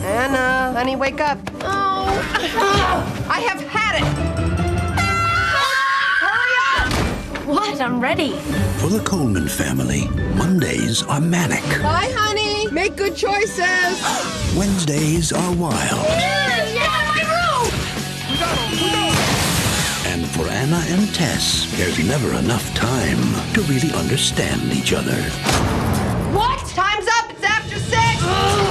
Anna, honey, wake up. Oh, I have had it. Hurry up. What? I'm ready. For the Coleman family, Mondays are manic. Bye, honey. Make good choices. Wednesdays are wild. Yeah, my room! And for Anna and Tess, there's never enough time to really understand each other. What? Time's up. It's after 6.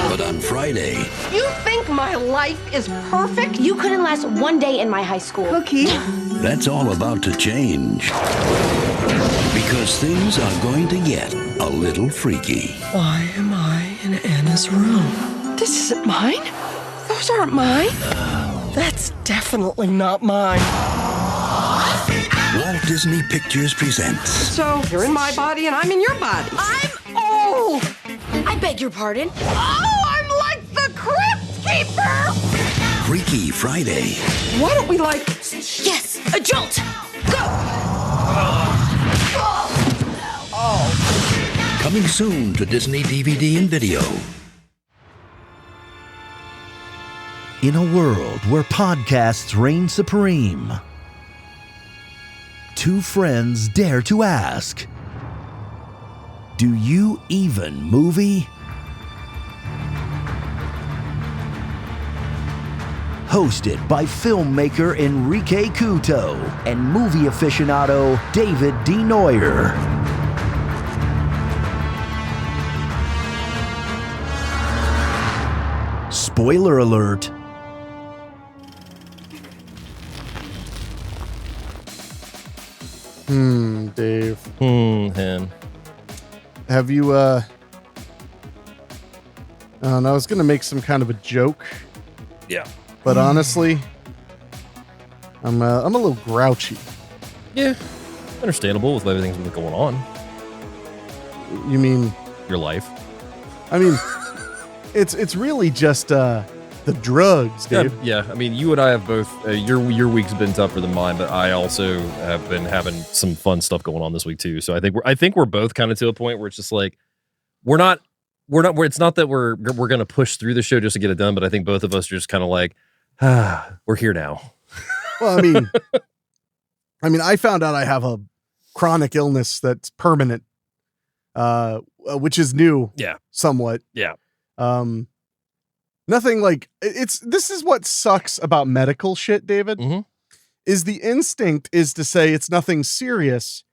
But on Friday, You think my life is perfect? You couldn't last one day in my high school. Cookie. that's all about to change. Because things are going to get a little freaky. Why am I in Anna's room? This isn't mine. Those aren't mine. That's definitely not mine. Walt Disney Pictures presents So, you're in my body and I'm in your body. I'm old. I beg your pardon. Oh, I'm like the Cryptkeeper. Freaky Friday. Why don't we Yes, a jolt. Coming soon to Disney DVD and video. In a world where podcasts reign supreme, two friends dare to ask, do you even movie? Hosted by filmmaker Henrique Couto and movie aficionado David D. Neuer. Spoiler alert. Dave. Hen. Have you, I was going to make some kind of a joke, Yeah. but honestly, I'm a little grouchy. Yeah. Understandable with everything that's going on. You mean, Your life. I mean, it's really just, the drugs, Dave. Yeah. I mean, you and I have both, your week's been tougher than mine, but I also have been having some fun stuff going on this week too. So I think we're both kind of to a point where it's just like, it's not that we're going to push through the show just to get it done, but I think both of us are just kind of like, we're here now. Well, I mean, I found out I have a chronic illness that's permanent, which is new. Yeah. Somewhat. Yeah. Nothing like this is what sucks about medical shit, David, is the instinct is to say it's nothing serious,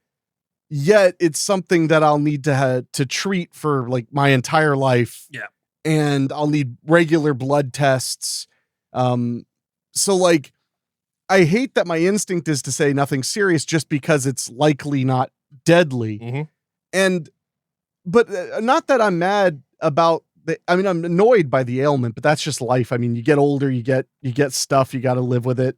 yet it's something that I'll need to treat for like my entire life. Yeah. And I'll need regular blood tests. So like, I hate that my instinct is to say nothing serious just because it's likely not deadly. But not that I'm mad about I'm annoyed by the ailment, but that's just life. I mean, you get older, you get stuff, you got to live with it.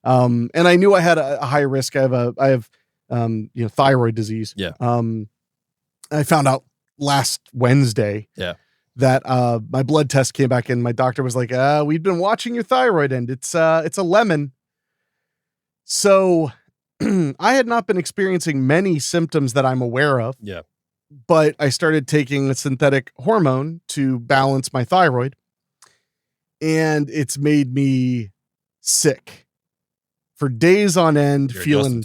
And I knew I had a high risk. I have thyroid disease. Yeah. I found out last Wednesday. Yeah. That my blood test came back and my doctor was like, we've been watching your thyroid and it's a lemon. So I had not been experiencing many symptoms that I'm aware of. Yeah. But I started taking a synthetic hormone to balance my thyroid, and it's made me sick for days on end, feeling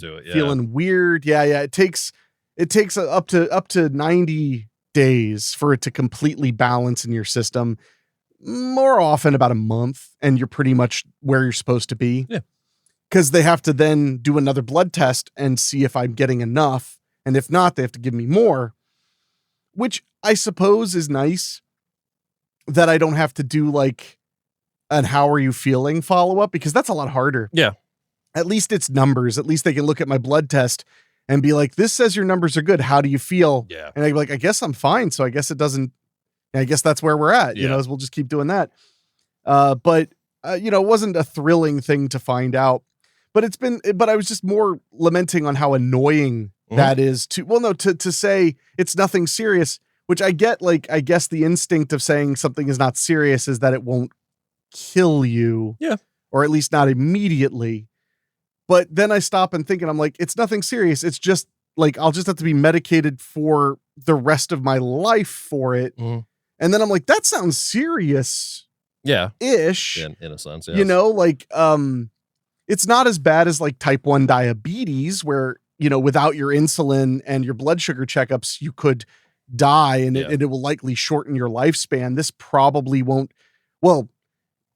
weird. Yeah. It takes up to 90 days for it to completely balance in your system. More often about a month, and you're pretty much where you're supposed to be. Yeah. Because they have to then do another blood test and see if I'm getting enough, and if not, they have to give me more. Which I suppose is nice that I don't have to do like an how are you feeling follow-up, because that's a lot harder. Yeah. At least it's numbers. At least they can look at my blood test and be like, this says your numbers are good. How do you feel? Yeah. And I'd be like, I guess I'm fine. So I guess that's where we're at. Yeah. We'll just keep doing that. But it wasn't a thrilling thing to find out. But I was just more lamenting on how annoying that is to say it's nothing serious, which I get. Like, I guess the instinct of saying something is not serious is that it won't kill you. Yeah. Or at least not immediately. But then I stop and think, and I'm like, it's nothing serious. It's just like, I'll just have to be medicated for the rest of my life for it. And then I'm like, that sounds serious Yeah. ish. In a sense, You know, like it's not as bad as like type 1 diabetes where, you know, without your insulin and your blood sugar checkups, you could die and it will likely shorten your lifespan. This probably won't. Well,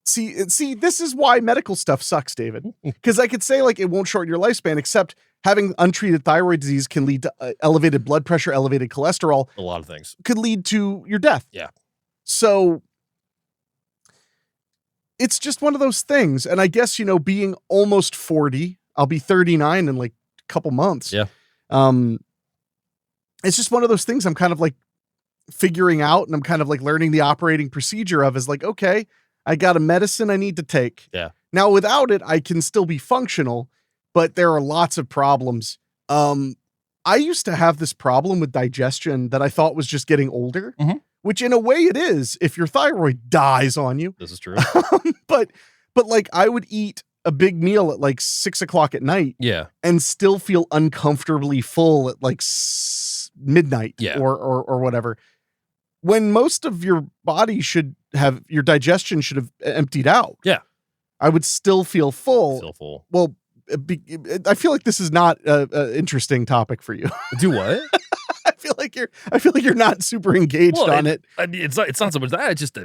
see, this is why medical stuff sucks, David, because I could say like it won't shorten your lifespan, except having untreated thyroid disease can lead to elevated blood pressure, elevated cholesterol. A lot of things could lead to your death. Yeah. So it's just one of those things. And I guess, you know, being almost 40, I'll be 39 in like a couple months. Yeah. It's just one of those things I'm kind of like figuring out, and I'm kind of like learning the operating procedure of is like, okay, I got a medicine I need to take. Yeah. Now without it, I can still be functional, but there are lots of problems. I used to have this problem with digestion that I thought was just getting older, which in a way it is if your thyroid dies on you. This is true. But like I would eat a big meal at like 6 o'clock at night. Yeah. And still feel uncomfortably full at like midnight or whatever. When most of your body should have, your digestion should have emptied out. Yeah. I would still feel full. Still full. Well, I feel like this is not an interesting topic for you. Do what? I feel like you're not super engaged on it. I mean, it's not so much that. It's just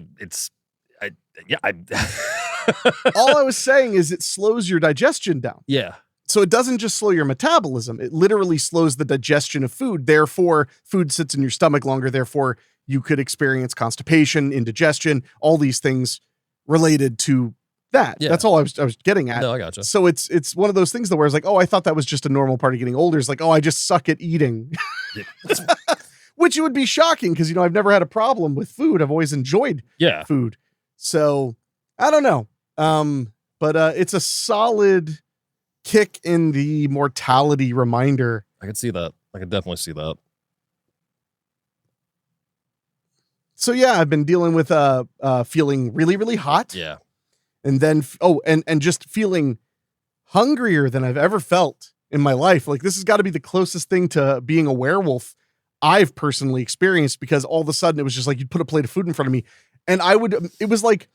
All I was saying is it slows your digestion down. Yeah. So it doesn't just slow your metabolism. It literally slows the digestion of food. Therefore, food sits in your stomach longer. Therefore, you could experience constipation, indigestion, all these things related to that. Yeah. That's all I was getting at. No, I gotcha. So it's one of those things that where it's like, oh, I thought that was just a normal part of getting older. It's like, oh, I just suck at eating. Which it would be shocking because, you know, I've never had a problem with food. I've always enjoyed food. So I don't know. But it's a solid kick in the mortality reminder. I could see that. I could definitely see that. So yeah, I've been dealing with feeling really, really hot. Yeah. And then and just feeling hungrier than I've ever felt in my life. Like this has got to be the closest thing to being a werewolf I've personally experienced, because all of a sudden it was just like you'd put a plate of food in front of me and it was like,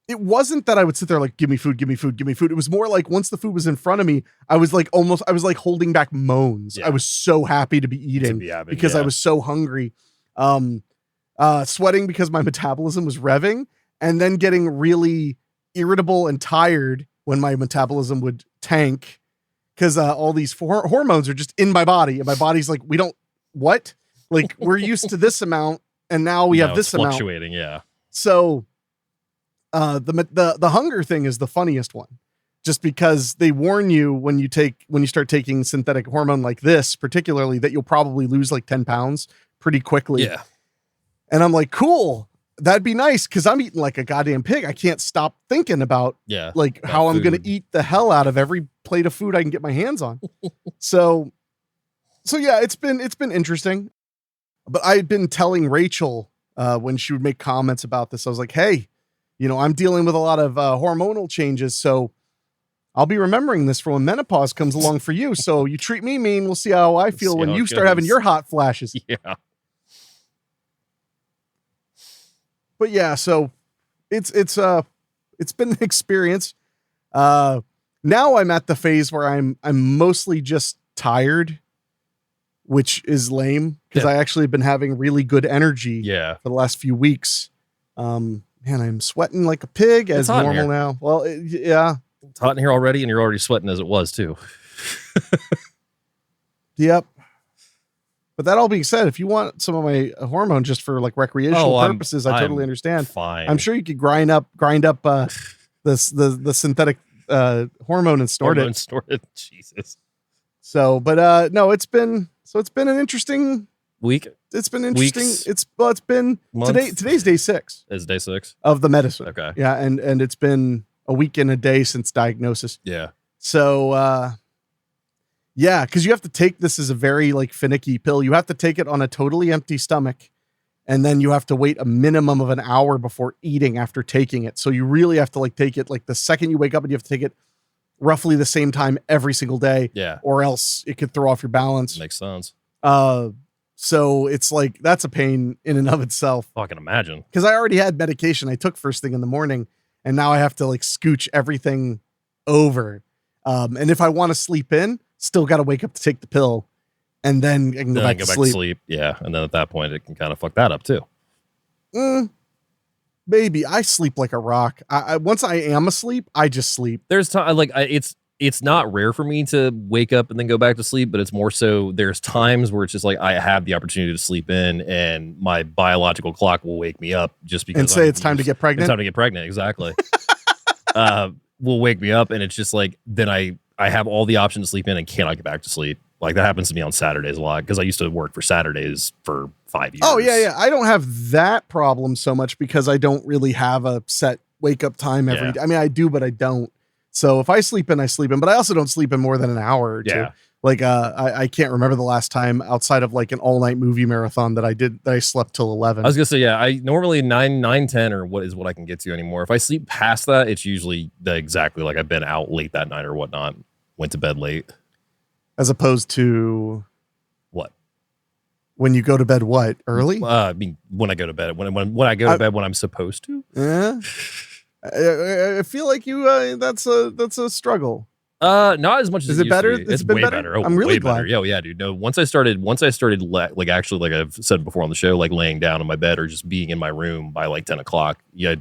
it wasn't that I would sit there like, give me food, give me food, give me food. It was more like once the food was in front of me, I was like holding back moans. Yeah. I was so happy to be eating because I was so hungry. Sweating because my metabolism was revving, and then getting really irritable and tired when my metabolism would tank because all these hormones are just in my body. And my body's like, like we're used to this amount and now we have this amount. Fluctuating, yeah. So the hunger thing is the funniest one, just because they warn you when you start taking synthetic hormone like this, particularly, that you'll probably lose like 10 pounds pretty quickly. Yeah. And I'm like, cool, that'd be nice. Cause I'm eating like a goddamn pig. I can't stop thinking about how I'm going to eat the hell out of every plate of food I can get my hands on. So yeah, it's been interesting, but I'd been telling Rachel, when she would make comments about this, I was like, hey, you know, I'm dealing with a lot of hormonal changes. So I'll be remembering this for when menopause comes along for you. So you treat me mean. We'll see how I feel when you start having your hot flashes. Yeah. But yeah, so it's been an experience. Now I'm at the phase where I'm mostly just tired, which is lame because I actually have been having really good energy for the last few weeks. Man, I'm sweating like a pig as normal now. Well, yeah. It's hot in here already, and you're already sweating as it was too. Yep. But that all being said, if you want some of my hormone just for like recreational purposes, I totally understand. Fine. I'm sure you could grind up the synthetic hormone and snort it. Jesus. So, but no, it's been an interesting week. It's been interesting. Weeks, it's been today's day 6. Is day 6 of the medicine. Okay. Yeah, and it's been a week and a day since diagnosis. Yeah. So yeah, because you have to take this as a very like finicky pill. You have to take it on a totally empty stomach, and then you have to wait a minimum of an hour before eating after taking it. So you really have to like take it like the second you wake up, and you have to take it roughly the same time every single day. Yeah. Or else it could throw off your balance. Makes sense. So it's like, that's a pain in and of itself. I can imagine. Because I already had medication I took first thing in the morning, and now I have to like scooch everything over. And if I want to sleep in, still got to wake up to take the pill, and then I can go back to sleep. Yeah. And then at that point, it can kind of fuck that up too. Baby, I sleep like a rock. I once I am asleep, I just sleep. There's time it's not rare for me to wake up and then go back to sleep, but it's more so there's times where it's just like I have the opportunity to sleep in, and my biological clock will wake me up just because and say it's time to get pregnant. It's time to get pregnant, exactly. Will wake me up, and it's just like then I have all the options to sleep in and cannot get back to sleep. Like that happens to me on Saturdays a lot because I used to work for Saturdays for 5 years. Oh yeah. I don't have that problem so much because I don't really have a set wake up time every day. I mean, I do, but I don't. So if I sleep in, I sleep in, but I also don't sleep in more than an hour or two. Like I can't remember the last time outside of like an all night movie marathon that I slept till 11. I was gonna say, I normally 9, 10 or what I can get to anymore. If I sleep past that, it's usually exactly like I've been out late that night or whatnot, went to bed late. As opposed to what? When you go to bed, what? Early? I mean, when I go to bed, when I go to bed when I'm supposed to. Yeah. I feel like you. That's a struggle. Not as much as is it better? It's way better. Oh, I'm really way glad. better. Yeah, dude. No, once I started like actually, like I've said before on the show, like laying down in my bed or just being in my room by like 10 o'clock. Yeah,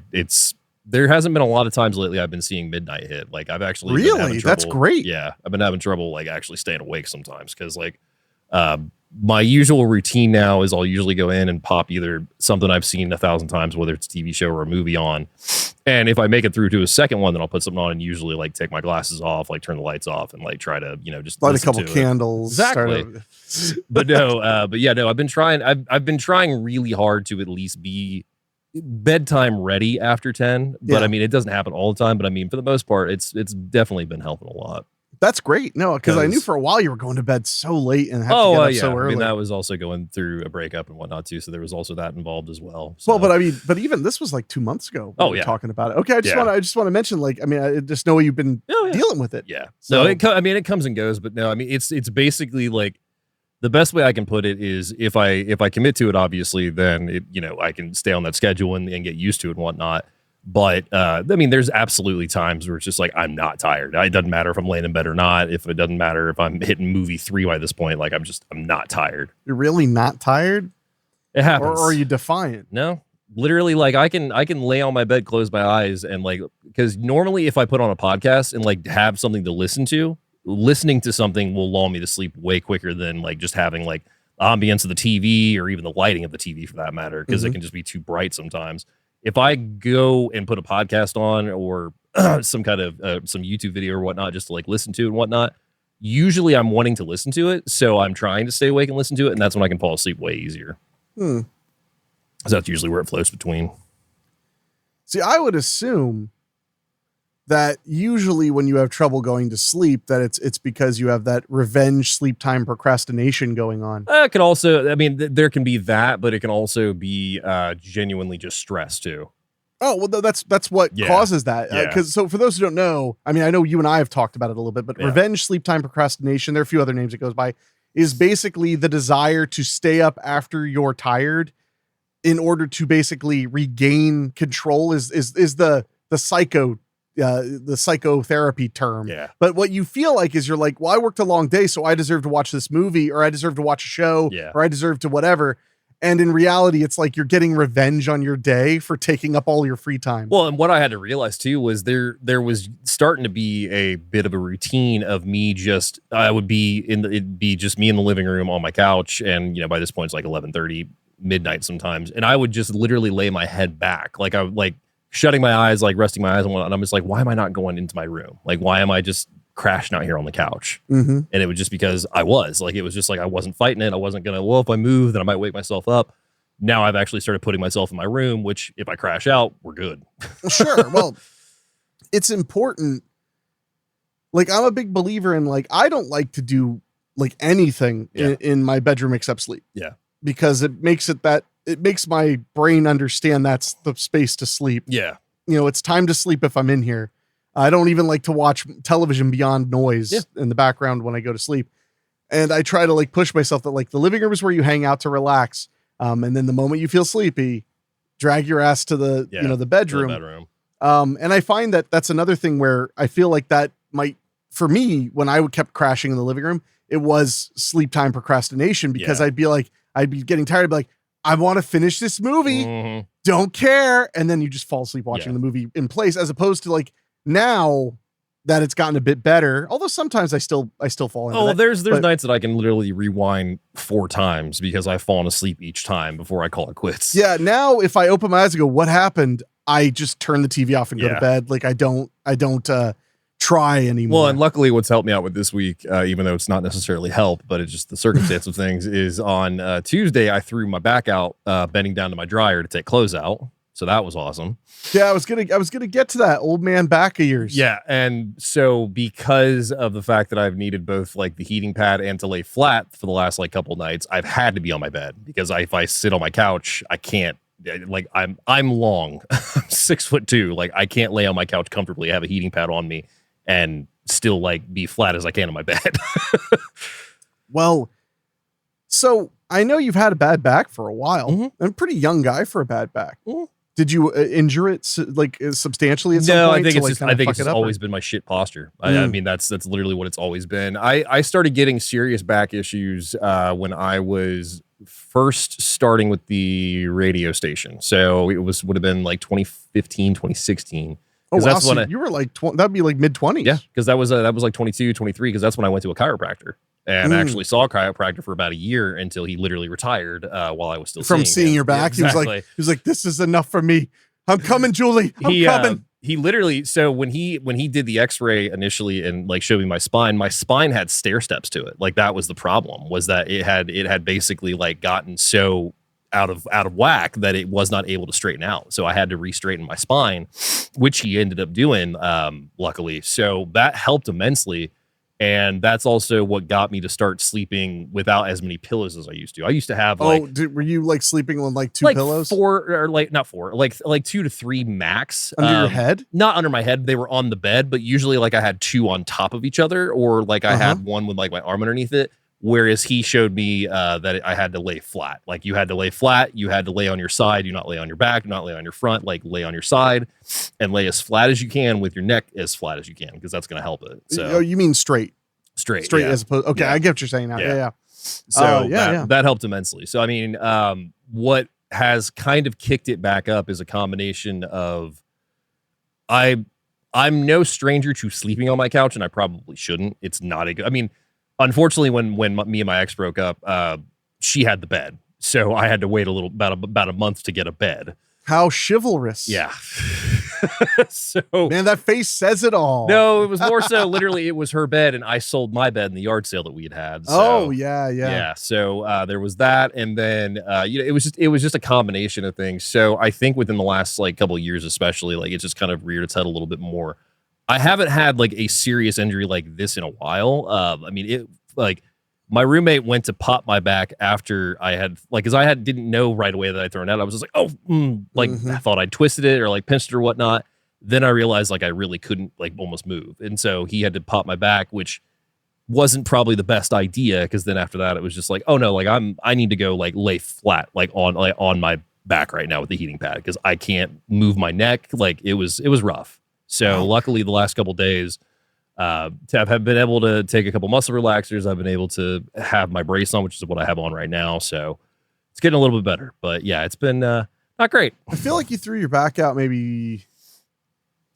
there hasn't been a lot of times lately I've been seeing midnight hit. Like I've actually been having trouble. That's great. Yeah, I've been having trouble like actually staying awake sometimes because like my usual routine now is I'll usually go in and pop either something I've seen 1,000 times, whether it's a TV show or a movie on. And if I make it through to a second one, then I'll put something on and usually like take my glasses off, like turn the lights off and like try to, just light a couple candles. Exactly. But no, I've been trying really hard to at least be bedtime ready after 10. But I mean, it doesn't happen all the time. But I mean, for the most part, it's definitely been helping a lot. That's great. No, because I knew for a while you were going to bed so late and have to get up so early. I mean, that was also going through a breakup and whatnot too. So there was also that involved as well. So. Well, but even this was like 2 months ago. We were talking about it. Okay, I just want to mention, like, I mean, I just know you've been dealing with it. Yeah. So it comes and goes, but no, I mean, it's basically like the best way I can put it is if I commit to it, obviously, then I can stay on that schedule and get used to it and whatnot. But I mean, there's absolutely times where it's just like I'm not tired. It doesn't matter if I'm laying in bed or not. If it doesn't matter if I'm hitting movie 3 by this point, like I'm not tired. You're really not tired? It happens. Or are you defiant? No, literally, like I can lay on my bed, close my eyes, and like because normally if I put on a podcast and like have something to listen to, listening to something will lull me to sleep way quicker than like just having like ambience of the TV or even the lighting of the TV for that matter, because it can just be too bright sometimes. If I go and put a podcast on or some kind of some YouTube video or whatnot, just to like listen to and whatnot, usually I'm wanting to listen to it. So I'm trying to stay awake and listen to it. And that's when I can fall asleep way easier. So that's usually where it floats between. See, I would assume that usually when you have trouble going to sleep, that it's because you have that revenge sleep time procrastination going on. It can also, I mean, there can be that, but it can also be genuinely just stress too. Oh, well, that's what causes that. Because so for those who don't know, I mean, I know you and I have talked about it a little bit, but revenge sleep time procrastination, there are a few other names it goes by, is basically the desire to stay up after you're tired in order to basically regain control is the psychotherapy term. Yeah. But what you feel like is you're like, well, I worked a long day, so I deserve to watch this movie, or I deserve to watch a show, or I deserve to whatever. And in reality, it's like you're getting revenge on your day for taking up all your free time. Well, and what I had to realize too was there was starting to be a bit of a routine of me just, it'd be just me in the living room on my couch. And, by this point it's like 11:30 midnight sometimes. And I would just literally lay my head back. Like I would like shutting my eyes, like resting my eyes on one. And I'm just like, why am I not going into my room? Like, why am I just crashing out here on the couch? And it was just because it was just like I wasn't fighting it. I wasn't gonna, well, if I move then I might wake myself up. Now I've actually started putting myself in my room, which if I crash out, we're good. Sure. Well, it's important. Like, I'm a big believer in, like, I don't like to do like anything in my bedroom except sleep. Yeah. Because it makes my brain understand that's the space to sleep. Yeah. It's time to sleep if I'm in here. I don't even like to watch television beyond noise in the background when I go to sleep. And I try to like push myself that like the living room is where you hang out to relax. And then the moment you feel sleepy, drag your ass to the, the bedroom. And I find that that's another thing where I feel like that might, for me, when I kept crashing in the living room, it was sleep time procrastination because I'd be getting tired. I'd be like, I want to finish this movie. Don't care. And then you just fall asleep watching the movie in place, as opposed to like now that it's gotten a bit better. Although sometimes I still fall into that. There's nights that I can literally rewind 4 times because I've fallen asleep each time before I call it quits. Yeah. Now if I open my eyes and go, what happened? I just turn the TV off and go to bed. Like I don't try anymore. Well, and luckily what's helped me out with this week, even though it's not necessarily help, but it's just the circumstance of things, is on Tuesday, I threw my back out, bending down to my dryer to take clothes out. So that was awesome. Yeah, I was gonna get to that old man back of yours. Yeah, and so because of the fact that I've needed both like the heating pad and to lay flat for the last like couple nights, I've had to be on my bed because if I sit on my couch, I can't. Like I'm long, I'm 6'2". Like I can't lay on my couch comfortably. I have a heating pad on me and still like be flat as I can on my bed. Well, so I know you've had a bad back for a while. I'm a pretty young guy for a bad back. Did you injure it substantially at some point? No, I think it's just always been my shit posture. I mean, that's literally what it's always been. I started getting serious back issues when I was first starting with the radio station. So it would have been like 2015, 2016. Oh, wow. So you were like, that'd be like mid 20s. Yeah. Cause that was like 22, 23. Cause that's when I went to a chiropractor and actually saw a chiropractor for about a year until he literally retired while I was still seeing your back. Yeah, exactly. He was like, this is enough for me. I'm coming, Julie. I'm coming. He literally, so when he did the x-ray initially and like showed me my spine had stair steps to it. Like that was the problem, was that it had basically like gotten so out of whack that it was not able to straighten out. So I had to re-straighten my spine, which he ended up doing, luckily. So that helped immensely. And that's also what got me to start sleeping without as many pillows as I used to. I used to have were you like sleeping on like 2 pillows? 4 or like not 4, like 2 to 3 max. Under your head? Not under my head. They were on the bed, but usually like I had 2 on top of each other, or like I had one with like my arm underneath it. Whereas he showed me that I had to lay flat. Like you had to lay flat, you had to lay on your side, do not lay on your back, do not lay on your front, like lay on your side and lay as flat as you can with your neck as flat as you can, because that's going to help it. So you mean straight? Straight as opposed. Okay, I get what you're saying now. Yeah. So that helped immensely. So I mean, what has kind of kicked it back up is a combination of I'm no stranger to sleeping on my couch, and I probably shouldn't. It's not a good. I mean, unfortunately, when me and my ex broke up, she had the bed, so I had to wait about a month to get a bed. How chivalrous. Yeah. So man, that face says it all. No, it was more so literally it was her bed and I sold my bed in the yard sale that we had. So, yeah. So there was that, and then it was just a combination of things. So I think within the last like couple of years, especially, like it just kind of reared its head a little bit more. I haven't had like a serious injury like this in a while. I mean, it like my roommate went to pop my back after I had like, cause I didn't know right away that I'd thrown out. I was just like, I thought I'd twisted it or like pinched it or whatnot. Then I realized like I really couldn't like almost move. And so he had to pop my back, which wasn't probably the best idea. Cause then after that, it was just like, oh no, like I need to go like lay flat, like on my back right now with the heating pad. Cause I can't move my neck. Like it was rough. So luckily the last couple of days, to have been able to take a couple muscle relaxers, I've been able to have my brace on, which is what I have on right now. So it's getting a little bit better, but yeah, it's been not great. I feel like you threw your back out maybe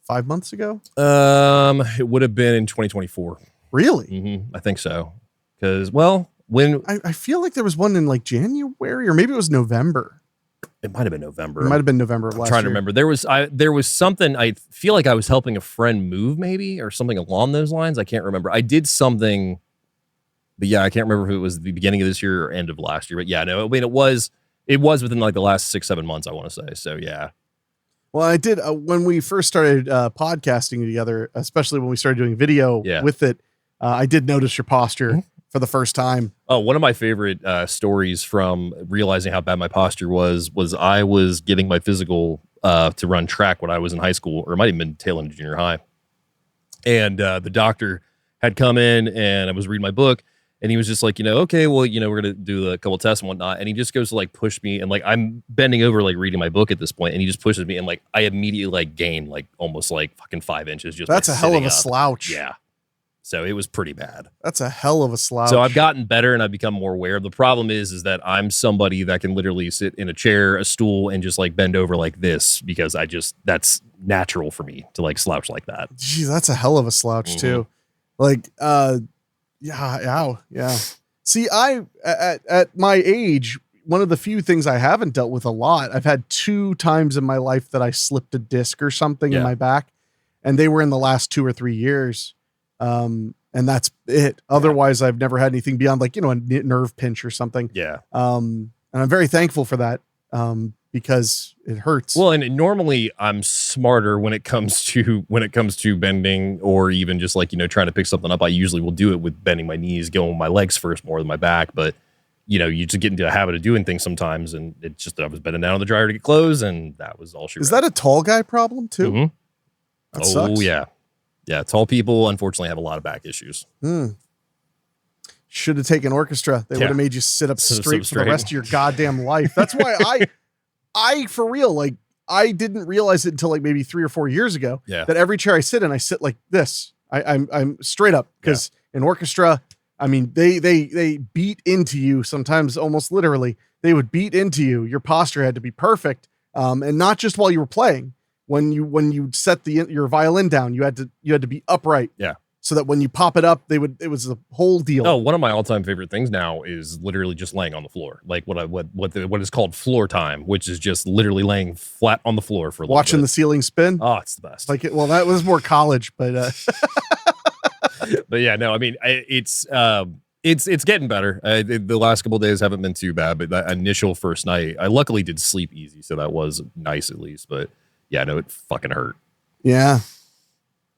5 months ago. It would have been in 2024. Really? Mm-hmm. I think so. Because when I feel like there was one in like January or maybe it was November. It might have been November. It might have been November of last year. I'm trying to remember. There was something, I feel like I was helping a friend move maybe or something along those lines. I can't remember. I did something, but yeah, I can't remember if it was the beginning of this year or end of last year. But yeah, no, I mean, it was within like the last 6-7 months, I want to say. So yeah. Well, I did when we first started podcasting together, especially when we started doing video with it. I did notice your posture for the first time. Oh, one of my favorite stories from realizing how bad my posture was I was getting my physical to run track when I was in high school, or it might have been tail end of junior high. And the doctor had come in and I was reading my book And he was just like, okay, well, we're going to do a couple tests and whatnot. And he just goes to like push me. And like, I'm bending over, like reading my book at this point, and he just pushes me. And like, I immediately like gain like almost like fucking 5 inches. Just that's a hell of a up. slouch. Yeah. So it was pretty bad. That's a hell of a slouch. So I've gotten better and I've become more aware. The problem is that I'm somebody that can literally sit in a chair, a stool, and just like bend over like this because that's natural for me to like slouch like that. Geez, that's a hell of a slouch too. Like, yeah. See, at my age, one of the few things I haven't dealt with a lot, I've had 2 times in my life that I slipped a disc or something in my back, and they were in the last 2 or 3 years. And that's it. Otherwise, I've never had anything beyond like, a nerve pinch or something. Yeah. And I'm very thankful for that. Because it hurts. Well, and normally I'm smarter when it comes to bending or even just like, trying to pick something up. I usually will do it with bending my knees, going with my legs first more than my back. But, you just get into a habit of doing things sometimes. And it's just that I was bending down on the dryer to get clothes, and that was all she Is that a tall guy problem too? Mm-hmm. That sucks. Yeah. Yeah. Tall people, unfortunately, have a lot of back issues. Should have taken orchestra. They would have made you sit up straight for the rest of your goddamn life. That's why I for real, like, I didn't realize it until like maybe 3 or 4 years ago that every chair I sit in, I sit like this. I'm straight up because in orchestra, I mean, they beat into you sometimes, almost literally. They would beat into you. Your posture had to be perfect, and not just while you were playing. When you set your violin down, you had to be upright. Yeah. So that when you pop it up, it was a whole deal. Oh, one of my all-time favorite things now is literally just laying on the floor. Like what is called floor time, which is just literally laying flat on the floor for a little watching bit. the ceiling spin. Oh, it's the best. That was more college, but but yeah, no, I mean, it's getting better. The last couple of days haven't been too bad, but that initial first night, I luckily did sleep easy, so that was nice at least. But yeah, no, it fucking hurt. Yeah.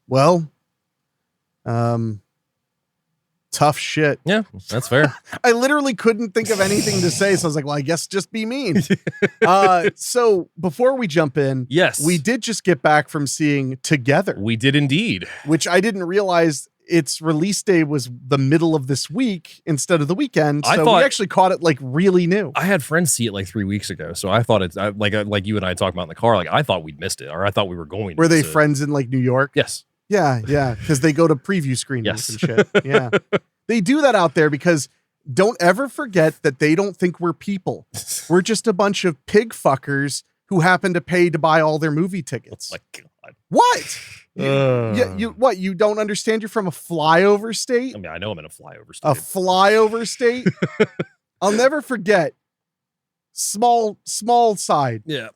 Well, tough shit. Yeah, that's fair. I literally couldn't think of anything to say, so I was like, well, I guess just be mean. So before we jump in, yes, we did just get back from seeing Together. We did indeed. Which I didn't realize its release day was the middle of this week instead of the weekend. So we actually caught it like really new. I had friends see it like 3 weeks ago, so I thought it's like you and I talked about in the car. Like I thought we'd missed it, or I thought we were going. Were they friends in like New York? Yes. Yeah, because they go to preview screenings and shit. Yeah. They do that out there because don't ever forget that they don't think we're people. We're just a bunch of pig fuckers who happen to pay to buy all their movie tickets. Oh my God. What? You don't understand you're from a flyover state? I mean, I know I'm in a flyover state. A flyover state? I'll never forget. Small side. Yeah.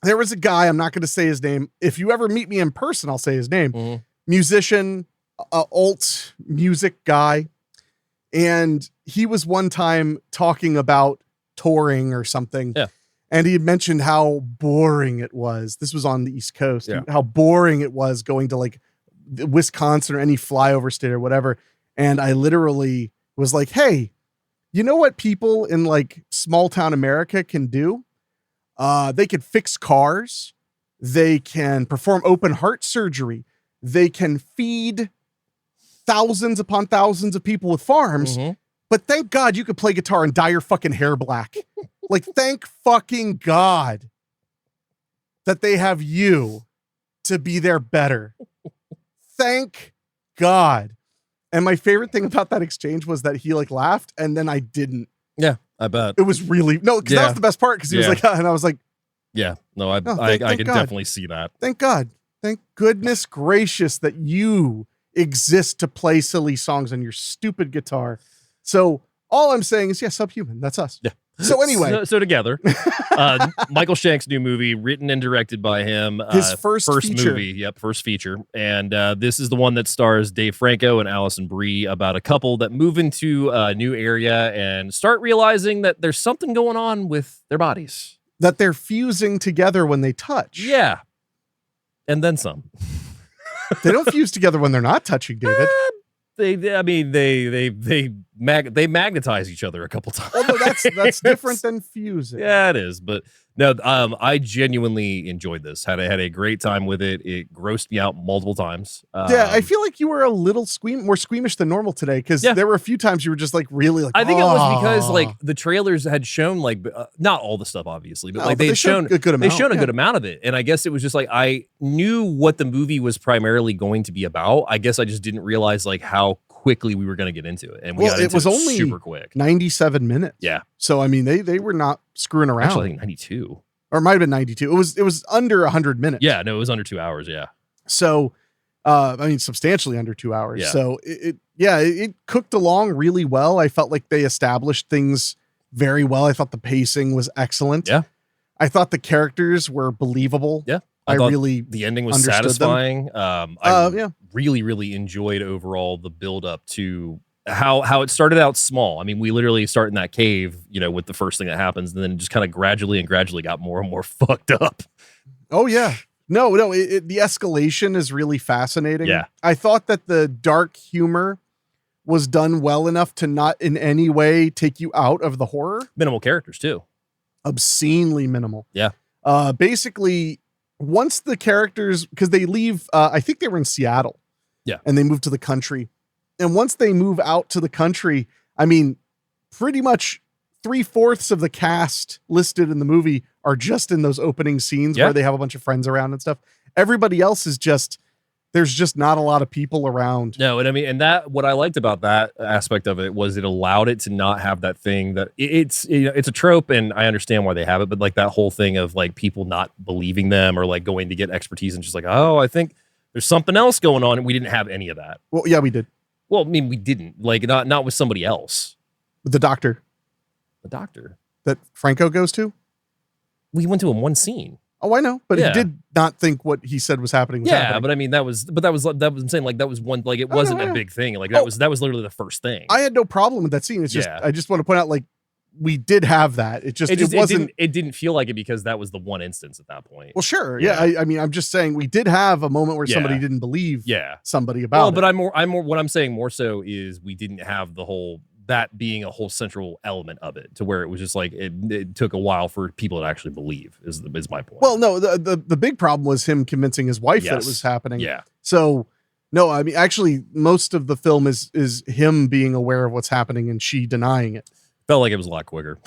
There was a guy, I'm not going to say his name. If you ever meet me in person, I'll say his name. Mm-hmm. Musician, alt music guy. And he was one time talking about touring or something. Yeah. And he had mentioned how boring it was. This was on the East Coast. Yeah. How boring it was going to like Wisconsin or any flyover state or whatever. And I literally was like, hey, you know what people in like small town America can do? They can fix cars. They can perform open heart surgery. They can feed thousands upon thousands of people with farms. Mm-hmm. But thank God you could play guitar and dye your fucking hair black. Like, thank fucking God that they have you to be their better. Thank God. And my favorite thing about that exchange was that he like laughed and then I didn't. Yeah, I bet. It was really, because that was the best part because he was like, and I was like, yeah, no, I can definitely see that. Thank God. Thank goodness gracious that you exist to play silly songs on your stupid guitar. So all I'm saying is, Subhuman. That's us. Yeah. So anyway. So Together, Michael Shank's new movie, written and directed by him. His first feature. Movie. Yep, first feature. And this is the one that stars Dave Franco and Allison Brie about a couple that move into a new area and start realizing that there's something going on with their bodies. That they're fusing together when they touch. Yeah. And then some. They don't fuse together when they're not touching, David. They they magnetize each other a couple times. Although that's different than fusing. Yeah, it is. But no, I genuinely enjoyed this. Had a great time with it. It grossed me out multiple times. Yeah, I feel like you were a little more squeamish than normal today because there were a few times you were just like really like. I think it was because like the trailers had shown like not all the stuff obviously, but they shown a good amount. They shown a good amount of it, and I guess it was just like I knew what the movie was primarily going to be about. I guess I just didn't realize like how quickly we were going to get into it, and it was only super quick, 97 minutes. Yeah, so I mean they were not screwing around. Actually, I think 92, or it might have been 92. It was under 100 minutes. Yeah, no, it was under 2 hours. Yeah, so I mean substantially under 2 hours. Yeah. So it cooked along really well. I felt like they established things very well. I thought the pacing was excellent. Yeah, I thought the characters were believable. Yeah. I really the ending was satisfying. I really, really enjoyed overall the build up to how it started out small. I mean, we literally start in that cave, with the first thing that happens, and then just kind of gradually got more and more fucked up. Oh yeah, no, the escalation is really fascinating. Yeah, I thought that the dark humor was done well enough to not in any way take you out of the horror. Minimal characters too, obscenely minimal. Yeah, basically. Once the characters, because they leave, I think they were in Seattle. Yeah. And they move to the country. And once they move out to the country, I mean, pretty much 3/4 of the cast listed in the movie are just in those opening scenes where they have a bunch of friends around and stuff. Everybody else is there's just not a lot of people around. No, and I mean, and that what I liked about that aspect of it was it allowed it to not have that thing that it's a trope, and I understand why they have it, but like that whole thing of like people not believing them or like going to get expertise and just like, oh, I think there's something else going on, and we didn't have any of that. Well, yeah, we did. Well, I mean, we didn't like not with somebody else. With the doctor. The doctor that Franco goes to. We went to him one scene. Oh, I know, but he did not think what he said was happening. But I mean, that was I'm saying like that was one, like it wasn't a big thing. Like that was literally the first thing. I had no problem with that scene. It's just, I just want to point out, like, we did have that. It didn't feel like it because that was the one instance at that point. Well, sure. Yeah. I mean, I'm just saying we did have a moment where somebody didn't believe somebody about it. But I'm more, what I'm saying more so is we didn't have the whole, that being a whole central element of it to where it was just like it took a while for people to actually believe is my point. Well, no, the big problem was him convincing his wife that it was happening. Yeah. So no, I mean, actually most of the film is him being aware of what's happening and she denying it. Felt like it was a lot quicker.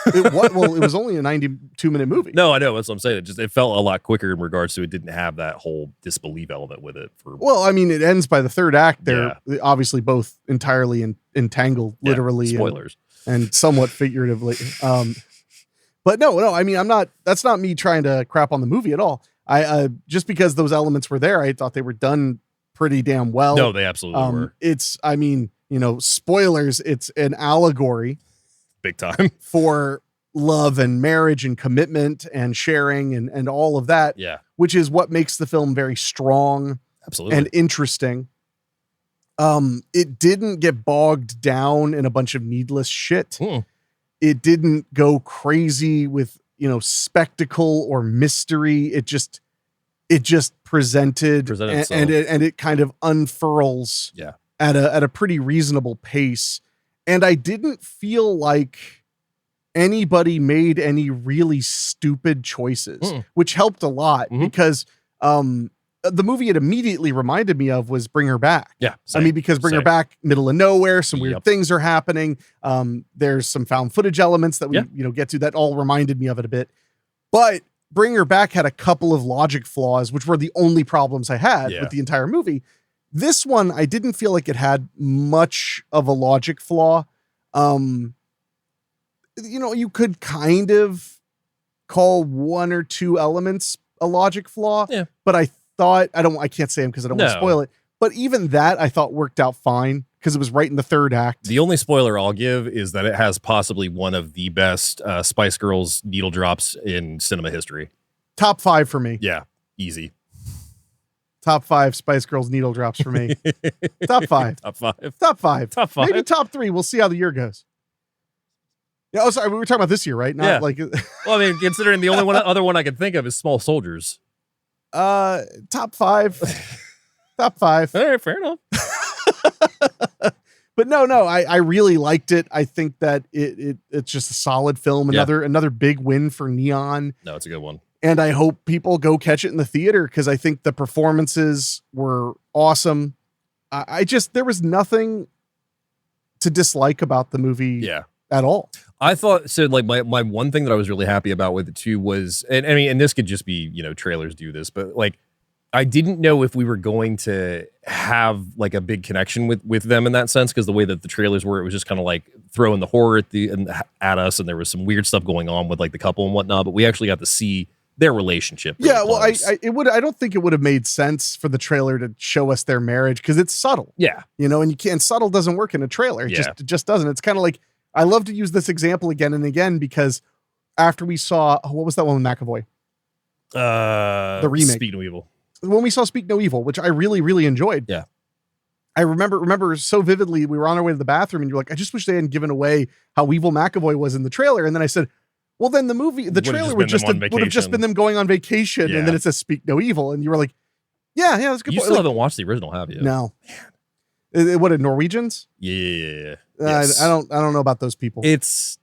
It was only a 92-minute movie. No, I know. That's what I'm saying. It felt a lot quicker in regards to it didn't have that whole disbelief element with it. Well, I mean, it ends by the third act. They're obviously both entirely entangled, literally. Spoilers. And somewhat figuratively. But no, I mean, that's not me trying to crap on the movie at all. I just because those elements were there, I thought they were done pretty damn well. No, they absolutely were. It's, I mean, spoilers, it's an allegory. Big time. For love and marriage and commitment and sharing and all of that. Yeah. Which is what makes the film very strong. Absolutely. And interesting. It didn't get bogged down in a bunch of needless shit. It didn't go crazy with, spectacle or mystery. It just presented and it kind of unfurls at a pretty reasonable pace. And I didn't feel like anybody made any really stupid choices, which helped a lot because the movie it immediately reminded me of was Bring Her Back. Yeah. I mean, because Bring Her Back, middle of nowhere, some weird things are happening. There's some found footage elements that we get to that all reminded me of it a bit. But Bring Her Back had a couple of logic flaws, which were the only problems I had with the entire movie. This one, I didn't feel like it had much of a logic flaw. You could kind of call one or two elements a logic flaw, but I thought, I can't say them because I don't want to spoil it, but even that I thought worked out fine because it was right in the third act. The only spoiler I'll give is that it has possibly one of the best Spice Girls needle drops in cinema history. Top 5 for me. Yeah, easy. Top 5 Spice Girls needle drops for me. Top 5. Top 5. Top 5. Top 5. Maybe top 3. We'll see how the year goes. Yeah. Oh, sorry. We were talking about this year, right? Not like. Well, I mean, considering the only other one I can think of is Small Soldiers. Top 5. Top 5. All right, fair enough. But no, I really liked it. I think that it's just a solid film. Another big win for Neon. No, it's a good one. And I hope people go catch it in the theater because I think the performances were awesome. There was nothing to dislike about the movie at all. I thought so. Like my one thing that I was really happy about with it too was, and I mean, and this could just be, trailers do this, but like, I didn't know if we were going to have like a big connection with them in that sense, because the way that the trailers were, it was just kind of like throwing the horror at us, and there was some weird stuff going on with like the couple and whatnot. But we actually got to see their relationship. Yeah, well, I don't think it would have made sense for the trailer to show us their marriage because it's subtle. Yeah, and you can't. Subtle doesn't work in a trailer. It just doesn't. It's kind of like, I love to use this example again and again because after we saw what was that one with McAvoy? The remake, Speak No Evil. When we saw Speak No Evil, which I really, really enjoyed. Yeah. I remember so vividly, we were on our way to the bathroom and you're like, I just wish they hadn't given away how evil McAvoy was in the trailer. And then I said, well, then the trailer would have just been them going on vacation. Yeah. And then it says Speak No Evil. And you were like, yeah, that's a good You point. still haven't watched the original, have you? No. What are Norwegians? Yeah. Yes. I don't know about those people. It's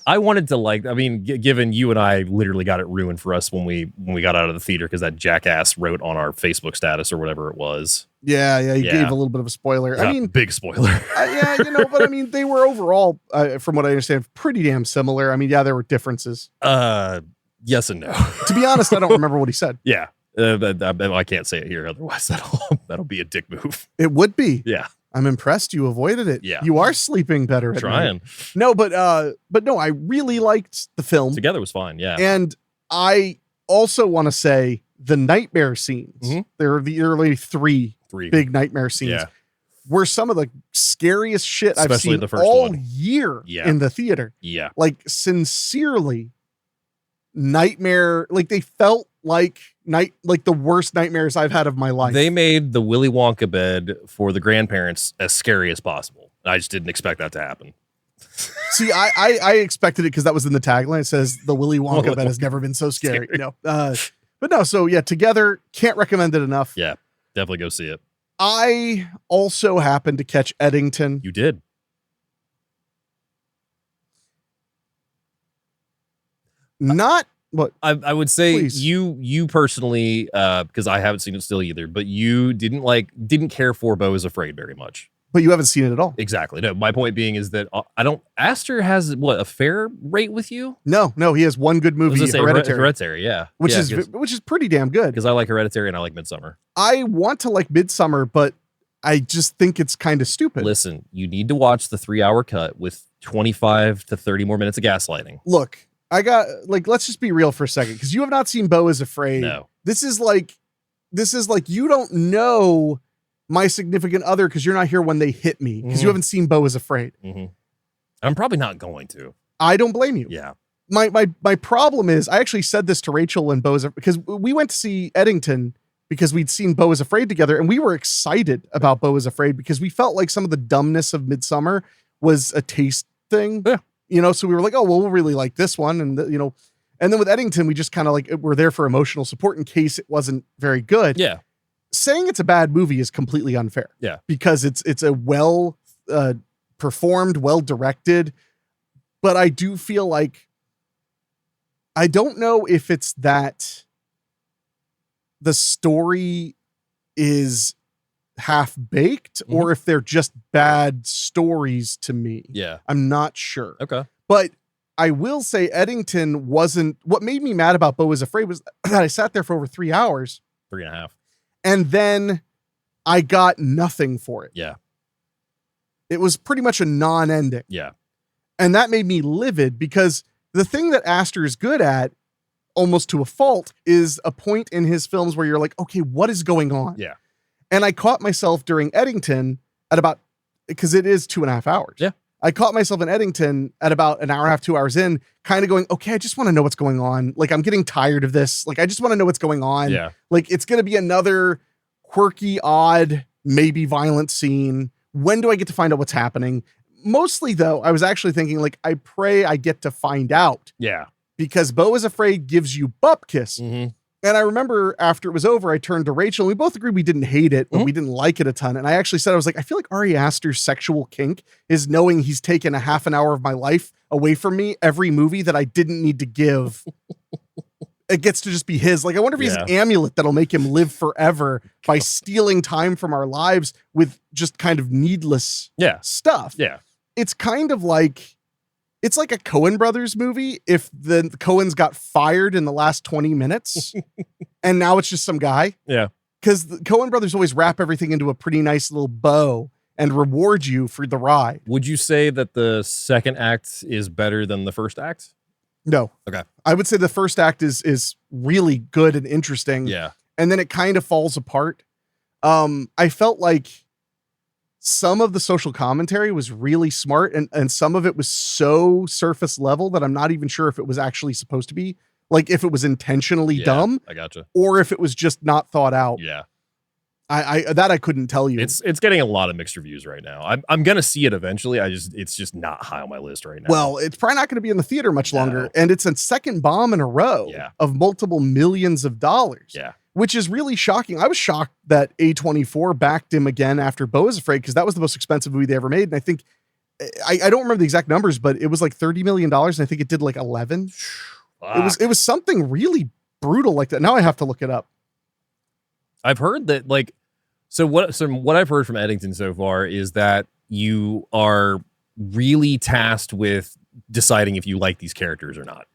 I wanted to given you and I literally got it ruined for us when we got out of the theater because that jackass wrote on our Facebook status or whatever it was. Yeah, he gave a little bit of a spoiler. I mean, big spoiler. But I mean, they were overall, from what I understand, pretty damn similar. I mean, yeah, there were differences. Yes and no. To be honest, I don't remember what he said. Yeah, I can't say it here, otherwise that'll be a dick move. It would be. Yeah. I'm impressed you avoided it. Yeah. You are sleeping better at Trying. night. No, but no, I really liked the film. Together was fine, yeah. And I also want to say the nightmare scenes. Mm-hmm. There are the early three big nightmare scenes. Were some of the scariest shit Especially I've seen the first all one. year in the theater. Yeah. Like sincerely nightmare, like they felt like the worst nightmares I've had of my life. They made the Willy Wonka bed for the grandparents as scary as possible. I just didn't expect that to happen. See, I expected it because that was in the tagline. It says the Willy Wonka bed has never been so scary. But no. So yeah, Together, can't recommend it enough. Yeah, definitely go see it. I also happened to catch Eddington. You did. Not what I would say. Please. You personally, because I haven't seen it still either, but you didn't care for Beau is Afraid very much. But you haven't seen it at all. Exactly. No, my point being is that Aster has a fair rate with you? No, he has one good movie, Hereditary, yeah. Which is pretty damn good. Because I like Hereditary and I like Midsommar. I want to like Midsommar, but I just think it's kind of stupid. Listen, you need to watch the 3-hour cut with 25 to 30 more minutes of gaslighting. Look, I got let's just be real for a second, because you have not seen Beau is Afraid. No. This is like you don't know my significant other because you're not here when they hit me, because you haven't seen Beau is Afraid. Mm-hmm. I'm probably not going to. I don't blame you. Yeah. My problem is, I actually said this to Rachel when Beau is Afraid, because we went to see Eddington because we'd seen Beau is Afraid together, and we were excited about Beau is Afraid because we felt like some of the dumbness of Midsommar was a taste thing. Yeah. So we were like, oh, well, we'll really like this one. And, and then with Eddington, we just kind of we're there for emotional support in case it wasn't very good. Yeah. Saying it's a bad movie is completely unfair. Yeah. Because it's a well performed, well directed, but I do feel like, I don't know if it's that the story is half baked or if they're just bad stories to me. Yeah. I'm not sure. Okay. But I will say Eddington wasn't, what made me mad about Beau is Afraid was that I sat there for over 3 hours. 3.5. And then I got nothing for it. Yeah. It was pretty much a non-ending. Yeah. And that made me livid, because the thing that Aster is good at, almost to a fault, is a point in his films where you're like, okay, what is going on? Yeah. And I caught myself during Eddington at about, because it is 2.5 hours. Yeah. I caught myself in Eddington at about an hour and a half, 2 hours in, kind of going, okay, I just want to know what's going on. Like, I'm getting tired of this. Like, I just want to know what's going on. Yeah. Like, it's going to be another quirky, odd, maybe violent scene. When do I get to find out what's happening? Mostly, though, I was actually thinking, like, I pray I get to find out. Yeah. Because Beau is Afraid gives you bupkis. And I remember after it was over, I turned to Rachel and we both agreed we didn't hate it, but we didn't like it a ton. And I actually said, I was like, I feel like Ari Aster's sexual kink is knowing he's taken a half an hour of my life away from me every movie that I didn't need to give. It gets to just be his. Like, I wonder if he's an amulet that'll make him live forever by stealing time from our lives with just kind of needless stuff. Yeah. It's kind of like, it's like a Coen Brothers movie if the Coens got fired in the last 20 minutes and now it's just some guy. Yeah. Because the Coen Brothers always wrap everything into a pretty nice little bow and reward you for the ride. Would you say that the second act is better than the first act? No. Okay. I would say the first act is really good and interesting. Yeah. And then it kind of falls apart. I felt like some of the social commentary was really smart and some of it was so surface level that I'm not even sure if it was actually supposed to be, like if it was intentionally dumb. I gotcha. Or if it was just not thought out. Yeah. I couldn't tell you. It's getting a lot of mixed reviews right now. I'm gonna see it eventually. It's just not high on my list right now. Well, it's probably not going to be in the theater much longer. And it's a second bomb in a row of multiple millions of dollars. Yeah. Which is really shocking. I was shocked that A24 backed him again after Beau is Afraid, because that was the most expensive movie they ever made. And I think, I don't remember the exact numbers, but it was like $30 million. And I think it did like 11. It was something really brutal like that. Now I have to look it up. I've heard that so what I've heard from Eddington so far is that you are really tasked with deciding if you like these characters or not.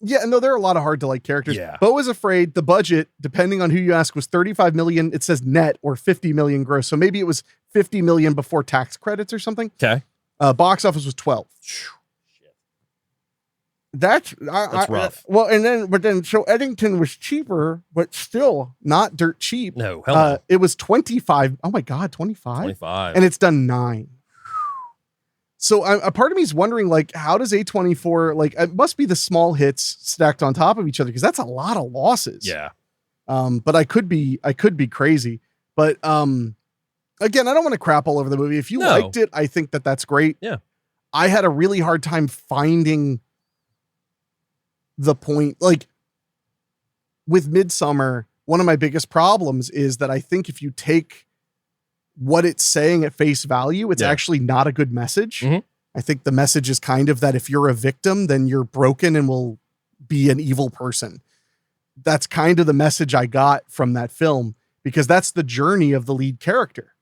Yeah, no, there are a lot of hard to like characters. Yeah. Beau is Afraid, the budget, depending on who you ask, was 35 million. It says net or 50 million gross. So maybe it was 50 million before tax credits or something. Okay. Box office was 12. That's rough. But then so Eddington was cheaper, but still not dirt cheap. No, hell no. It was 25. Oh my God, 25? 25. And it's done 9. So a part of me is wondering, like, how does A24, like, it must be the small hits stacked on top of each other, because that's a lot of losses. Yeah. But I could be crazy. But again, I don't want to crap all over the movie. If you liked it, I think that's great. Yeah. I had a really hard time finding the point. Like with Midsommar, one of my biggest problems is that I think if you take what it's saying at face value, it's actually not a good message. Mm-hmm. I think the message is kind of that if you're a victim, then you're broken and will be an evil person. That's kind of the message I got from that film, because that's the journey of the lead character.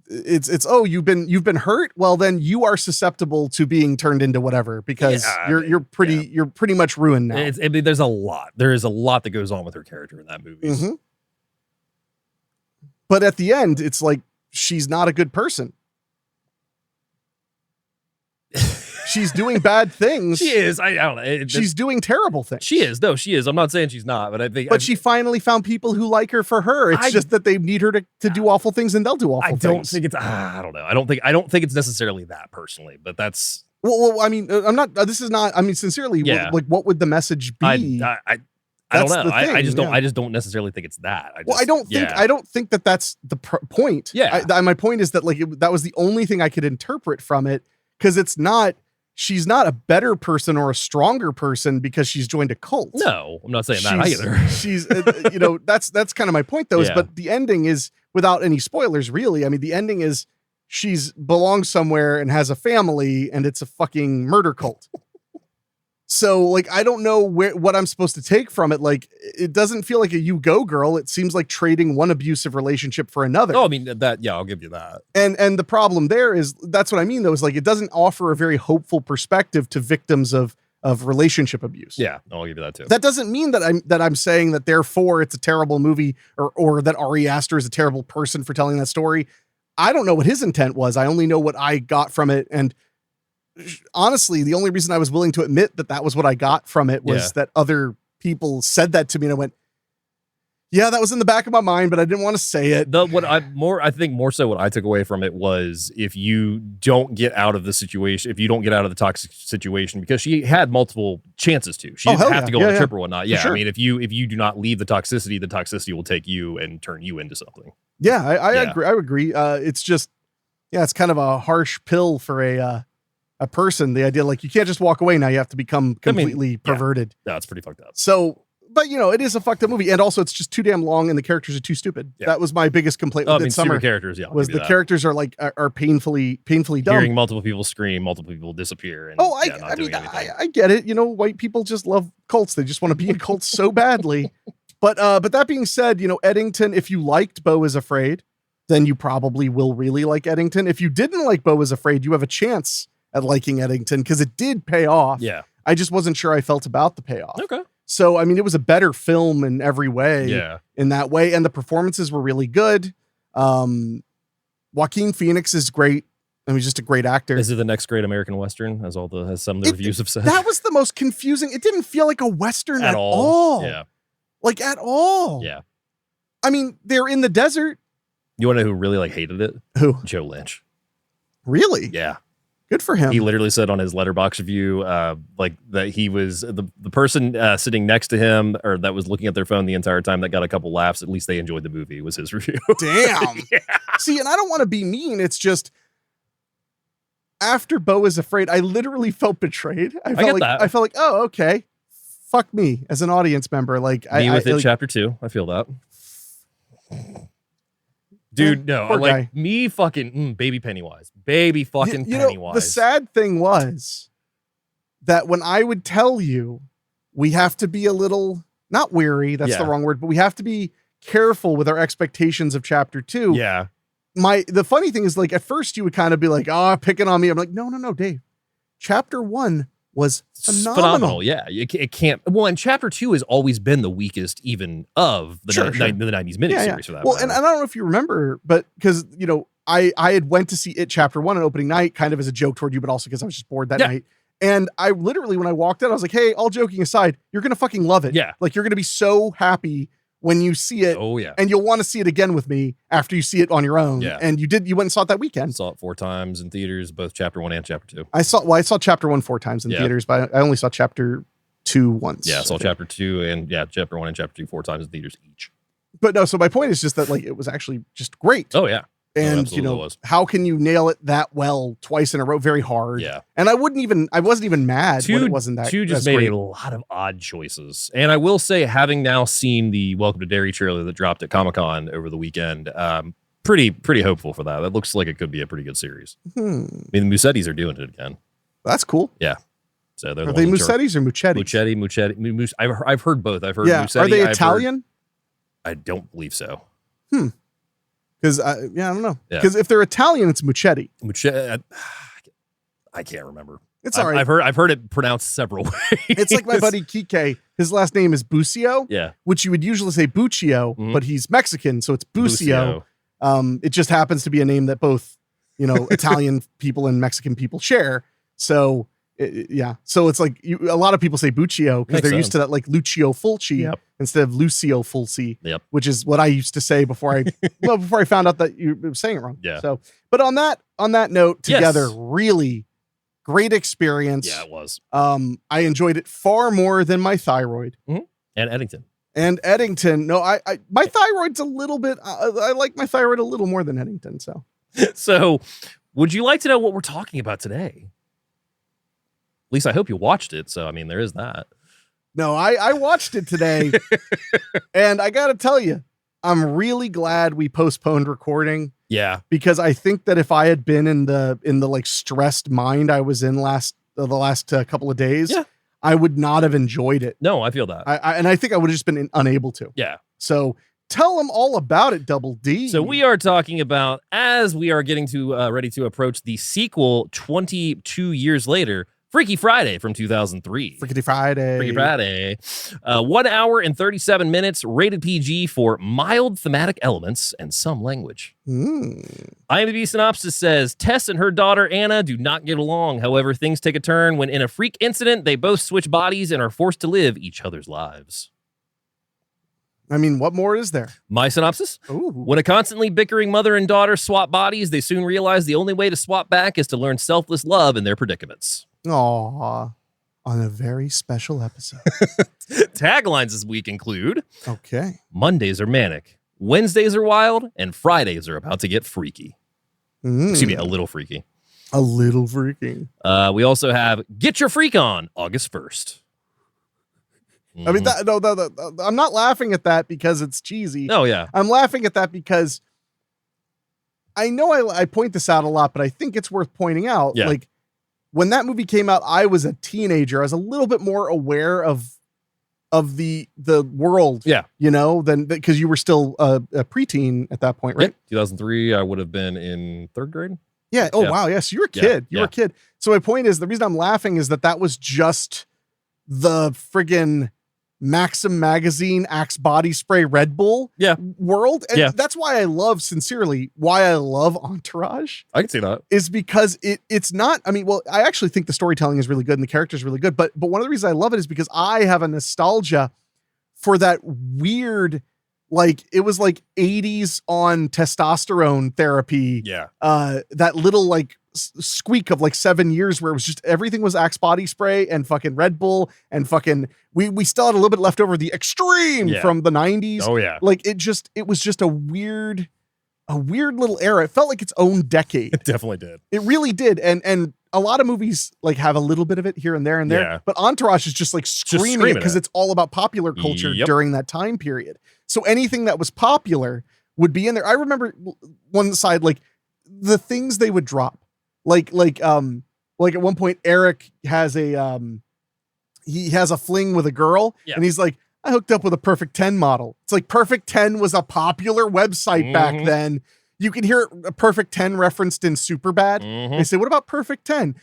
It's you've been hurt. Well, then you are susceptible to being turned into whatever, because you're pretty much ruined now. There's a lot. There is a lot that goes on with her character in that movie. Mm-hmm. But at the end, it's like, she's not a good person. She's doing bad things. She is. I don't know. She's doing terrible things. She is. No, she is. I'm not saying she's not, but I think. But she finally found people who like her for her. It's just that they need her to do awful things, and they'll do awful things. I don't think it's. I don't know. I don't think it's necessarily that personally, but that's. Well, I mean, I'm not. This is not. I mean, sincerely, what would the message be? I don't know. I just don't necessarily think it's that. I don't think that that's the point. Yeah. My point is that that was the only thing I could interpret from it, because it's not. She's not a better person or a stronger person because she's joined a cult. No, I'm not saying that either. She's, that's kind of my point though. But the ending is, without any spoilers, really. I mean, the ending is she's belongs somewhere and has a family, and it's a fucking murder cult. So I don't know what I'm supposed to take from it. It doesn't feel like a you go girl. It seems like trading one abusive relationship for another. Oh, I mean that. Yeah, I'll give you that. And the problem there is, that's what I mean though, is it doesn't offer a very hopeful perspective to victims of relationship abuse. Yeah, I'll give you that too. That doesn't mean that I'm saying that therefore it's a terrible movie or that Ari Aster is a terrible person for telling that story. I don't know what his intent was. I only know what I got from it. And honestly, the only reason I was willing to admit that was what I got from it was that other people said that to me, and I went, yeah, that was in the back of my mind, but I didn't want to say it. I think more so what I took away from it was, if you don't get out of the situation, if you don't get out of the toxic situation, because she had multiple chances to. She didn't have to go on a trip or whatnot. Yeah, sure. I mean, if you do not leave the toxicity will take you and turn you into something. Yeah, I agree. I agree. It's just, it's kind of a harsh pill for a person. The idea like you can't just walk away now. You have to become completely perverted. Yeah, that's pretty fucked up. So, but it is a fucked up movie, and also it's just too damn long, and the characters are too stupid. Yeah. That was my biggest complaint with Midsommar. Stupid characters, yeah. Was the characters are like are painfully dumb. Hearing multiple people scream, multiple people disappear. And, I get it. White people just love cults. They just want to be in cults so badly. But that being said, Eddington. If you liked Beau is Afraid, then you probably will really like Eddington. If you didn't like Beau is Afraid, you have a chance at liking Eddington because it did pay off. Yeah. I just wasn't sure I felt about the payoff. Okay. So, it was a better film in every way. Yeah. In that way. And the performances were really good. Joaquin Phoenix is great. He's just a great actor. Is it the next great American Western, as some of the reviews have said? That was the most confusing. It didn't feel like a Western at all. Yeah. Like at all. Yeah. They're in the desert. You want to know who really hated it? Who? Joe Lynch. Really? Yeah. Good for him. He literally said on his Letterboxd review, that he was the person sitting next to him or that was looking at their phone the entire time that got a couple laughs. At least they enjoyed the movie. Was his review. Damn. Yeah. See, and I don't want to be mean. It's just after Beau is Afraid, I literally felt betrayed. I felt like, oh, okay. Fuck me as an audience member. Like chapter 2. I feel that. Dude, no, guy. Me fucking baby Pennywise. Baby fucking Pennywise. The sad thing was that when I would tell you we have to be a little, not weary, that's the wrong word, but we have to be careful with our expectations of chapter 2. Yeah. The funny thing is at first you would kind of be like, oh, picking on me. I'm like, no, Dave. Chapter 1 was phenomenal. Yeah. It can't. Well, and chapter 2 has always been the weakest even of the 90s miniseries for that. Well, and I don't know if you remember, but because, I had went to see it chapter 1 on opening night, kind of as a joke toward you, but also because I was just bored that night. And I literally, when I walked out, I was like, hey, all joking aside, you're going to fucking love it. Yeah. You're going to be so happy when you see it. Oh, yeah. And you'll want to see it again with me after you see it on your own. Yeah. And you went and saw it that weekend. Saw it 4 times in theaters, both chapter 1 and chapter 2. I saw chapter 1 4 times in theaters, but I only saw chapter 2 once. Yeah, I saw chapter 2 and chapter 1 and chapter 2 4 times in theaters each. But no, so my point is just that it was actually just great. Oh, yeah. And how can you nail it that well twice in a row? Very hard. Yeah. And I wasn't even mad when it wasn't that. 2 just made a lot of odd choices. And I will say, having now seen the Welcome to Derry trailer that dropped at Comic-Con over the weekend, pretty hopeful for that. That looks like it could be a pretty good series. The Mussettis are doing it again. That's cool. Yeah. So are they Mussettis or Muccetti? Muccetti. I've heard both. I've heard Mussetti. Are they Italian? I don't believe so. Because I don't know. Because if they're Italian, it's Muccetti. I can't remember. It's all right. I've heard it pronounced several ways. It's like my buddy Kike. His last name is Buccio. Yeah. Which you would usually say Buccio, but he's Mexican, so it's Buccio. It just happens to be a name that both, Italian people and Mexican people share. So so it's like a lot of people say Buccio because they're used to that Lucio Fulci instead of Lucio Fulci, which is what I used to say before I found out that you were saying it wrong. Yeah. So, but on that note, together, really great experience. Yeah, it was. I enjoyed it far more than my thyroid and Eddington. No, my thyroid's a little bit. I like my thyroid a little more than Eddington. So, would you like to know what we're talking about today? At least I hope you watched it. So, there is that. No, I watched it today. And I got to tell you, I'm really glad we postponed recording. Yeah. Because I think that if I had been in the stressed mind I was in the last couple of days, I would not have enjoyed it. No, I feel that. I think I would have just been unable to. Yeah. So tell them all about it, Double D. So we are talking about, as we are getting to ready to approach the sequel 22 years later, Freaky Friday from 2003. Freaky Friday. 1 hour and 37 minutes, rated PG for mild thematic elements and some language. IMDb synopsis says, Tess and her daughter Anna do not get along. However, things take a turn when in a freak incident, they both switch bodies and are forced to live each other's lives. What more is there? My synopsis? Ooh. When a constantly bickering mother and daughter swap bodies, they soon realize the only way to swap back is to learn selfless love in their predicaments. Aww. On a very special episode. Taglines this week include, okay, Mondays are manic, Wednesdays are wild, and Fridays are about to get freaky. Excuse me, a little freaky. A little freaking. We also have Get Your Freak On, August 1st. I mean, I'm not laughing at that because it's cheesy. Oh, yeah. I'm laughing at that because I know I point this out a lot, but I think it's worth pointing out. Yeah. Like, when that movie came out, I was a teenager. I was a little bit more aware of the world, than because you were still a preteen at that point, right? Yeah. 2003, I would have been in 3rd grade. Yeah. Oh, wow. Yes. You were a kid. You were a kid. So my point is, the reason I'm laughing is that was just the friggin' Maxim magazine Axe body spray Red Bull world. And that's why I love Entourage. I can see that. Is because it's not, I mean, well, I actually think the storytelling is really good and the character is really good, but one of the reasons I love it is because I have a nostalgia for that weird, like, it was like 80s on testosterone therapy. Yeah. That little like squeak of like 7 years where it was just everything was Axe body spray and fucking Red Bull and fucking we still had a little bit left over the extreme from the 90s. Oh yeah. Like it was just a weird little era. It felt like its own decade. It definitely did. It really did. And a lot of movies like have a little bit of it here and there and there. Yeah. But Entourage is just like screaming it because it's all about popular culture during that time period. So anything that was popular would be in there. I remember one side, like the things they would drop. Like at one point, Eric has he has a fling with a girl and he's like, I hooked up with a Perfect 10 model. It's like Perfect 10 was a popular website back then. You can hear a Perfect 10 referenced in Superbad. They say, what about Perfect 10?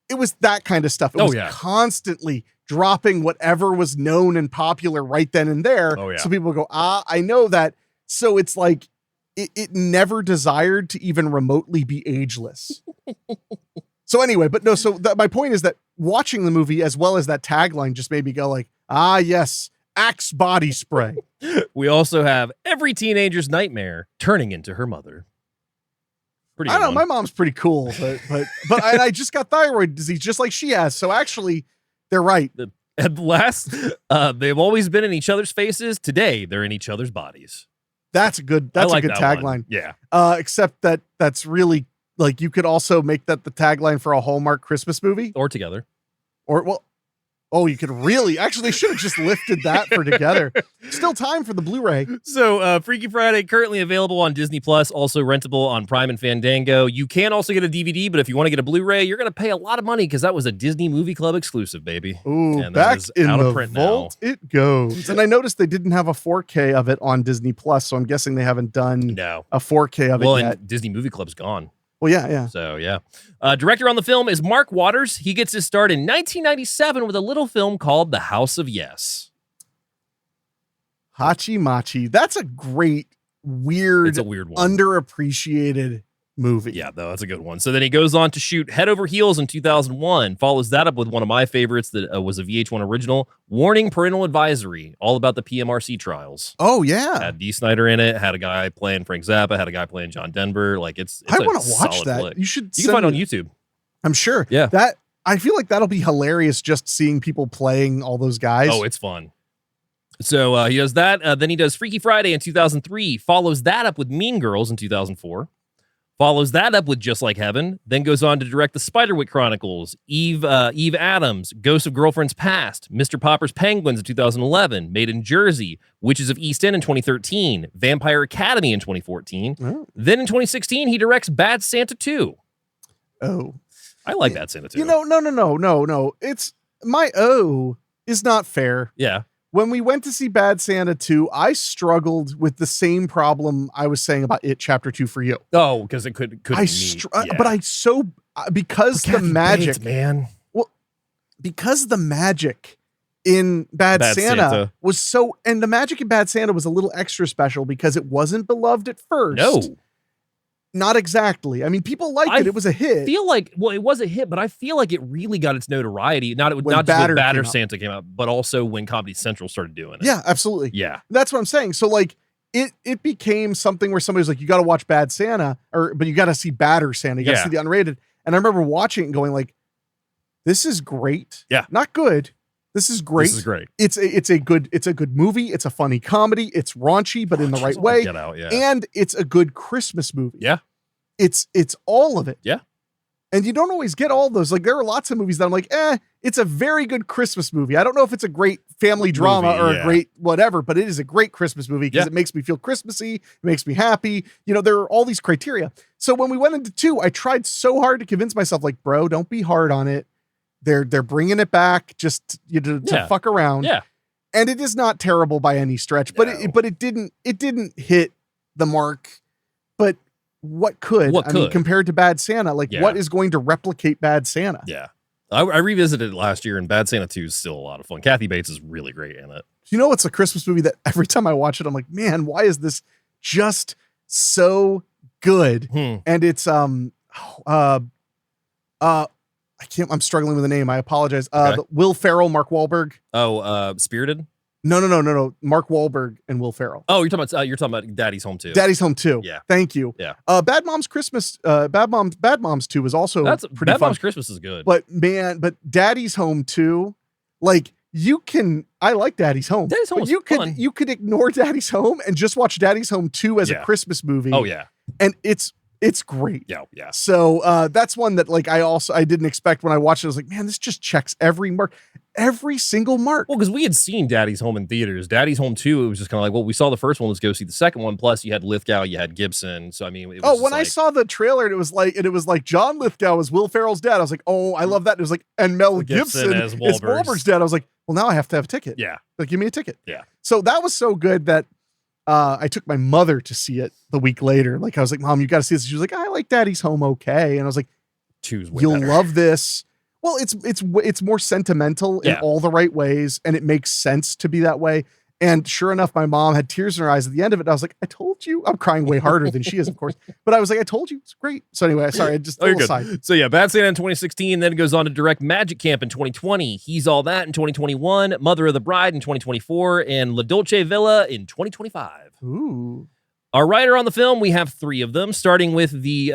It was that kind of stuff. It was constantly dropping whatever was known and popular right then and there. So people go, I know that. So it's like, it never desired to even remotely be ageless. So anyway, but no, so my point is that watching the movie as well as that tagline just made me go like, yes, Axe body spray. We also have every teenager's nightmare turning into her mother. Pretty I don't know, my mom's pretty cool, but I just got thyroid disease just like she has. So actually, they're right. At last, they've always been in each other's faces. Today, they're in each other's bodies. That's a good tagline. One. Yeah. Except that's really like, you could also make that the tagline for a Hallmark Christmas movie. Or Together. You could really, actually, they should have just lifted that for Together. Still time for the Blu-ray. So Freaky Friday, currently available on Disney Plus, also rentable on Prime and Fandango. You can also get a DVD, but if you want to get a Blu-ray, you're going to pay a lot of money because that was a Disney Movie Club exclusive, baby. Ooh, and back in the vault it goes. And I noticed they didn't have a 4K of it on Disney Plus, so I'm guessing they haven't done a 4K of it yet. And Disney Movie Club's gone. Well, yeah. So, yeah. Director on the film is Mark Waters. He gets his start in 1997 with a little film called The House of Yes. Hachi Machi. That's a great, weird, it's a weird one. Underappreciated movie. Yeah, though, that's a good one. So then he goes on to shoot Head Over Heels in 2001, follows that up with one of my favorites that was a VH1 original, Warning Parental Advisory, all about the PMRC trials. Oh, yeah. Had Dee Snider in it, had a guy playing Frank Zappa, had a guy playing John Denver. Like, it's I want to watch that. Flick. You can find it on YouTube. I'm sure. Yeah. I feel like that'll be hilarious just seeing people playing all those guys. Oh, it's fun. So he does that. Then he does Freaky Friday in 2003, follows that up with Mean Girls in 2004. Follows that up with Just Like Heaven, then goes on to direct The Spiderwick Chronicles, Eve Adams, Ghosts of Girlfriends Past, Mr. Popper's Penguins in 2011, Made in Jersey, Witches of East End in 2013, Vampire Academy in 2014. Oh. Then in 2016, he directs Bad Santa 2. Oh. I like Bad Santa 2. No. It's my O is not fair. Yeah. When we went to see Bad Santa 2, I struggled with the same problem I was saying about It Chapter 2 for you. Oh, because it could but because the magic, Bates, man. Well, because the magic in Bad Santa was so, and the magic in Bad Santa was a little extra special because it wasn't beloved at first. No. Not exactly. I mean, people liked it. It was a hit. I feel like, it was a hit, but I feel like it really got its notoriety. Not just when Batter Santa came out, but also when Comedy Central started doing it. Yeah, absolutely. Yeah. That's what I'm saying. So like it became something where somebody's like, you got to watch Bad Santa, but you got to see Batter Santa. You got to see the unrated. And I remember watching it and going like, this is great. Yeah. Not good. This is great. This is great. It's a good movie. It's a funny comedy. It's raunchy, but in the right way. Get out, yeah. And it's a good Christmas movie. Yeah. It's all of it. Yeah. And you don't always get all those. Like, there are lots of movies that I'm like, it's a very good Christmas movie. I don't know if it's a great family drama or a great whatever, but it is a great Christmas movie because it makes me feel Christmassy. It makes me happy. You know, there are all these criteria. So when we went into 2, I tried so hard to convince myself, like, bro, don't be hard on it. They're bringing it back just to fuck around. Yeah. And it is not terrible by any stretch, but it didn't hit the mark. But what could? I mean, compared to Bad Santa, like what is going to replicate Bad Santa? Yeah. I revisited it last year, and Bad Santa 2 is still a lot of fun. Kathy Bates is really great in it. You know, it's a Christmas movie that every time I watch it, I'm like, man, why is this just so good? And it's I'm struggling with the name. I apologize. Will Ferrell, Mark Wahlberg. Spirited. No. Mark Wahlberg and Will Ferrell. Oh, you're talking about Daddy's Home 2. Daddy's Home 2. Yeah. Thank you. Yeah. Bad Moms Christmas. Bad Moms 2 was also pretty Bad fun. Moms Christmas is good. But Daddy's Home 2, like I like Daddy's Home. Daddy's Home fun. You could ignore Daddy's Home and just watch Daddy's Home 2 as a Christmas movie. Oh yeah. And it's great. Yeah. So that's one that like I didn't expect when I watched it. I was like, man, this just checks every single mark. Well, because we had seen Daddy's Home in theaters. Daddy's Home 2, it was just kind of like, well, we saw the first one, let's go see the second one. Plus, you had Lithgow, you had Gibson. So I mean, it was I saw the trailer and it was like John Lithgow was Will Ferrell's dad. I was like, oh, I love that. And it was like, and Mel Gibson is Wahlberg's dad. I was like, well, now I have to have a ticket. Yeah, like give me a ticket. Yeah. So that was so good that I took my mother to see it the week later. Like I was like, Mom, you got to see this. She was like, I like Daddy's Home okay, and I was like, you'll love this. Well, it's more sentimental in all the right ways, and it makes sense to be that way. And sure enough, my mom had tears in her eyes at the end of it. I was like, I told you. I'm crying way harder than she is, of course. But I was like, I told you. It's great. So anyway, sorry, just a little side. So yeah, Bad Santa in 2016, then goes on to direct Magic Camp in 2020. He's All That in 2021, Mother of the Bride in 2024, and La Dolce Villa in 2025. Ooh. Our writer on the film, we have 3 of them, starting with the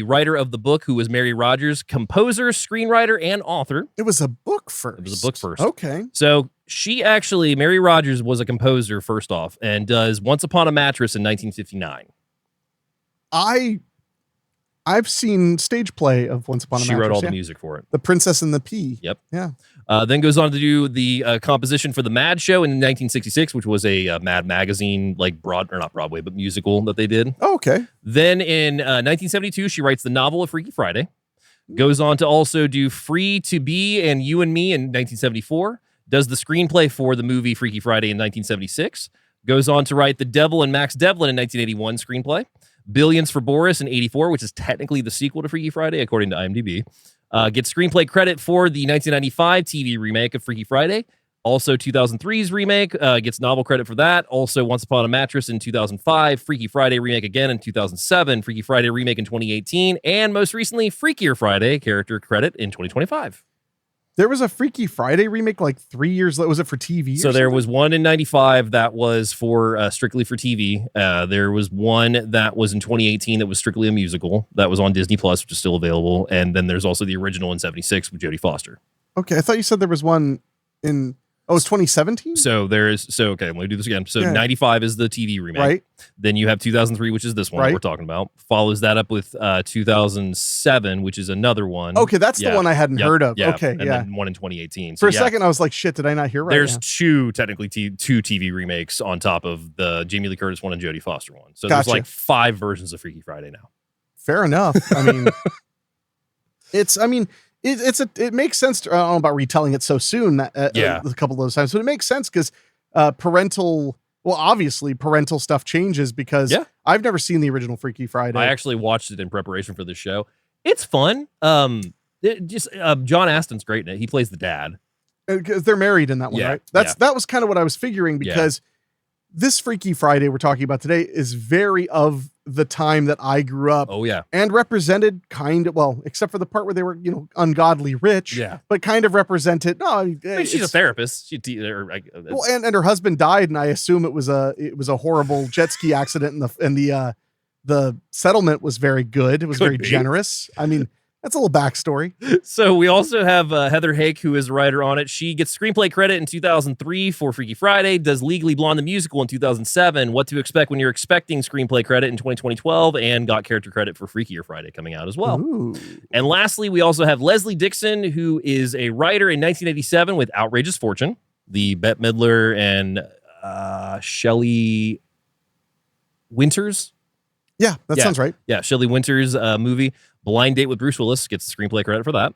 writer of the book, who was Mary Rogers, composer, screenwriter, and author. It was a book first. It was a book first. Okay. So Mary Rogers was a composer first off, and does Once Upon a Mattress in 1959. I've seen stage play of Once Upon a Mattress. She wrote all the music for it. The Princess and the Pea. Yep. Yeah. Then goes on to do the composition for the Mad Show in 1966, which was a Mad magazine, like not Broadway, but musical that they did. Oh, okay. Then in 1972, she writes the novel of Freaky Friday. Goes on to also do Free to Be and You and Me in 1974. Does the screenplay for the movie Freaky Friday in 1976. Goes on to write The Devil and Max Devlin in 1981 screenplay. Billions for Boris in 84, which is technically the sequel to Freaky Friday, according to IMDb. Gets screenplay credit for the 1995 TV remake of Freaky Friday. Also 2003's remake, gets novel credit for that. Also Once Upon a Mattress in 2005, Freaky Friday remake again in 2007, Freaky Friday remake in 2018, and most recently Freakier Friday character credit in 2025. There was a Freaky Friday remake like 3 years later. Was it for TV? So there was one in 95 that was for strictly for TV. There was one that was in 2018 that was strictly a musical that was on Disney Plus, which is still available. And then there's also the original in 76 with Jodie Foster. Okay, I thought you said there was one in... Oh, it's 2017? Okay, let me do this again. So 95 is the TV remake. Right. Then you have 2003, which is this one that we're talking about. Follows that up with 2007, which is another one. Okay, that's the one I hadn't heard of. Yeah. Okay, and then one in 2018. For a second, I was like, shit, did I not hear right? There's two TV remakes on top of the Jamie Lee Curtis one and Jodie Foster one. So Gotcha. there's like 5 versions of Freaky Friday now. Fair enough. I mean, it makes sense. I don't know about retelling it so soon. A couple of those times, but it makes sense because obviously parental stuff changes because I've never seen the original Freaky Friday. I actually watched it in preparation for this show. It's fun. John Aston's great in it. He plays the dad. Because they're married in that one, right? That was kind of what I was figuring because this Freaky Friday we're talking about today is very of the time that I grew up. Oh yeah. And represented except for the part where they were, ungodly rich. Yeah. But kind of represented. No, I mean, she's a therapist. And her husband died, and I assume it was a horrible jet ski accident, and the settlement was very good. It was very generous. I mean, That's a little backstory. So we also have Heather Hake, who is a writer on it. She gets screenplay credit in 2003 for Freaky Friday, does Legally Blonde the musical in 2007, What to Expect When You're Expecting screenplay credit in 2012, and got character credit for Freakier Friday coming out as well. Ooh. And lastly, we also have Leslie Dixon, who is a writer in 1987 with Outrageous Fortune, the Bette Midler and Shelley Winters. Yeah, that sounds right. Yeah, Shelley Winters movie. Blind Date with Bruce Willis gets the screenplay credit for that.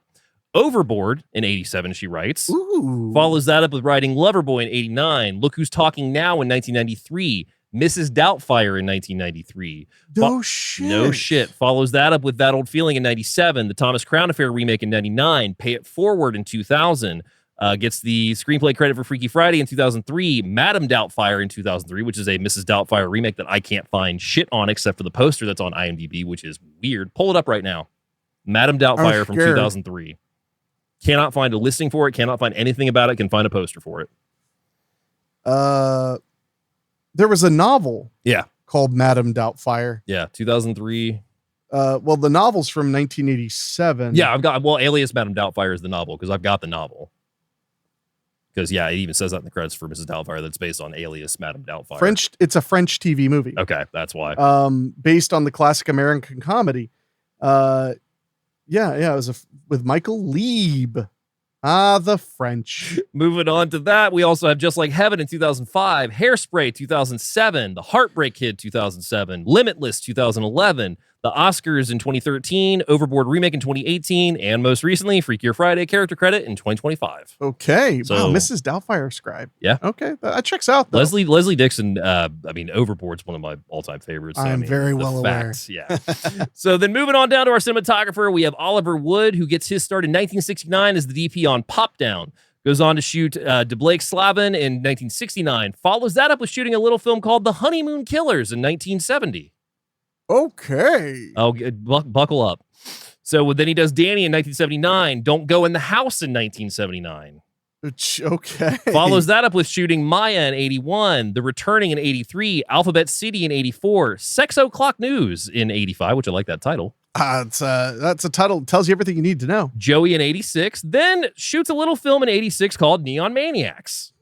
Overboard in 87, she writes. Ooh. Follows that up with writing Loverboy in 89. Look Who's Talking Now in 1993. Mrs. Doubtfire in 1993. No shit. No shit. Follows that up with That Old Feeling in 97. The Thomas Crown Affair remake in 99. Pay It Forward in 2000. Gets the screenplay credit for Freaky Friday in 2003. Madam Doubtfire in 2003, which is a Mrs. Doubtfire remake that I can't find shit on except for the poster that's on IMDb, which is weird. Pull it up right now. Madam Doubtfire from 2003. Cannot find a listing for it. Cannot find anything about it. Can find a poster for it. There was a novel. Yeah. Called Madam Doubtfire. Yeah, 2003. Well, the novel's from 1987. Yeah, Alias Madam Doubtfire is the novel because I've got the novel. Because, yeah, it even says that in the credits for Mrs. Doubtfire that's based on Alias Madam Doubtfire. It's a French TV movie. Okay, that's why. Based on the classic American comedy. It was with Michael Lieb. The French. Moving on to that, we also have Just Like Heaven in 2005, Hairspray 2007, The Heartbreak Kid 2007, Limitless 2011, The Oscars in 2013, Overboard remake in 2018, and most recently, Freakier Friday character credit in 2025. Okay. So, wow, Mrs. Doubtfire scribe. Yeah. Okay, that checks out, though. Leslie Dixon, Overboard's one of my all-time favorites. So, I'm very well aware. Yeah. So then moving on down to our cinematographer, we have Oliver Wood, who gets his start in 1969 as the DP on Pop Down. Goes on to shoot De Blake Slavin in 1969. Follows that up with shooting a little film called The Honeymoon Killers in 1970. Okay. Oh, buckle up. So then he does Danny in 1979. Don't Go in the House in 1979. Okay. Follows that up with shooting Maya in 81, The Returning in 83, Alphabet City in 84, Sex O'Clock News in 85, which I like that title. That's a title that tells you everything you need to know. Joey in 86, then shoots a little film in 86 called Neon Maniacs.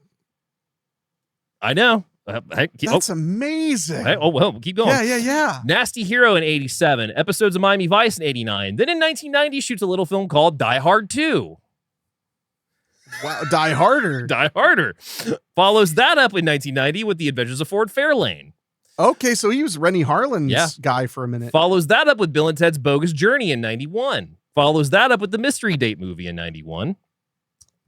I know. That's amazing. Well, keep going. Yeah. Nasty Hero in 87, episodes of Miami Vice in 89. Then in 1990, shoots a little film called Die Hard 2. Wow, Die Harder. Die Harder. Follows that up in 1990 with The Adventures of Ford Fairlane. Okay, so he was Rennie Harlan's guy for a minute. Follows that up with Bill and Ted's Bogus Journey in 91. Follows that up with the Mystery Date movie in 91.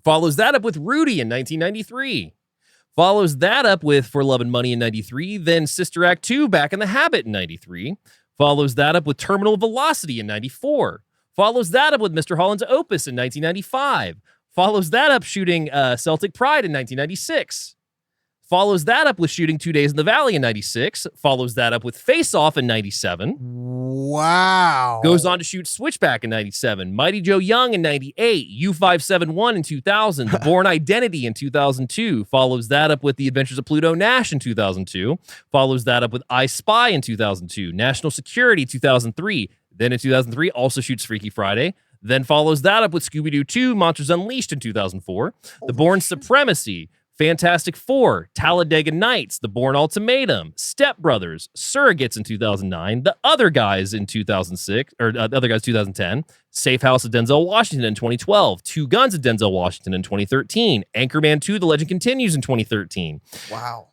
Follows that up with Rudy in 1993. Follows that up with For Love and Money in 93, then Sister Act 2, Back in the Habit in 93. Follows that up with Terminal Velocity in 94. Follows that up with Mr. Holland's Opus in 1995. Follows that up shooting Celtic Pride in 1996. Follows that up with shooting 2 Days in the Valley in 96. Follows that up with Face Off in 97. Wow. Goes on to shoot Switchback in 97. Mighty Joe Young in 98. U571 in 2000. The Bourne Identity in 2002. Follows that up with The Adventures of Pluto Nash in 2002. Follows that up with I Spy in 2002. National Security 2003. Then in 2003 also shoots Freaky Friday. Then follows that up with Scooby-Doo 2, Monsters Unleashed in 2004. The Bourne Supremacy. Fantastic Four, Talladega Nights, The Bourne Ultimatum, Step Brothers, Surrogates in 2009, The Other Guys in 2006, or Other Guys 2010, Safe House of Denzel Washington in 2012, Two Guns of Denzel Washington in 2013, Anchorman 2, The Legend Continues in 2013. Wow.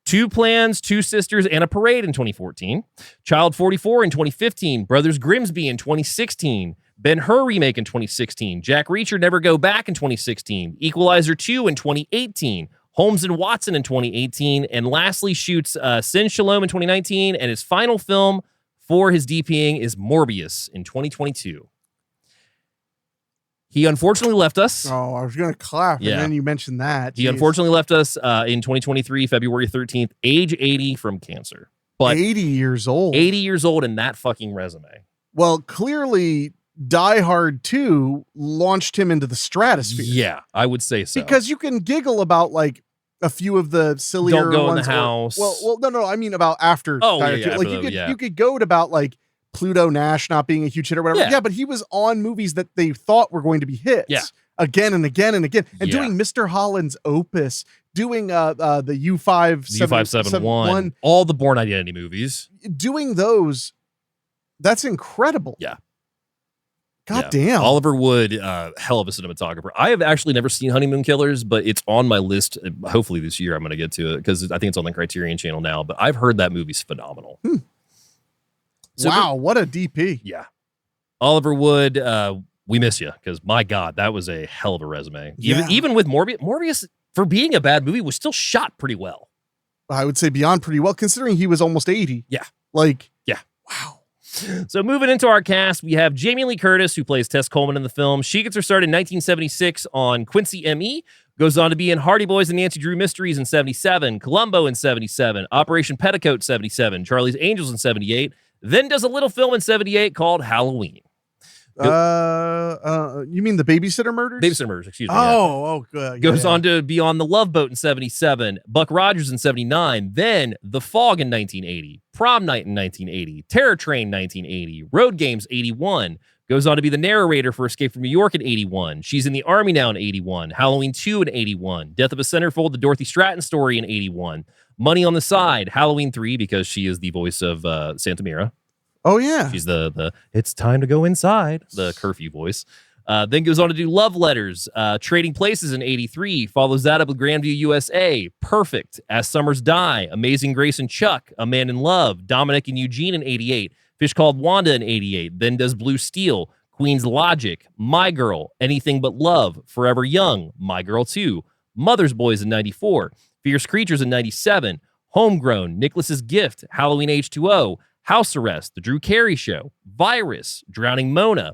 Two Plans, Two Sisters, and a Parade in 2014, Child 44 in 2015, Brothers Grimsby in 2016, Ben-Hur remake in 2016, Jack Reacher Never Go Back in 2016, Equalizer 2 in 2018, Holmes and Watson in 2018, and lastly shoots Sin Shalom in 2019, and his final film for his DPing is Morbius in 2022. He unfortunately left us. Oh, I was going to clap, and then you mentioned that. He unfortunately left us in 2023, February 13th, age 80 from cancer. But 80 years old. 80 years old in that fucking resume. Well, clearly Die Hard 2 launched him into the stratosphere. Yeah, I would say so. Because you can giggle about like a few of the sillier Don't Go ones. in the House. No, I mean about after. Oh, Die Hard yeah, 2. Like you could goad about like Pluto Nash not being a huge hit or whatever. Yeah, but he was on movies that they thought were going to be hits. Yeah. Again and again and again. And Yeah. doing Mr. Holland's Opus, doing the U571, all the Bourne Identity movies. doing those, that's incredible. Yeah. God damn. Oliver Wood, hell of a cinematographer. I have actually never seen Honeymoon Killers, but it's on my list. Hopefully this year I'm going to get to it because I think it's on the Criterion channel now. But I've heard that movie's phenomenal. So wow, what a DP. Yeah. Oliver Wood, we miss you because my God, that was a hell of a resume. Even with Morbius, for being a bad movie, was still shot pretty well. I would say beyond pretty well, considering he was almost 80. Yeah. Yeah. Wow. So moving into our cast, we have Jamie Lee Curtis, who plays Tess Coleman in the film. She gets her start in 1976 on Quincy M.E., goes on to be in Hardy Boys and Nancy Drew Mysteries in 77, Columbo in 77, Operation Petticoat 77, Charlie's Angels in 78, then does a little film in 78 called Halloween. You mean the Babysitter Murders? Babysitter Murders, excuse me. Good. Goes on to be on The Love Boat in 77, Buck Rogers in 79, then The Fog in 1980, Prom Night in 1980, Terror Train 1980, Road Games 81, goes on to be the narrator for Escape from New York in 81. She's in the Army now in 81, Halloween 2 in 81, Death of a Centerfold, the Dorothy Stratton story in 81, Money on the Side, Halloween 3, because she is the voice of Santa Mira. Oh, yeah. She's the it's time to go inside, the curfew voice. Then goes on to do Love Letters, Trading Places in 83, follows that up with Grandview USA, Perfect, As Summers Die, Amazing Grace and Chuck, A Man in Love, Dominic and Eugene in 88, Fish Called Wanda in 88, then does Blue Steel, Queen's Logic, My Girl, Anything But Love, Forever Young, My Girl 2, Mother's Boys in 94, Fierce Creatures in 97, Homegrown, Nicholas's Gift, Halloween H2O, House Arrest, The Drew Carey Show, Virus, Drowning Mona,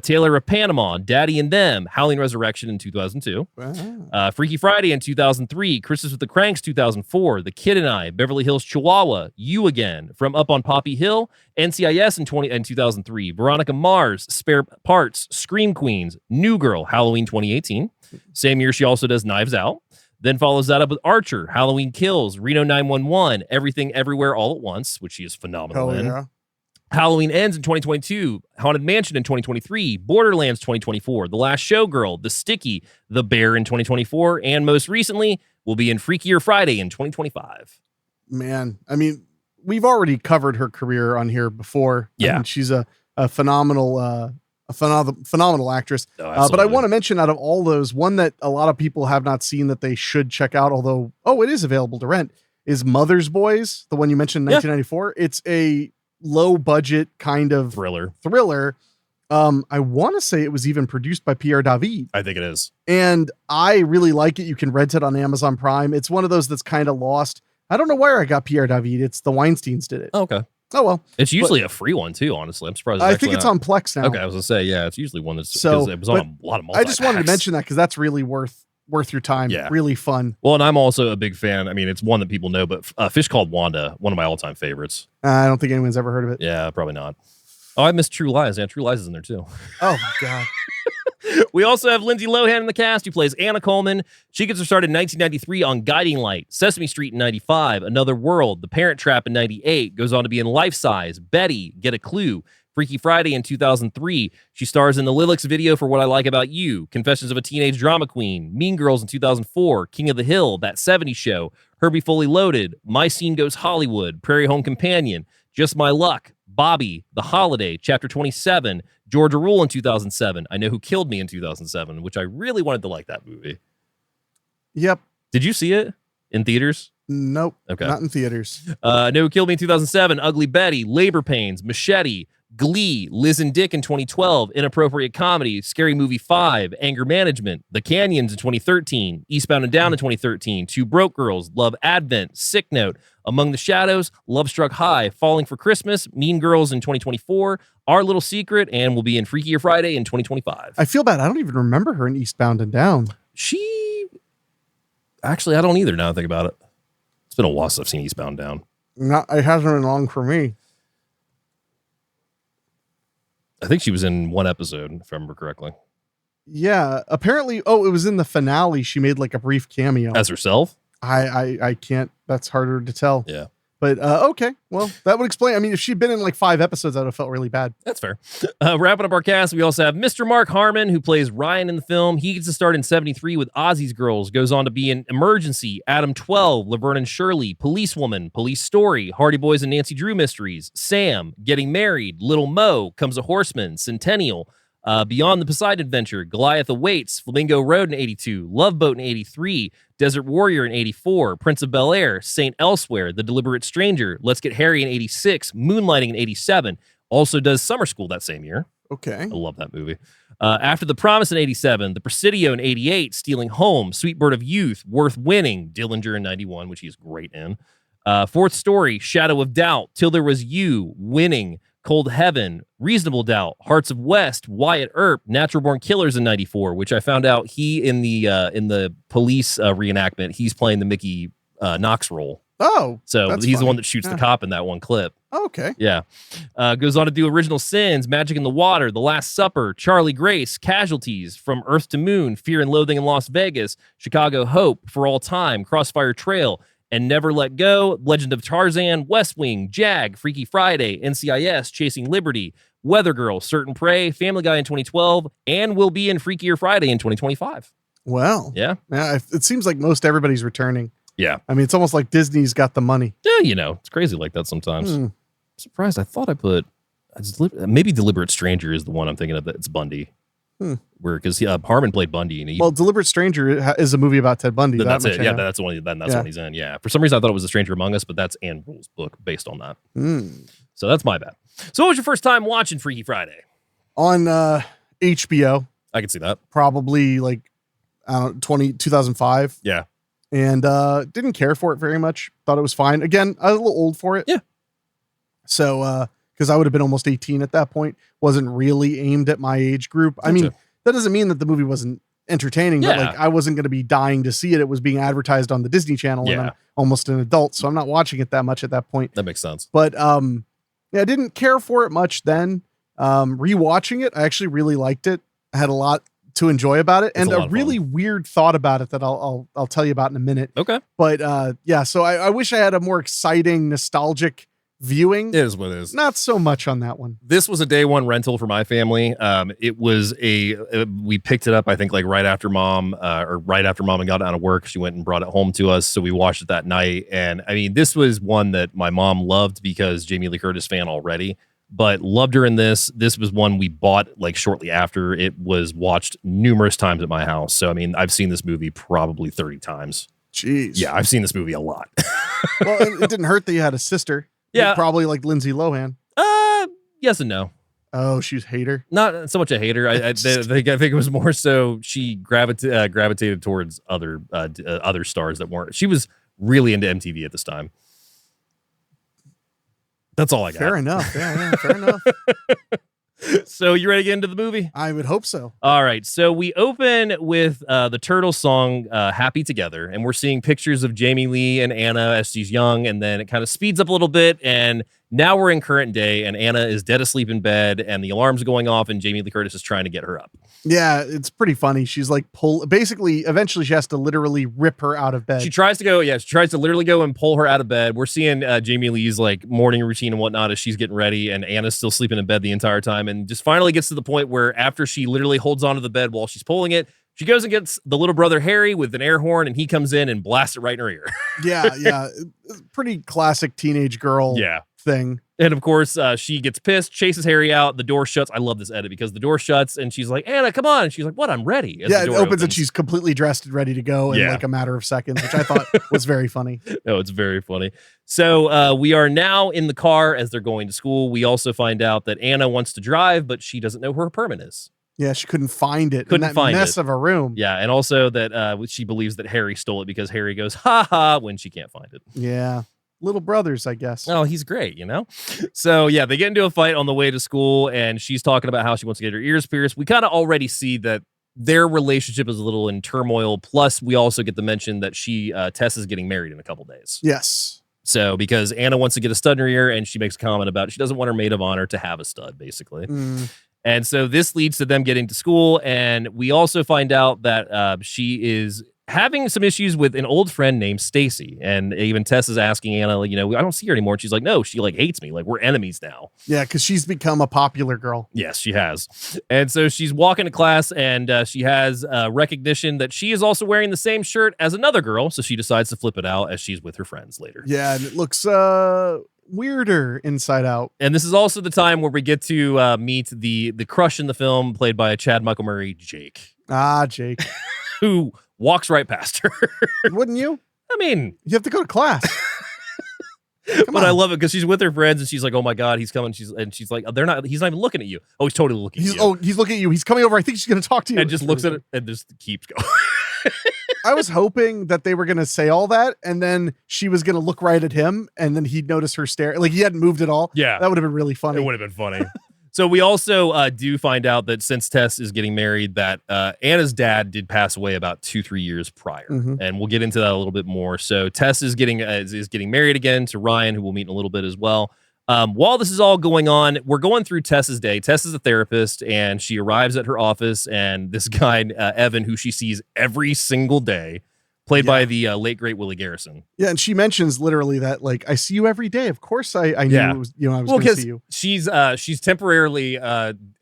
Taylor of Panama, Daddy and Them, Howling Resurrection in 2002, Freaky Friday in 2003, Christmas with the Cranks 2004, The Kid and I, Beverly Hills Chihuahua, You Again, From Up on Poppy Hill, NCIS in 2003, Veronica Mars, Spare Parts, Scream Queens, New Girl, Halloween 2018. Same year she also does Knives Out. Then follows that up with Archer, Halloween Kills, Reno 911, Everything Everywhere All at Once, which she is phenomenal in. Yeah. Halloween Ends in 2022, Haunted Mansion in 2023, Borderlands 2024, The Last Showgirl, The Sticky, The Bear in 2024, and most recently will be in Freakier Friday in 2025. Man, I mean, we've already covered her career on here before. Yeah. I mean, she's a phenomenal phenomenal actress. Oh, but I want to mention, out of all those, one that a lot of people have not seen that they should check out, although, it is available to rent, is Mother's Boys, the one you mentioned in 1994. It's a low budget kind of thriller. I want to say it was even produced by Pierre David. I think it is. And I really like it. You can rent it on Amazon Prime. It's one of those that's kind of lost. I don't know where I got Pierre David. It's the Weinsteins did it. Oh, okay. Oh, well. It's usually a free one, too, honestly. I'm surprised. I think it's on Plex now. Okay, I was going to say, yeah, it's usually one that's, so it was on a lot of multi-packs. I just wanted to mention that because that's really worth your time. Yeah. Really fun. Well, and I'm also a big fan. I mean, it's one that people know, but Fish Called Wanda, one of my all-time favorites. I don't think anyone's ever heard of it. Yeah, probably not. Oh, I missed True Lies. Yeah, True Lies is in there, too. Oh, my God. We also have Lindsay Lohan in the cast, who plays Anna Coleman. She gets her start in 1993 on Guiding Light, Sesame Street in 95, Another World, The Parent Trap in 98, goes on to be in Life Size, Betty, Get a Clue, Freaky Friday in 2003. She stars in the Lilix video for What I Like About You, Confessions of a Teenage Drama Queen, Mean Girls in 2004, King of the Hill, That 70s Show, Herbie Fully Loaded, My Scene Goes Hollywood, Prairie Home Companion, Just My Luck, Bobby, The Holiday, Chapter 27, Georgia Rule in 2007, I Know Who Killed Me in 2007, which I really wanted to like that movie. Yep. Did you see it in theaters? Nope. Okay. Not in theaters. Know Who Killed Me in 2007, Ugly Betty, Labor Pains, Machete, Glee, Liz and Dick in 2012, Inappropriate Comedy, Scary Movie 5, Anger Management, The Canyons in 2013, Eastbound and Down in 2013, Two Broke Girls, Love Advent, Sick Note, Among the Shadows, Love Struck High, Falling for Christmas, Mean Girls in 2024, Our Little Secret, and will be in Freakier Friday in 2025. I feel bad. I don't even remember her in Eastbound and Down. Actually, I don't either now I think about it. It's been a while since I've seen Eastbound and Down. It hasn't been long for me. I think she was in one episode, if I remember correctly. Yeah, apparently. Oh, it was in the finale. She made like a brief cameo As herself? I can't. That's harder to tell. Yeah. But okay, well, that would explain. I mean, if she'd been in like 5 episodes, I would have felt really bad. That's fair. Wrapping up our cast, we also have Mr. Mark Harmon, who plays Ryan in the film. He gets to start in 73 with Ozzy's Girls, goes on to be in Emergency, Adam 12, Laverne and Shirley, Policewoman, Police Story, Hardy Boys and Nancy Drew Mysteries, Sam, Getting Married, Little Mo, Comes a Horseman, Centennial, Beyond the Poseidon Adventure, Goliath Awaits, Flamingo Road in 82, Love Boat in 83, Desert Warrior in 84, Prince of Bel-Air, Saint Elsewhere, The Deliberate Stranger, Let's Get Harry in 86, Moonlighting in 87. Also does Summer School that same year. Okay. I love that movie. After the Promise in 87, The Presidio in 88, Stealing Home, Sweet Bird of Youth, Worth Winning, Dillinger in 91, which he's great in. Fourth Story, Shadow of Doubt, Till There Was You, Winning, Cold Heaven, Reasonable Doubt, Hearts of West, Wyatt Earp, Natural Born Killers in 94, which I found out he in the police reenactment, he's playing the Mickey Knox role. Oh, so he's funny. the one that shoots the cop in that one clip. Okay. Yeah. Goes on to do Original Sins, Magic in the Water, The Last Supper, Charlie Grace, Casualties, From Earth to Moon, Fear and Loathing in Las Vegas, Chicago Hope, For All Time, Crossfire Trail, and Never Let Go, Legend of Tarzan, West Wing, Jag, Freaky Friday, NCIS, Chasing Liberty, Weather Girl, Certain Prey, Family Guy in 2012, and will be in Freakier Friday in 2025. Well, yeah. It seems like most everybody's returning. Yeah. I mean, it's almost like Disney's got the money. Yeah, it's crazy like that sometimes. I'm surprised. I thought I put, maybe Deliberate Stranger is the one I'm thinking of. That it's Bundy. Where because Harmon played Bundy, and Deliberate Stranger is a movie about Ted Bundy. That's it. Yeah, that's the one. That's one he's in. Yeah. For some reason, I thought it was A Stranger Among Us, but that's Anne Rule's book based on that. So that's my bad. So, what was your first time watching Freaky Friday? On HBO. I can see that. Probably like 2005. Yeah. And didn't care for it very much. Thought it was fine. Again, I was a little old for it. Yeah. So because I would have been almost 18 at that point, wasn't really aimed at my age group. Gotcha. I mean, that doesn't mean that the movie wasn't entertaining, but like I wasn't going to be dying to see it. It was being advertised on the Disney Channel, and I'm almost an adult, so I'm not watching it that much at that point. That makes sense. But I didn't care for it much then. Rewatching it, I actually really liked it. I had a lot to enjoy about it, and a really weird thought about it that I'll tell you about in a minute. Okay. But so I wish I had a more exciting, nostalgic viewing. It is what it is. Not so much on that one. This was a day one rental for my family. It was we picked it up, I think, like right after mom had gotten out of work. She went and brought it home to us. So we watched it that night. And I mean, this was one that my mom loved because Jamie Lee Curtis fan already, but loved her in this. This was one we bought like shortly after. It was watched numerous times at my house. So, I mean, I've seen this movie probably 30 times. Jeez. Yeah, I've seen this movie a lot. Well, it didn't hurt that you had a sister. Yeah. Probably like Lindsay Lohan. Yes and no. Oh, she's a hater? Not so much a hater. I think it was more so she gravitated towards other stars that weren't. She was really into MTV at this time. That's all I got. Fair enough. Yeah, fair enough. So you ready to get into the movie? I would hope so. All right. So we open with the Turtles song Happy Together, and we're seeing pictures of Jamie Lee and Anna as she's young, and then it kind of speeds up a little bit, and now we're in current day, and Anna is dead asleep in bed, and the alarm's going off, and Jamie Lee Curtis is trying to get her up. Yeah, it's pretty funny. She's like eventually she has to literally rip her out of bed. She tries to literally go and pull her out of bed. We're seeing Jamie Lee's like morning routine and whatnot as she's getting ready, and Anna's still sleeping in bed the entire time, and just finally gets to the point where after she literally holds onto the bed while she's pulling it, she goes and gets the little brother Harry with an air horn, and he comes in and blasts it right in her ear. Yeah. Pretty classic teenage girl thing. And of course, she gets pissed, chases Harry out. The door shuts. I love this edit because the door shuts and she's like, Anna, come on. And she's like, what? I'm ready. As it opens and she's completely dressed and ready to go in like a matter of seconds, which I thought was very funny. No, it's very funny. So we are now in the car as they're going to school. We also find out that Anna wants to drive, but she doesn't know where her permit is. Yeah, she couldn't find it. Couldn't find mess of a room. Yeah, and also that she believes that Harry stole it because Harry goes, ha ha, when she can't find it. Yeah. Little brothers, I guess. Oh, he's great, you know? So, yeah, they get into a fight on the way to school, and she's talking about how she wants to get her ears pierced. We kind of already see that their relationship is a little in turmoil. Plus, we also get to mention that Tess is getting married in a couple days. Yes. So, because Anna wants to get a stud in her ear, and she makes a comment about she doesn't want her maid of honor to have a stud, basically. And so this leads to them getting to school, and we also find out that she is having some issues with an old friend named Stacy. And even Tess is asking Anna, like, I don't see her anymore. And she's like, no, she like hates me. Like, we're enemies now. Yeah, because she's become a popular girl. Yes, she has. And so she's walking to class and she has recognition that she is also wearing the same shirt as another girl. So she decides to flip it out as she's with her friends later. Yeah, and it looks weirder inside out. And this is also the time where we get to meet the crush in the film played by Chad Michael Murray, Jake. Ah, Jake. Who walks right past her. Wouldn't you? I mean, you have to go to class. But I love it because she's with her friends and she's like, "Oh my god, he's coming." She's like, "He's not even looking at you." Oh, he's totally looking at you. Oh, he's looking at you. He's coming over. I think she's going to talk to you. And just looks at it and just keeps going. I was hoping that they were going to say all that and then she was going to look right at him and then he'd notice her stare. Like he hadn't moved at all. Yeah. That would have been really funny. It would have been funny. So we also do find out that since Tess is getting married, that Anna's dad did pass away about 2-3 years prior, and we'll get into that a little bit more. So Tess is getting married again to Ryan, who we'll meet in a little bit as well. While this is all going on, we're going through Tess's day. Tess is a therapist, and she arrives at her office, and this guy Evan, who she sees every single day, played by the late great Willie Garrison. Yeah, and she mentions literally that, like, I see you every day. Of course, I knew it was, I was going to see you. She's temporarily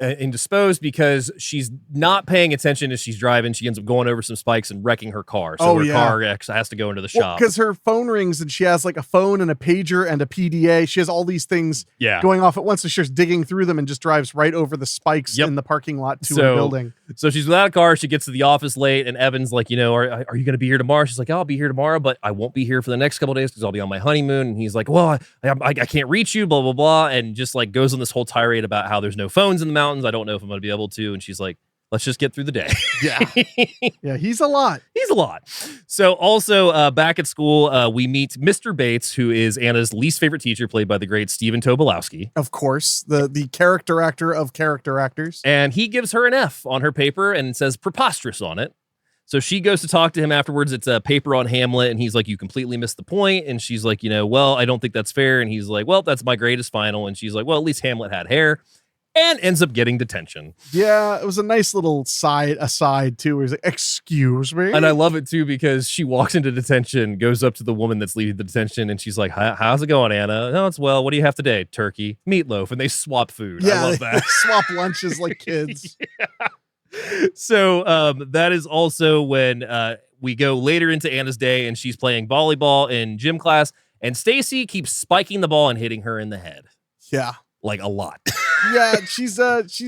indisposed because she's not paying attention as she's driving. She ends up going over some spikes and wrecking her car. So her car has to go into the shop because her phone rings and she has like a phone and a pager and a PDA. She has all these things going off at once. So she's digging through them and just drives right over the spikes in the parking lot to a building. So she's without a car. She gets to the office late, and Evan's like, are you going to be here tomorrow? She's like, I'll be here tomorrow, but I won't be here for the next couple of days because I'll be on my honeymoon. And he's like, well, I can't reach you, blah, blah, blah. And just like goes on this whole tirade about how there's no phones in the mountains. I don't know if I'm going to be able to. And she's like, let's just get through the day. Yeah, he's a lot. He's a lot. So also back at school, we meet Mr. Bates, who is Anna's least favorite teacher, played by the great Stephen Tobolowsky. Of course, the character actor of character actors. And he gives her an F on her paper and says preposterous on it. So she goes to talk to him afterwards. It's a paper on Hamlet. And he's like, you completely missed the point. And she's like, well, I don't think that's fair. And he's like, well, that's my greatest final. And she's like, well, at least Hamlet had hair. And ends up getting detention. Yeah, it was a nice little aside too, where he's like, excuse me. And I love it too, because she walks into detention, goes up to the woman that's leading the detention, and she's like, how's it going, Anna? No, it's well. What do you have today? Turkey, meatloaf. And they swap food. Yeah, I love that. They swap lunches like kids. Yeah. So that is also when we go later into Anna's day, and she's playing volleyball in gym class, and Stacy keeps spiking the ball and hitting her in the head. Yeah. Like a lot. Yeah, she's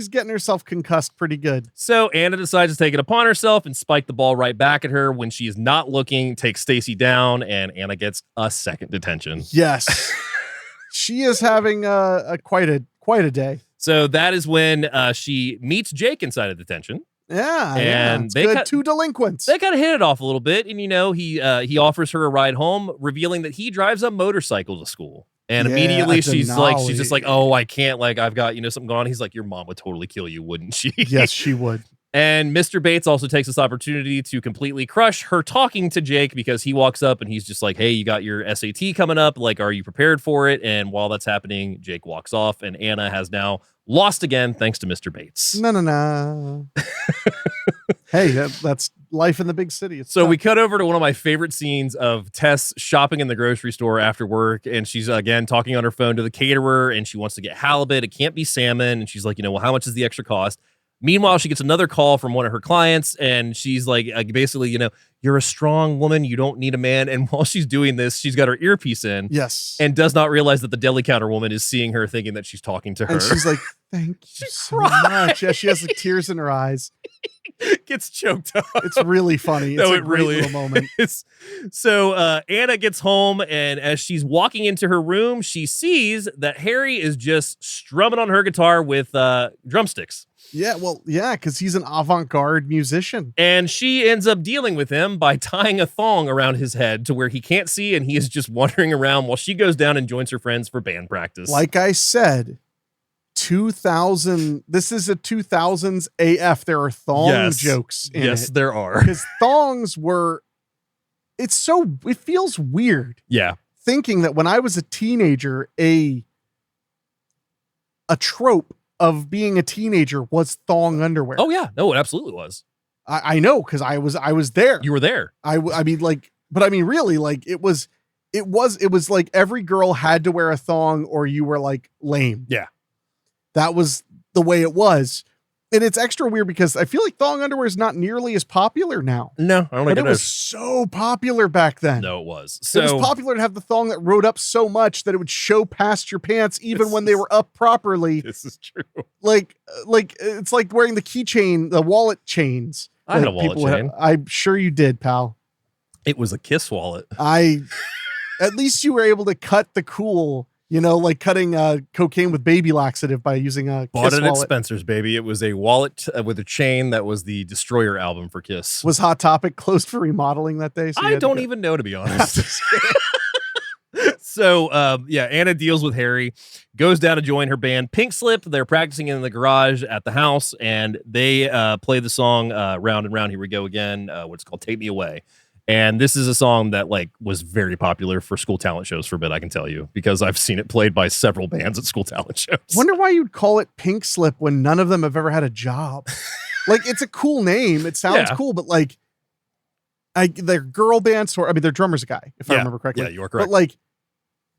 getting herself concussed pretty good. So Anna decides to take it upon herself and spike the ball right back at her when she is not looking, takes Stacy down, and Anna gets a second detention. Yes. She is having quite a day. So that is when she meets Jake inside of detention. Yeah, and they got two delinquents. They kind of hit it off a little bit, and he offers her a ride home, revealing that he drives a motorcycle to school. And immediately she's just like, oh, I can't, like, I've got, something going on. He's like, your mom would totally kill you, wouldn't she? Yes, she would. And Mr. Bates also takes this opportunity to completely crush her talking to Jake, because he walks up and he's just like, hey, you got your SAT coming up. Like, are you prepared for it? And while that's happening, Jake walks off, and Anna has now lost again, thanks to Mr. Bates. No. Hey, that's life in the big city. So we cut over to one of my favorite scenes of Tess shopping in the grocery store after work, and she's again talking on her phone to the caterer, and she wants to get halibut. It can't be salmon. And she's like, well, how much is the extra cost? Meanwhile, she gets another call from one of her clients, and she's like, basically, you're a strong woman. You don't need a man. And while she's doing this, she's got her earpiece in. Yes. And does not realize that the deli counter woman is seeing her, thinking that she's talking to her. And she's like, thank you so much. Yeah, she has like tears in her eyes. Gets choked up. It's really funny. It's a great little moment. So Anna gets home, and as she's walking into her room, she sees that Harry is just strumming on her guitar with drumsticks. Yeah, well, yeah, because he's an avant-garde musician. And she ends up dealing with him by tying a thong around his head to where he can't see, and he is just wandering around while she goes down and joins her friends for band practice. Like I said, 2000, this is a 2000s AF. There are thong jokes in it. Yes, there are. Because thongs were, it feels weird. Yeah. Thinking that when I was a teenager, a trope of being a teenager was thong underwear. Oh yeah, no, it absolutely was. I know, because I was there. You were there. I mean, like, but I mean, really, like, it was like every girl had to wear a thong or you were like lame. Yeah. That was the way it was. And it's extra weird because I feel like thong underwear is not nearly as popular now. No, I don't think but it was so popular back then. No, it was. So it was popular to have the thong that rode up so much that it would show past your pants even when they were up properly. This is true. Like it's like wearing the keychain, the wallet chains. I had a wallet chain. I'm sure you did, pal. It was a Kiss wallet. At least you were able to cut the cool, like cutting cocaine with baby laxative by using a Bought Kiss it at wallet. Spencer's, baby. It was a wallet with a chain that was the Destroyer album for Kiss. Was Hot Topic closed for remodeling that day? So I don't even know, to be honest. So, Anna deals with Harry, goes down to join her band Pink Slip. They're practicing in the garage at the house, and they play the song Round and Round, Here We Go Again, what's called Take Me Away. And this is a song that was very popular for school talent shows for a bit, I can tell you, because I've seen it played by several bands at school talent shows. Wonder why you'd call it Pink Slip when none of them have ever had a job. It's a cool name. It sounds cool, but their girl band, their drummer's a guy, if I remember correctly. Yeah, you are correct. But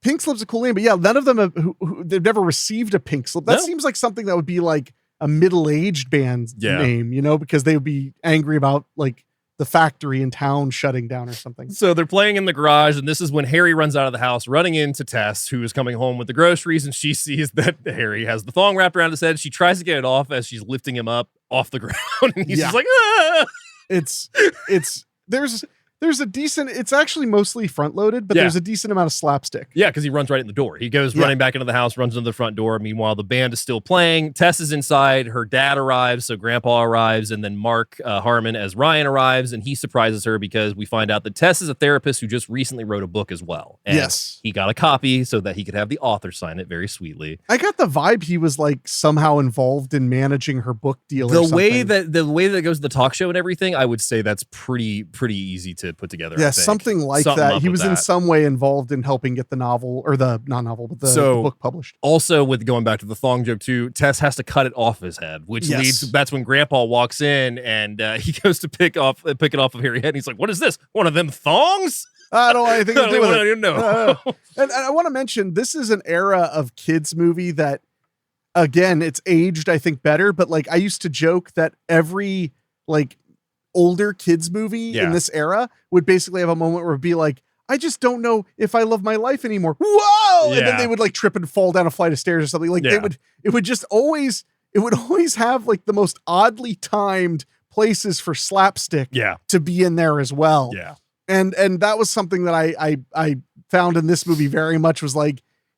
Pink Slip's a cool name, but none of them they've never received a Pink Slip. That seems like something that would be like a middle-aged band name, because they would be angry about the factory in town shutting down or something. So they're playing in the garage, and this is when Harry runs out of the house, running into Tess, who is coming home with the groceries, and she sees that Harry has the thong wrapped around his head. She tries to get it off as she's lifting him up off the ground, and he's just like, ah! There's a decent, it's actually mostly front loaded, but there's a decent amount of slapstick. Yeah, because he runs right in the door. He goes running back into the house, runs into the front door. Meanwhile, the band is still playing. Tess is inside. Her dad arrives, so Grandpa arrives, and then Mark Harmon as Ryan arrives, and he surprises her because we find out that Tess is a therapist who just recently wrote a book as well. And he got a copy so that he could have the author sign it very sweetly. I got the vibe he was somehow involved in managing her book deal. The way that it goes to the talk show and everything, I would say that's pretty easy to put together. Yeah, something like that. He was in some way involved in helping get the novel, or the not novel, but the book published. Also, with going back to the thong joke too, Tess has to cut it off his head, which leads. That's when Grandpa walks in and he goes to pick it off of Harry's head. And he's like, "What is this? One of them thongs?" I don't want anything to do with it. I don't know. And I want to mention, this is an era of kids movie that, again, it's aged, I think, better. But I used to joke that every older kids movie in this era would basically have a moment where it'd be like, I just don't know if I love my life anymore. Whoa! And then they would trip and fall down a flight of stairs or something. It would always have the most oddly timed places for slapstick to be in there as well. Yeah. And that was something that I found in this movie very much was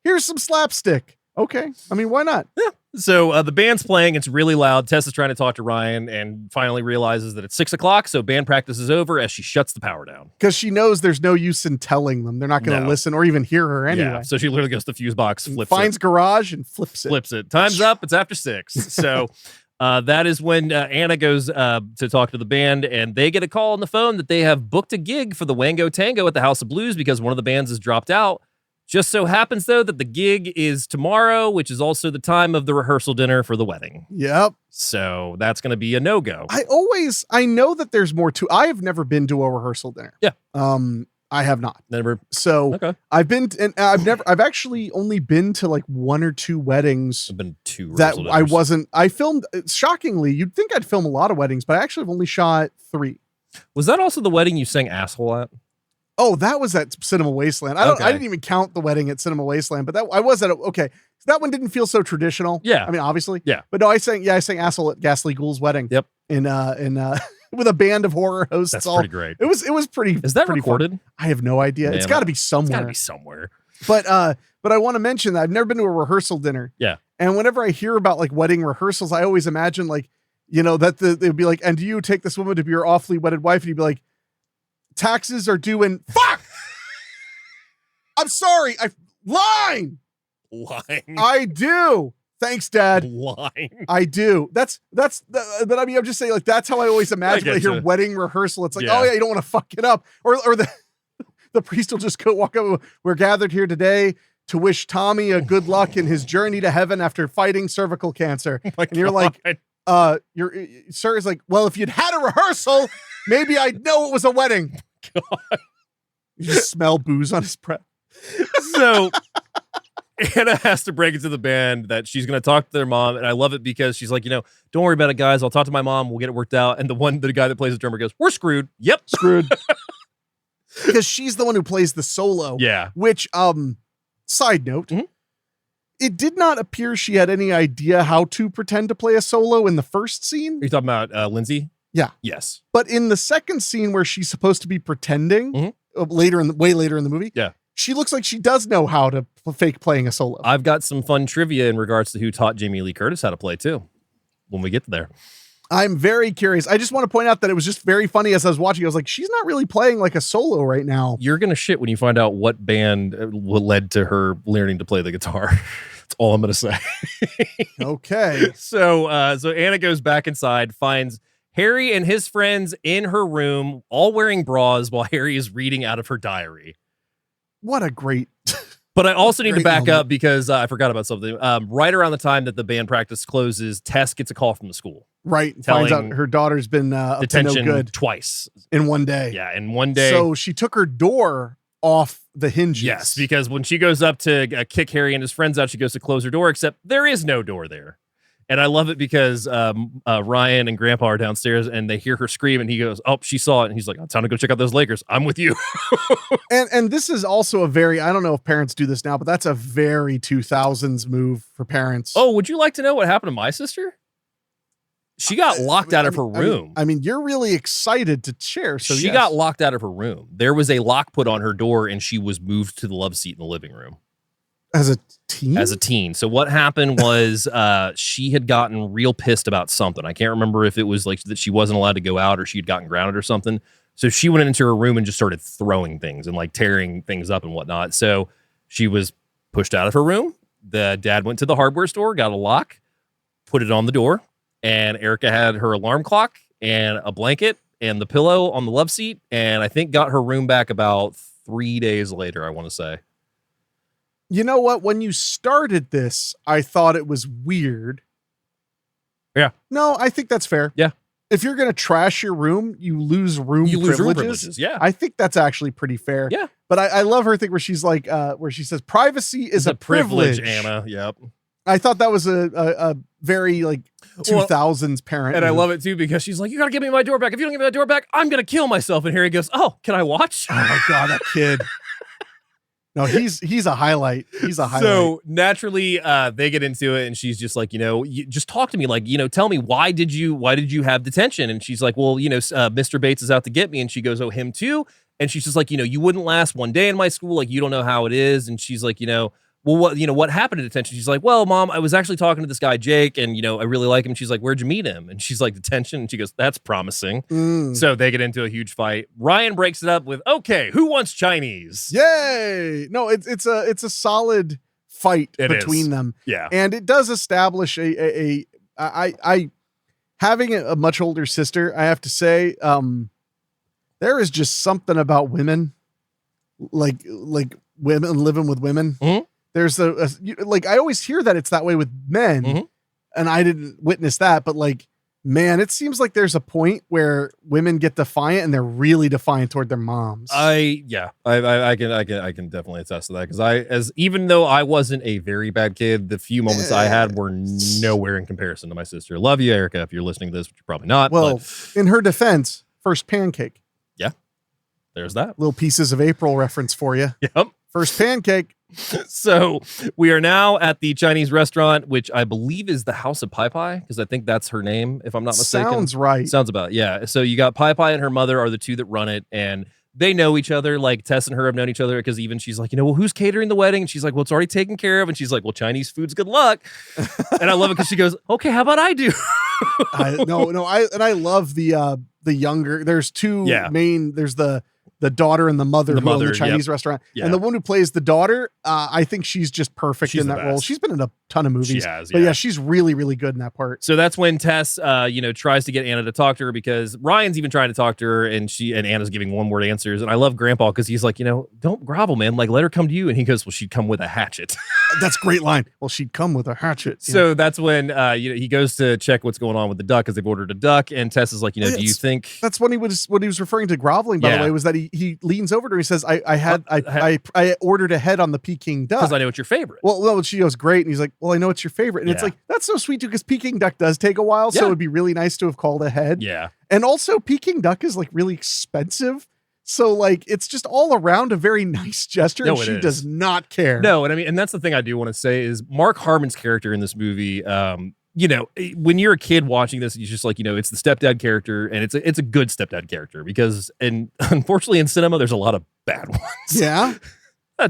here's some slapstick. Okay. I mean, why not? Yeah. So the band's playing. It's really loud. Tess is trying to talk to Ryan and finally realizes that it's 6:00. So band practice is over as she shuts the power down. Because she knows there's no use in telling them. They're not going to listen or even hear her anyway. Yeah. So she literally goes to the fuse box, finds garage and flips it. Time's up. It's after 6. So that is when Anna goes to talk to the band, and they get a call on the phone that they have booked a gig for the Wango Tango at the House of Blues because one of the bands has dropped out. Just so happens, though, that the gig is tomorrow, which is also the time of the rehearsal dinner for the wedding. Yep. So that's going to be a no-go. I know that there's more to, I have never been to a rehearsal dinner. Yeah. I have not. Never. So okay. I've actually only been to 1 or 2 weddings. I've been to that dinners. I wasn't, I filmed, shockingly, you'd think I'd film a lot of weddings, but I actually have only shot 3. Was that also the wedding you sang asshole at? Oh, that was at Cinema Wasteland. I didn't even count the wedding at Cinema Wasteland, but I was at okay. So that one didn't feel so traditional. Yeah. I mean, obviously. Yeah. But no, I sang asshole at Ghastly Ghoul's wedding. Yep. In with a band of horror hosts. That's pretty great. It was pretty. Is that pretty recorded? Fun. I have no idea. Man, it's got to be somewhere. It's got to be somewhere. But I want to mention that I've never been to a rehearsal dinner. Yeah. And whenever I hear about wedding rehearsals, I always imagine that they'd be like, and do you take this woman to be your awfully wedded wife? And you'd be like, taxes are due in fuck. I'm sorry. Lying. I do. Thanks, Dad. Lying. I do. But I mean, I'm just saying, that's how I always imagine when I hear wedding rehearsal. It's oh yeah, you don't want to fuck it up. Or the priest will just walk up. We're gathered here today to wish Tommy a good luck in his journey to heaven after fighting cervical cancer. Oh, and you're like, sir is like, well, if you'd had a rehearsal, maybe I'd know it was a wedding. God. You just smell booze on his breath. So Anna has to break it to the band that she's going to talk to their mom. And I love it because she's like, don't worry about it, guys. I'll talk to my mom. We'll get it worked out. And the guy that plays the drummer goes, we're screwed. Yep. Screwed. Because she's the one who plays the solo. Yeah. Which, side note, it did not appear she had any idea how to pretend to play a solo in the first scene. Are you talking about Lindsay? Yeah. Yes. But in the second scene where she's supposed to be pretending, way later in the movie, she looks like she does know how to fake playing a solo. I've got some fun trivia in regards to who taught Jamie Lee Curtis how to play too, when we get there. I'm very curious. I just want to point out that it was just very funny as I was watching. I was like, she's not really playing like a solo right now. You're going to shit when you find out what band led to her learning to play the guitar. That's all I'm going to say. Okay. So Anna goes back inside, finds Harry and his friends in her room, all wearing bras while Harry is reading out of her diary. What a great... But I also need to back up because I forgot about something. Right around the time that the band practice closes, Tess gets a call from the school. Right. Finds out her daughter's been up to no good twice. In one day. Yeah, in one day. So she took her door off the hinges. Yes, because when she goes up to kick Harry and his friends out, she goes to close her door, except there is no door there. And I love it because Ryan and Grandpa are downstairs and they hear her scream and he goes, oh, she saw it. And he's like, it's time to go check out those Lakers. I'm with you. and this is also I don't know if parents do this now, but that's a very 2000s move for parents. Oh, would you like to know what happened to my sister? She got locked out of her room. I mean, you're really excited to share. So she got locked out of her room. There was a lock put on her door and she was moved to the love seat in the living room. As a teen? As a teen. So what happened was she had gotten real pissed about something. I can't remember if it was like that she wasn't allowed to go out or she had gotten grounded or something. So she went into her room and just started throwing things and like tearing things up and whatnot. So she was pushed out of her room. The dad went to the hardware store, got a lock, put it on the door, and Erica had her alarm clock and a blanket and the pillow on the love seat. And I think got her room back about 3 days later, I want to say. You know what? When you started this, I thought it was weird. Yeah. No, I think that's fair. Yeah. If you're going to trash your room, you lose room privileges. Yeah. I think that's actually pretty fair. Yeah. But I love her thing where she's like, where she says, privacy is a privilege. Anna. Yep. I thought that was a very like 2000s parent. And I love it too, because she's like, you got to give me my door back. If you don't give me my door back, I'm going to kill myself. And Harry goes, oh, can I watch? Oh my God, that kid. No, he's a highlight. He's a highlight. So naturally, they get into it, and she's just like, just talk to me. Like, tell me, why did you have detention? And she's like, well, Mr. Bates is out to get me. And she goes, oh, him too. And she's just like, you wouldn't last one day in my school. Like, you don't know how it is. And she's like, well, what happened at detention? She's like, well, Mom, I was actually talking to this guy, Jake, and, I really like him. She's like, where'd you meet him? And she's like, detention. And she goes, that's promising. So they get into a huge fight. Ryan breaks it up with, okay, who wants Chinese? Yay. No, it's a solid fight between them. Yeah. And it does establish I having a much older sister, I have to say, there is just something about women, like women living with women. Mm-hmm. There's I always hear that it's that way with men, and I didn't witness that, but like, man, it seems like there's a point where women get defiant and they're really defiant toward their moms. I can definitely attest to that, because even though I wasn't a very bad kid, the few moments I had were nowhere in comparison to my sister. Love you, Erica, if you're listening to this, which you're probably not. Well, in her defense, first pancake. Yeah, there's that. Little Pieces of April reference for you. Yep. First pancake. So we are now at the Chinese restaurant, which I believe is the House of Pai Pai, because I think that's her name, if I'm not mistaken. Sounds right. Sounds about it. Yeah. So you got Pai Pai and her mother are the two that run it, and they know each other. Like Tess and her have known each other, because even she's like, well, who's catering the wedding? And she's like, well, it's already taken care of. And she's like, well, Chinese food's good luck. And I love it because she goes, okay, how about I do? I love the younger. There's two main. There's the daughter and the mother who own the Chinese restaurant. Yeah. And the one who plays the daughter, I think she's just perfect in that role. She's been in a ton of movies. She has, But yeah, she's really, really good in that part. So that's when Tess, tries to get Anna to talk to her, because Ryan's even trying to talk to her, and Anna's giving one-word answers. And I love Grandpa, because he's like, don't grovel, man. Like, let her come to you. And he goes, well, she'd come with a hatchet. That's a great line. Well, she'd come with a hatchet. So that's when he goes to check what's going on with the duck because they've ordered a duck, and Tess is like, do you think that's when he was referring to groveling? By the way, was that he leans over to her. He says, "I ordered a head on the Peking duck because I know it's your favorite." Well, she goes, "Great," and he's like, "Well, I know it's your favorite," and it's like that's so sweet too because Peking duck does take a while, so it'd be really nice to have called a head. Yeah, and also Peking duck is like really expensive. So like it's just all around a very nice gesture, and she does not care. No, and I mean, and that's the thing I do want to say is Mark Harmon's character in this movie. When you're a kid watching this, you're just like, it's the stepdad character, and it's a good stepdad character because, and unfortunately in cinema, there's a lot of bad ones. Yeah,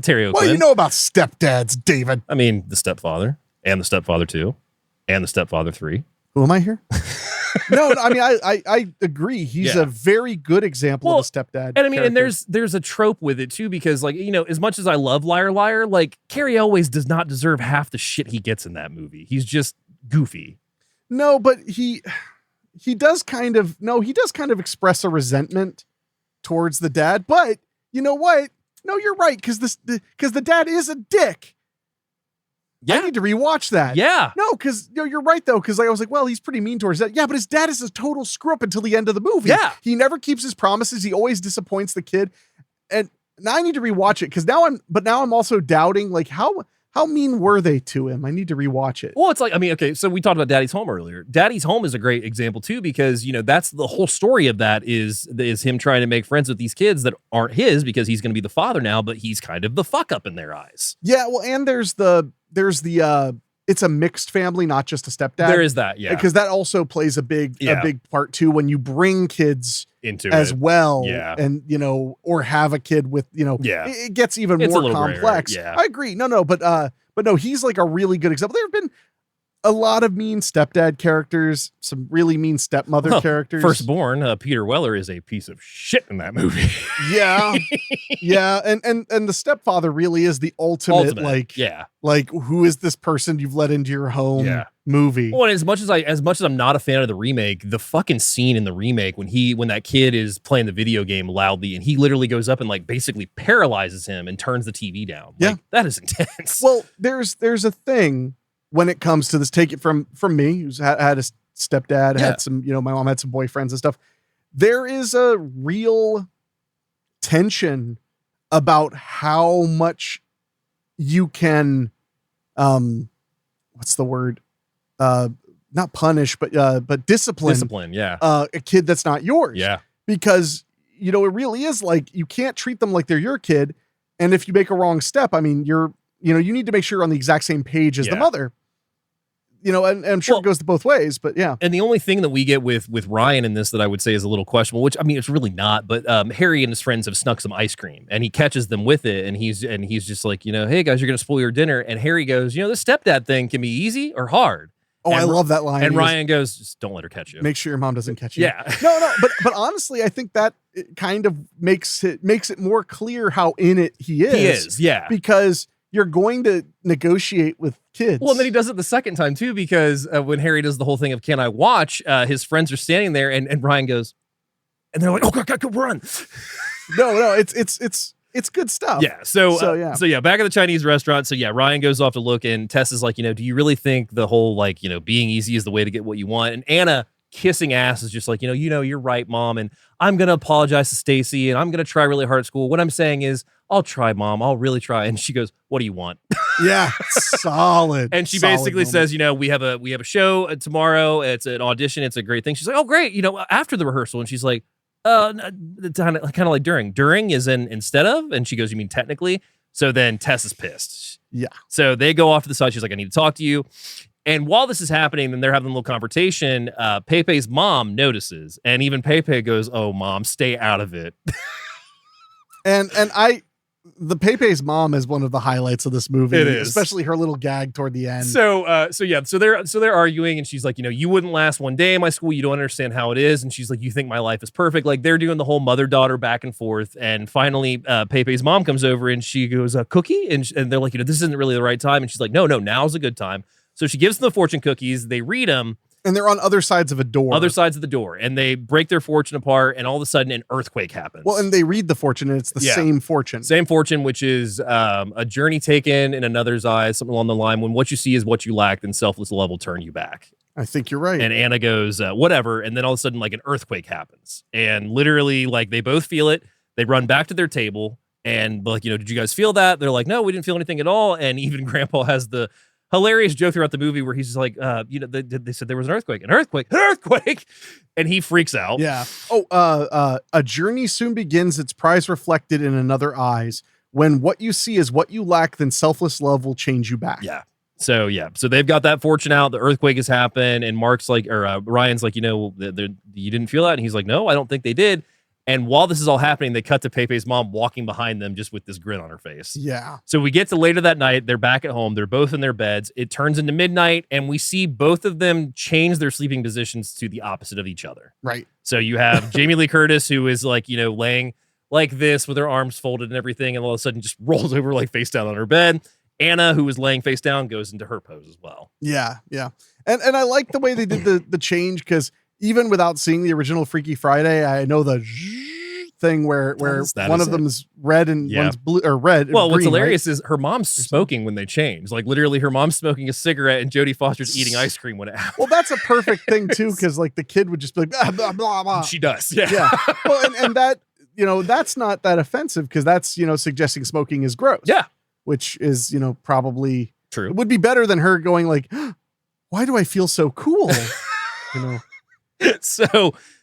Terry O'Quinn. What do you know about stepdads, David? I mean, the Stepfather and the Stepfather 2 and the Stepfather 3. Who am I here? No, I mean, I agree. He's a very good example of a stepdad. And I mean, character. and there's a trope with it too, because like, as much as I love Liar Liar, like Cary Elwes does not deserve half the shit he gets in that movie. He's just goofy. No, but he does kind of express a resentment towards the dad. But you know what? No, you're right, because the dad is a dick. Yeah. I need to rewatch that. Yeah. No, because you're right though, because I was like, well, he's pretty mean towards that. Yeah, but his dad is a total screw up until the end of the movie. Yeah. He never keeps his promises. He always disappoints the kid. And now I need to rewatch it because now I'm also doubting like how mean were they to him? I need to rewatch it. Well, it's like, I mean, okay, so we talked about Daddy's Home earlier. Daddy's Home is a great example too, because that's the whole story of that is him trying to make friends with these kids that aren't his because he's going to be the father now, but he's kind of the fuck up in their eyes. Yeah, well, and there's the it's a mixed family, not just a stepdad. There is that, yeah. Because that also plays a big part too when you bring kids into as it. well. Yeah. And or have a kid with, it gets even more complex. Yeah. I agree. No, but no, he's like a really good example. There have been a lot of mean stepdad characters, some really mean stepmother characters. Firstborn, Peter Weller is a piece of shit in that movie. Yeah. Yeah. And the stepfather really is the ultimate. Like, who is this person you've let into your home movie? Well, and as much as I'm not a fan of the remake, the fucking scene in the remake when that kid is playing the video game loudly and he literally goes up and like basically paralyzes him and turns the TV down. Like, that is intense. Well, there's a thing when it comes to this, take it from me, who's had a stepdad, had some, my mom had some boyfriends and stuff. There is a real tension about how much you can, what's the word? Not punish, but discipline. Discipline, yeah. A kid that's not yours. Yeah. Because, it really is like, you can't treat them like they're your kid. And if you make a wrong step, I mean, you need to make sure you're on the exact same page as the mother. And I'm sure it goes both ways, but yeah. And the only thing that we get with Ryan in this that I would say is a little questionable, which I mean, it's really not, but Harry and his friends have snuck some ice cream and he catches them with it. And he's just like, hey guys, you're going to spoil your dinner. And Harry goes, this stepdad thing can be easy or hard. Oh, I love that line. And Ryan goes, just don't let her catch you. Make sure your mom doesn't catch you. Yeah. No, but honestly, I think that it kind of makes it more clear how in it he is. He is, yeah. Because you're going to negotiate with kids. Well, and then he does it the second time too, because when Harry does the whole thing of "Can I watch?" His friends are standing there, and Ryan goes, and they're like, "Oh, go run!" No, it's good stuff. Yeah. So back at the Chinese restaurant. So yeah, Ryan goes off to look, and Tess is like, do you really think the whole like being easy is the way to get what you want? And Anna kissing ass is just like, you're right, Mom, and I'm gonna apologize to Stacy, and I'm gonna try really hard at school. What I'm saying is, I'll try, Mom. I'll really try. And she goes, what do you want? Yeah, solid. And she basically says, we have a show tomorrow. It's an audition. It's a great thing. She's like, oh, great. After the rehearsal. And she's like, kind of like during. During is instead of. And she goes, you mean technically? So then Tess is pissed. Yeah. So they go off to the side. She's like, I need to talk to you. And while this is happening, then they're having a little conversation. Pepe's mom notices. And even Pepe goes, oh, Mom, stay out of it. And the Pepe's mom is one of the highlights of this movie. It is, especially her little gag toward the end. So they're arguing, and she's like, you wouldn't last one day in my school. You don't understand how it is. And she's like, you think my life is perfect. Like they're doing the whole mother-daughter back and forth. And finally, Pepe's mom comes over and she goes, a cookie? And they're like, this isn't really the right time. And she's like, no, now's a good time. So she gives them the fortune cookies. They read them. And they're on other sides of a door. Other sides of the door. And they break their fortune apart, and all of a sudden an earthquake happens. Well, and they read the fortune, and it's the same fortune. Same fortune, which is a journey taken in another's eyes, something along the line. When what you see is what you lack, then selfless love will turn you back. I think you're right. And Anna goes, whatever. And then all of a sudden, like, an earthquake happens. And literally, like, they both feel it. They run back to their table. And, like, did you guys feel that? They're like, no, we didn't feel anything at all. And even Grandpa has the hilarious joke throughout the movie where he's just like, they said there was an earthquake. And he freaks out. Yeah. A journey soon begins, its prize reflected in another eyes. When what you see is what you lack, then selfless love will change you back. Yeah. So they've got that fortune out. The earthquake has happened, and Mark's like, or Ryan's like, you didn't feel that, and he's like, no, I don't think they did. And while this is all happening, they cut to Pepe's mom walking behind them, just with this grin on her face. Yeah. So we get to later that night. They're back at home. They're both in their beds. It turns into midnight, and we see both of them change their sleeping positions to the opposite of each other. Right. So you have Jamie Lee Curtis, who is like, laying like this with her arms folded and everything, and all of a sudden just rolls over like face down on her bed. Anna, who was laying face down, goes into her pose as well. Yeah, yeah. And I like the way they did the change, because even without seeing the original Freaky Friday, I know the thing where one of them's red and one's blue or red. Well, what's green, hilarious is her mom's smoking when they change. Like, literally, her mom's smoking a cigarette and Jodie Foster's eating ice cream when it happens. Well, that's a perfect thing too, because like the kid would just be like, blah, blah, blah, blah. She does. Yeah. Well, and that, that's not that offensive, because that's, suggesting smoking is gross. Yeah. Which is, probably true. It would be better than her going like, why do I feel so cool?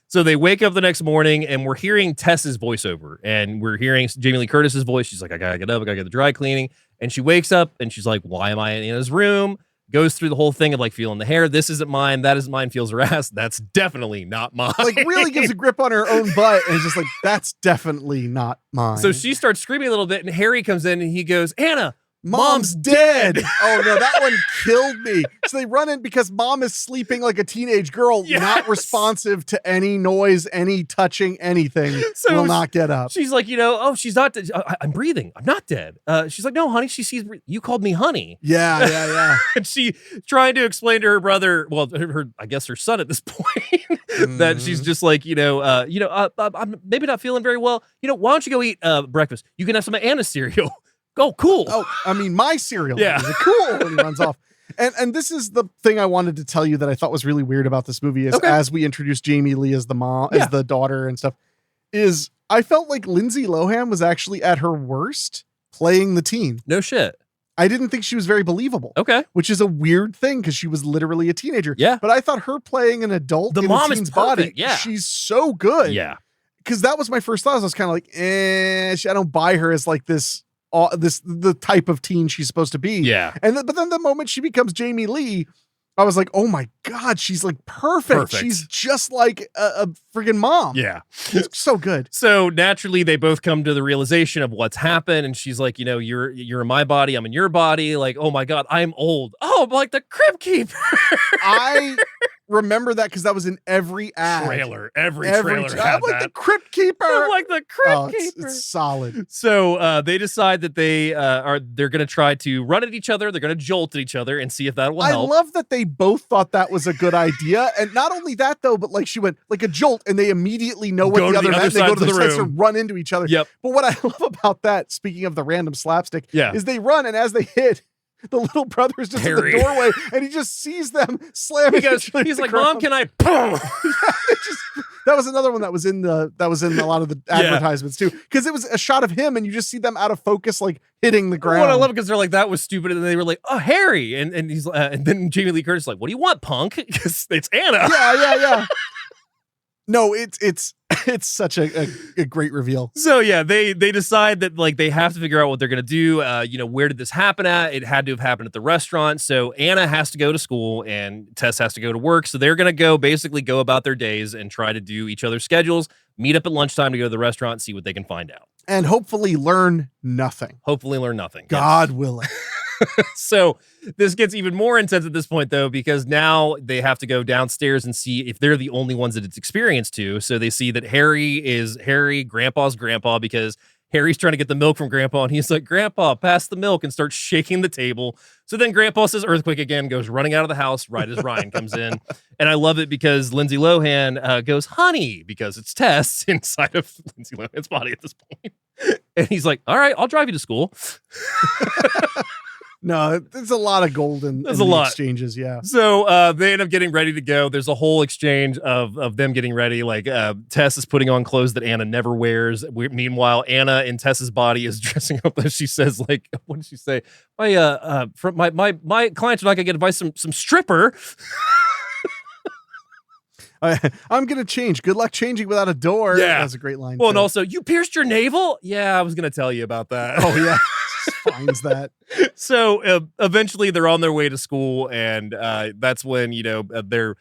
So they wake up the next morning, and we're hearing Tess's voiceover, and we're hearing Jamie Lee Curtis's voice. She's like, I gotta get up, I gotta get the dry cleaning. And she wakes up and she's like, why am I in Anna's room? Goes through the whole thing of like feeling the hair. This isn't mine. That isn't mine. Feels her ass. That's definitely not mine. Like, really gives a grip on her own butt, and is just like, that's definitely not mine. So she starts screaming a little bit, and Harry comes in and he goes, Anna, Mom's dead. Oh no, that one killed me. So they run in because Mom is sleeping like a teenage girl, not responsive to any noise, any touching, anything. So will not get up. She's like, she's not dead. I'm breathing. I'm not dead. She's like, no, honey. She sees you called me honey. Yeah. And she trying to explain to her brother, well, I guess her son at this point, that she's just like, I'm maybe not feeling very well. Why don't you go eat breakfast? You can have some of Anna's cereal. Oh, cool. Oh, I mean, my cereal. Yeah. Is cool when he runs off. And this is the thing I wanted to tell you that I thought was really weird about this movie is as we introduced Jamie Lee as the mom, as the daughter and stuff, is I felt like Lindsay Lohan was actually at her worst playing the teen. No shit. I didn't think she was very believable. Okay. Which is a weird thing, because she was literally a teenager. Yeah. But I thought her playing an adult in mom a is teen's perfect. body, Yeah. she's so good. Yeah. Because that was my first thought. I was kind of like, I don't buy her as like the type of teen she's supposed to be. Yeah. But then the moment she becomes Jamie Lee, I was like, oh my God, she's like perfect. She's just like a friggin' mom. Yeah. It's so good. So naturally they both come to the realization of what's happened. And she's like, you're in my body. I'm in your body. Like, oh my God, I'm old. Oh, I'm like the Cryptkeeper. I remember that because that was in every ad. Every trailer had I'm like that. the Cryptkeeper. I'm like the Cryptkeeper. It's solid. So they decide that they're going to try to run at each other. They're going to jolt at each other and see if that will help. I love that they both thought that was a good idea. And not only that, though, but like she went like a jolt and they immediately know what the other meant. They go to the sides to run into each other. Yep. But what I love about that, speaking of the random slapstick, is they run, and as they hit, the little brother's just Harry. in the doorway, and he just sees them slamming. He's like, Mom, can I? That was another one that was in a lot of the advertisements too, because it was a shot of him, and you just see them out of focus, like hitting the ground. What I love, because they're like, that was stupid, and then they were like, oh, Harry, and he's and then Jamie Lee Curtis is like, what do you want, punk? Because it's Anna. Yeah. No, it's such a great reveal. So yeah, they decide that like they have to figure out what they're gonna do. Where did this happen at? It had to have happened at the restaurant. So Anna has to go to school and Tess has to go to work. So they're gonna go about their days and try to do each other's schedules, meet up at lunchtime to go to the restaurant, see what they can find out. And hopefully learn nothing. God willing. So this gets even more intense at this point, though, because now they have to go downstairs and see if they're the only ones that it's experienced to. So they see that Harry is Grandpa's grandpa, because Harry's trying to get the milk from Grandpa, and he's like, Grandpa, pass the milk, and starts shaking the table. So then Grandpa says earthquake again, goes running out of the house right as Ryan comes in. And I love it because Lindsay Lohan goes, honey, because it's Tess inside of Lindsay Lohan's body at this point. And he's like, all right, I'll drive you to school. No, there's a lot of gold in There's the a lot. exchanges, yeah. So they end up getting ready to go. There's a whole exchange of them getting ready. Like Tess is putting on clothes that Anna never wears. Meanwhile, Anna in Tess's body is dressing up as she says, like, what did she say? My clients are not gonna get advice some stripper. I'm gonna change. Good luck changing without a door. Yeah. That's a great line. Well, too. and also, you pierced your navel? Yeah, I was gonna tell you about that. Oh yeah. Finds that. So eventually they're on their way to school, and that's when they're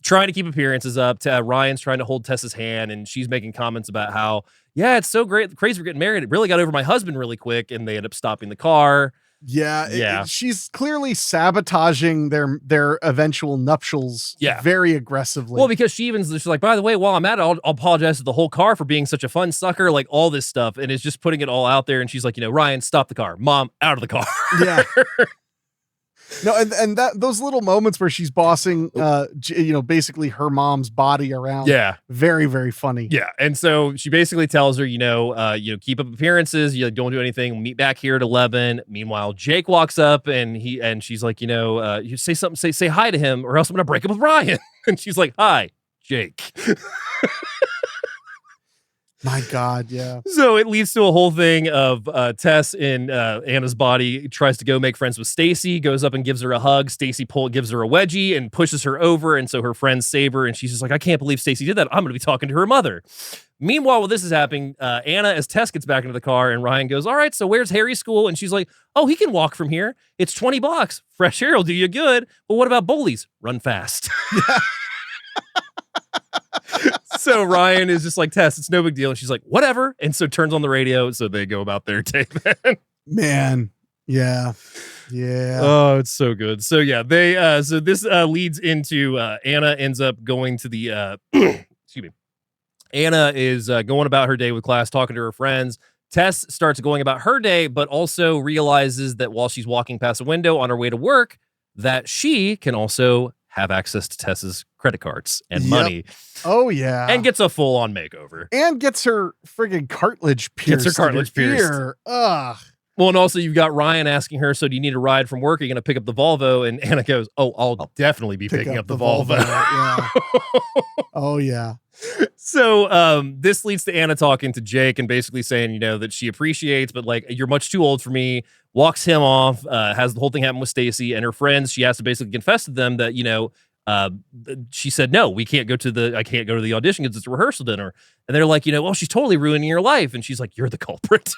trying to keep appearances up. Ryan's trying to hold Tess's hand, and she's making comments about how, yeah, it's so great, crazy for getting married. It really got over my husband really quick, and they end up stopping the car. Yeah. She's clearly sabotaging their eventual nuptials. Yeah. Very aggressively. Well, because she's like, by the way, while I'm at it, I'll apologize to the whole car for being such a fun sucker, like all this stuff, and is just putting it all out there. And she's like, Ryan, stop the car. Mom, out of the car. Yeah. No, and that those little moments where she's bossing, basically her mom's body around. Yeah. Very, very funny. Yeah. And so she basically tells her, keep up appearances. You don't do anything. We'll meet back here at 11. Meanwhile, Jake walks up and she's like, you say something, say hi to him or else I'm going to break up with Ryan. And she's like, hi, Jake. My God, yeah. So it leads to a whole thing of Tess in Anna's body tries to go make friends with Stacy, goes up and gives her a hug. Stacy gives her a wedgie and pushes her over, and so her friends save her, and she's just like, I can't believe Stacy did that. I'm going to be talking to her mother. Meanwhile, while this is happening, Anna, as Tess gets back into the car, and Ryan goes, all right, so where's Harry's school? And she's like, oh, he can walk from here. It's $20. Fresh air will do you good. But what about bullies? Run fast. So Ryan is just like, Tess, it's no big deal. And she's like, whatever. And so turns on the radio. So they go about their day then. Man. Yeah. Yeah. Oh, it's so good. So yeah, so this leads into Anna ends up going to the excuse me. Anna is going about her day with class, talking to her friends. Tess starts going about her day, but also realizes that while she's walking past a window on her way to work, that she can also have access to Tess's credit cards and money. Oh, yeah. And gets a full-on makeover. And gets her friggin' cartilage pierced. Gets her cartilage pierced. Ugh. Well, and also you've got Ryan asking her, so do you need a ride from work? Are you going to pick up the Volvo? And Anna goes, oh, I'll definitely be picking up the Volvo. Yeah. Oh, yeah. So this leads to Anna talking to Jake and basically saying, that she appreciates, but like, you're much too old for me. Walks him off, has the whole thing happen with Stacy and her friends. She has to basically confess to them that, she said, no, I can't go to the audition because it's a rehearsal dinner. And they're like, well, she's totally ruining your life. And she's like, you're the culprit.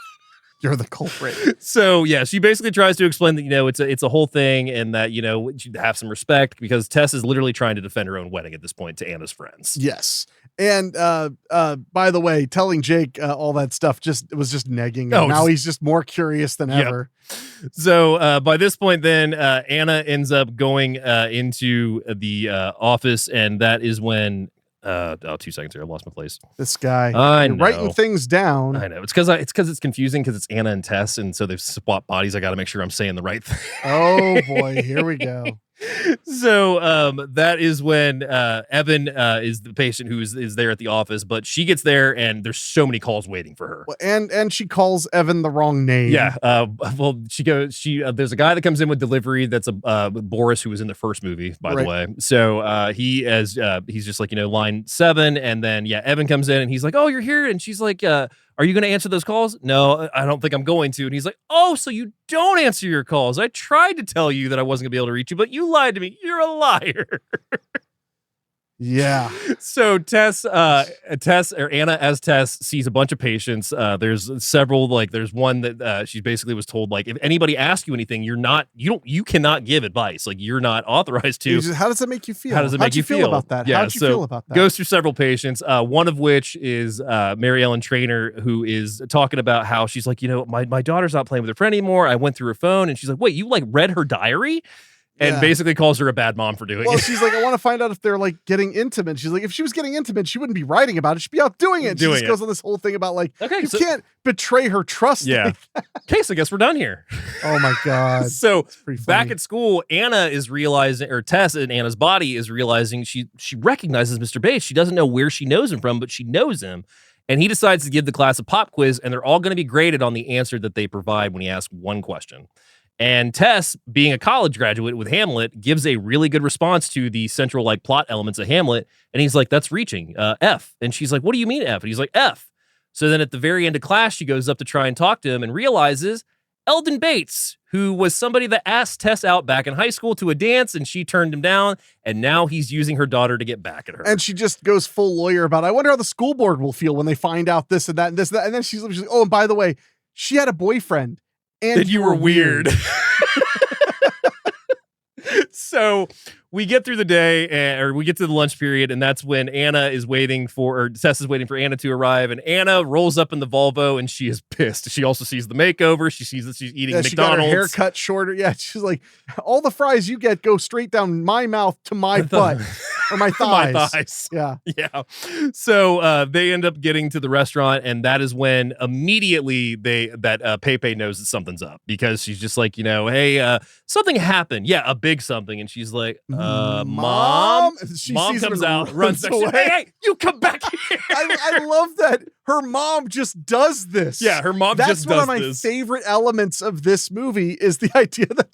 You're the culprit. So yeah, she basically tries to explain that, it's a whole thing and that, you have some respect because Tess is literally trying to defend her own wedding at this point to Anna's friends. Yes. And by the way, telling Jake all that stuff was just negging him. Now he's just more curious than ever. So by this point, then Anna ends up going into the office, and that is when 2 seconds here, I lost my place. This guy, I know. writing things down. I know it's because it's confusing because it's Anna and Tess, and so they've swapped bodies. I got to make sure I'm saying the right thing. Oh boy, here we go. So that is when Evan is the patient who is there at the office, but she gets there and there's so many calls waiting for her. Well, and she calls Evan the wrong name. Yeah. Well, there's a guy that comes in with delivery that's a Boris who was in the first movie, by the way. So he's just like, line 7, and then Evan comes in and he's like, oh, you're here, and she's like, are you going to answer those calls? No, I don't think I'm going to. And he's like, oh, so you don't answer your calls. I tried to tell you that I wasn't going to be able to reach you, but you lied to me. You're a liar. Yeah. So Tess or Anna as Tess sees a bunch of patients. There's several, like there's one that she basically was told, like, if anybody asks you anything, you cannot give advice. Like, you're not authorized to. How does it make you feel? How does it make you feel about that? Yeah, How'd you feel about that? Goes through several patients. One of which is Mary Ellen Trainor, who is talking about how she's like, my daughter's not playing with her friend anymore. I went through her phone, and she's like, wait, you like read her diary? and basically calls her a bad mom for doing Well, it. she's like, I want to find out if they're like getting intimate. She's like, if she was getting intimate, she wouldn't be writing about it. She'd be out doing it. She just goes on this whole thing about like, you can't betray her trust. Yeah. Okay, so I guess we're done here. Oh my God. So back at school, Anna is realizing, or Tess in Anna's body is realizing she recognizes Mr. Bates. She doesn't know where she knows him from, but she knows him. And he decides to give the class a pop quiz, and they're all going to be graded on the answer that they provide when he asks one question. And Tess, being a college graduate with Hamlet, gives a really good response to the central like plot elements of Hamlet. And he's like, that's reaching, F. And she's like, what do you mean F? And he's like, F. So then at the very end of class, she goes up to try and talk to him and realizes Eldon Bates, who was somebody that asked Tess out back in high school to a dance, and she turned him down, and now he's using her daughter to get back at her. And she just goes full lawyer about, I wonder how the school board will feel when they find out this and that and this and that. And then she's like, oh, and by the way, she had a boyfriend. And you were weird. So we get through the day, or we get to the lunch period, and that's when Anna is waiting for, or Tess is waiting for Anna to arrive, and Anna rolls up in the Volvo, and she is pissed. She also sees the makeover. She sees that she's eating McDonald's. She got her hair cut shorter. Yeah, she's like, all the fries you get go straight down my mouth to my butt. Or my thighs. My thighs. Yeah. Yeah. So they end up getting to the restaurant, and that is when immediately Pepe knows that something's up, because she's just like, hey, something happened. Yeah, a big something. And she's like, Mom? Mom comes out, runs away. Hey, you come back here. I love that her mom just does this. Yeah, her mom just does this. That's one of my favorite elements of this movie, is the idea that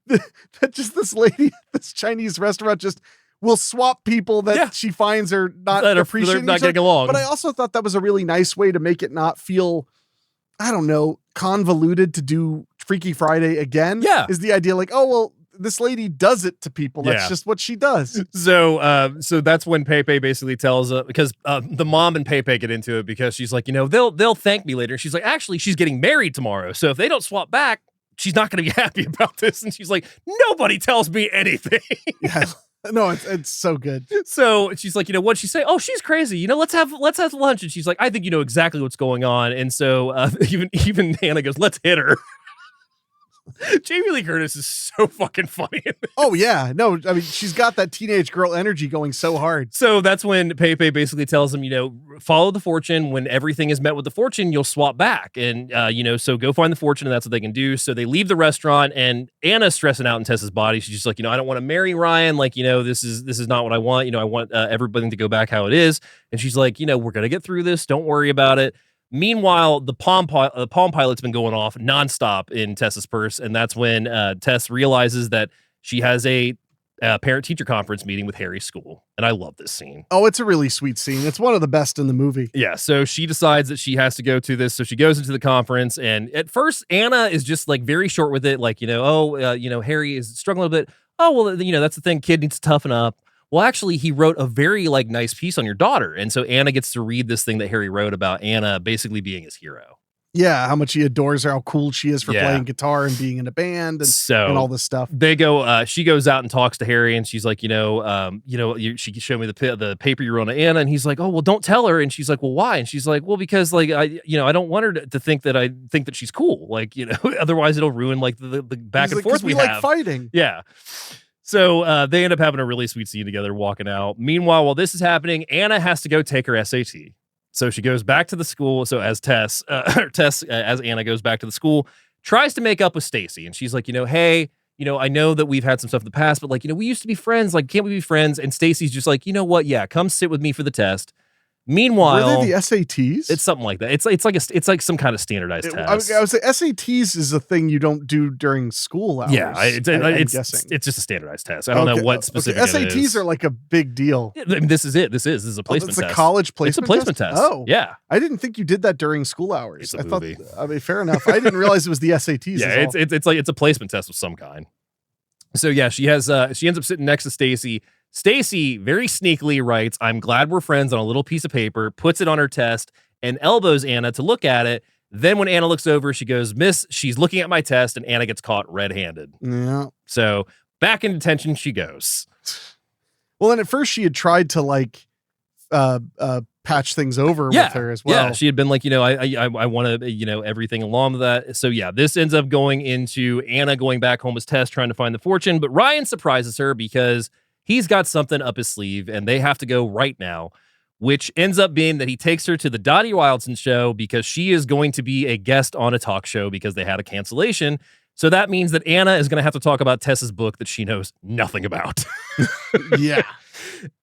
that this lady at this Chinese restaurant just will swap people that she finds are not appreciating, not getting along. But I also thought that was a really nice way to make it not feel, I don't know, convoluted to do Freaky Friday again. Yeah. Is the idea like, oh, well, this lady does it to people. That's just what she does. So that's when Pepe basically tells because the mom and Pepe get into it, because she's like, they'll thank me later. She's like, actually, she's getting married tomorrow. So if they don't swap back, she's not going to be happy about this. And she's like, nobody tells me anything. Yeah. No, it's so good. So she's like, what'd she say? Oh, she's crazy. Let's have lunch. And she's like, I think you know exactly what's going on. And so even Hannah goes, let's hit her. Jamie Lee Curtis is so fucking funny. Oh yeah, no, I mean, she's got that teenage girl energy going so hard. So that's when Pepe basically tells him, follow the fortune. When everything is met with the fortune, you'll swap back, and so go find the fortune, and that's what they can do. So they leave the restaurant, and Anna's stressing out in Tessa's body. She's just like, I don't want to marry Ryan. Like, this is not what I want. I want everybody to go back how it is. And she's like, we're gonna get through this. Don't worry about it. Meanwhile, the Palm Pilot's been going off nonstop in Tessa's purse, and that's when Tess realizes that she has a parent-teacher conference meeting with Harry's school, and I love this scene. Oh, it's a really sweet scene. It's one of the best in the movie. Yeah, so she decides that she has to go to this, so she goes into the conference, and at first, Anna is just, like, very short with it, like, Harry is struggling a bit. Oh, well, that's the thing, kid needs to toughen up. Well, actually, he wrote a very nice piece on your daughter. And so Anna gets to read this thing that Harry wrote about Anna basically being his hero. Yeah, how much he adores her, how cool she is for playing guitar and being in a band and all this stuff. They go, she goes out and talks to Harry, and she's like, she showed me the paper you wrote on Anna, and he's like, oh, well, don't tell her. And she's like, well, why? And she's like, well, because I don't want her to think that I think that she's cool. Like, otherwise it'll ruin the back and forth we have. Like fighting. Yeah. So they end up having a really sweet scene together, walking out. Meanwhile, while this is happening, Anna has to go take her SAT. So she goes back to the school. So as Tess, as Anna goes back to the school, tries to make up with Stacy. And she's like, hey, I know that we've had some stuff in the past, but we used to be friends. Like, can't we be friends? And Stacy's just like, you know what? Yeah, come sit with me for the test. Meanwhile, were they the SATs? It's something like that. It's like some kind of standardized test. I would say SATs is a thing you don't do during school hours. Yeah, it's just a standardized test. I don't know what specific SATs are like a big deal. Yeah, this is it. This is a placement test. It's a college placement. It's a placement test. Oh, yeah. I didn't think you did that during school hours. It's a movie. I mean, fair enough. I didn't realize it was the SATs. Yeah, it's a placement test of some kind. So yeah, she ends up sitting next to Stacy. Stacy very sneakily writes, I'm glad we're friends, on a little piece of paper, puts it on her test, and elbows Anna to look at it. Then when Anna looks over, she goes, Miss, she's looking at my test, and Anna gets caught red-handed. Yeah. So back in detention she goes. Well, and at first she had tried to patch things over with her as well. Yeah, she had been like, I want to, everything along with that. So yeah, this ends up going into Anna going back home with Tess trying to find the fortune, but Ryan surprises her because he's got something up his sleeve and they have to go right now, which ends up being that he takes her to the Dottie Wildson show because she is going to be a guest on a talk show because they had a cancellation. So that means that Anna is going to have to talk about Tess's book that she knows nothing about. Yeah.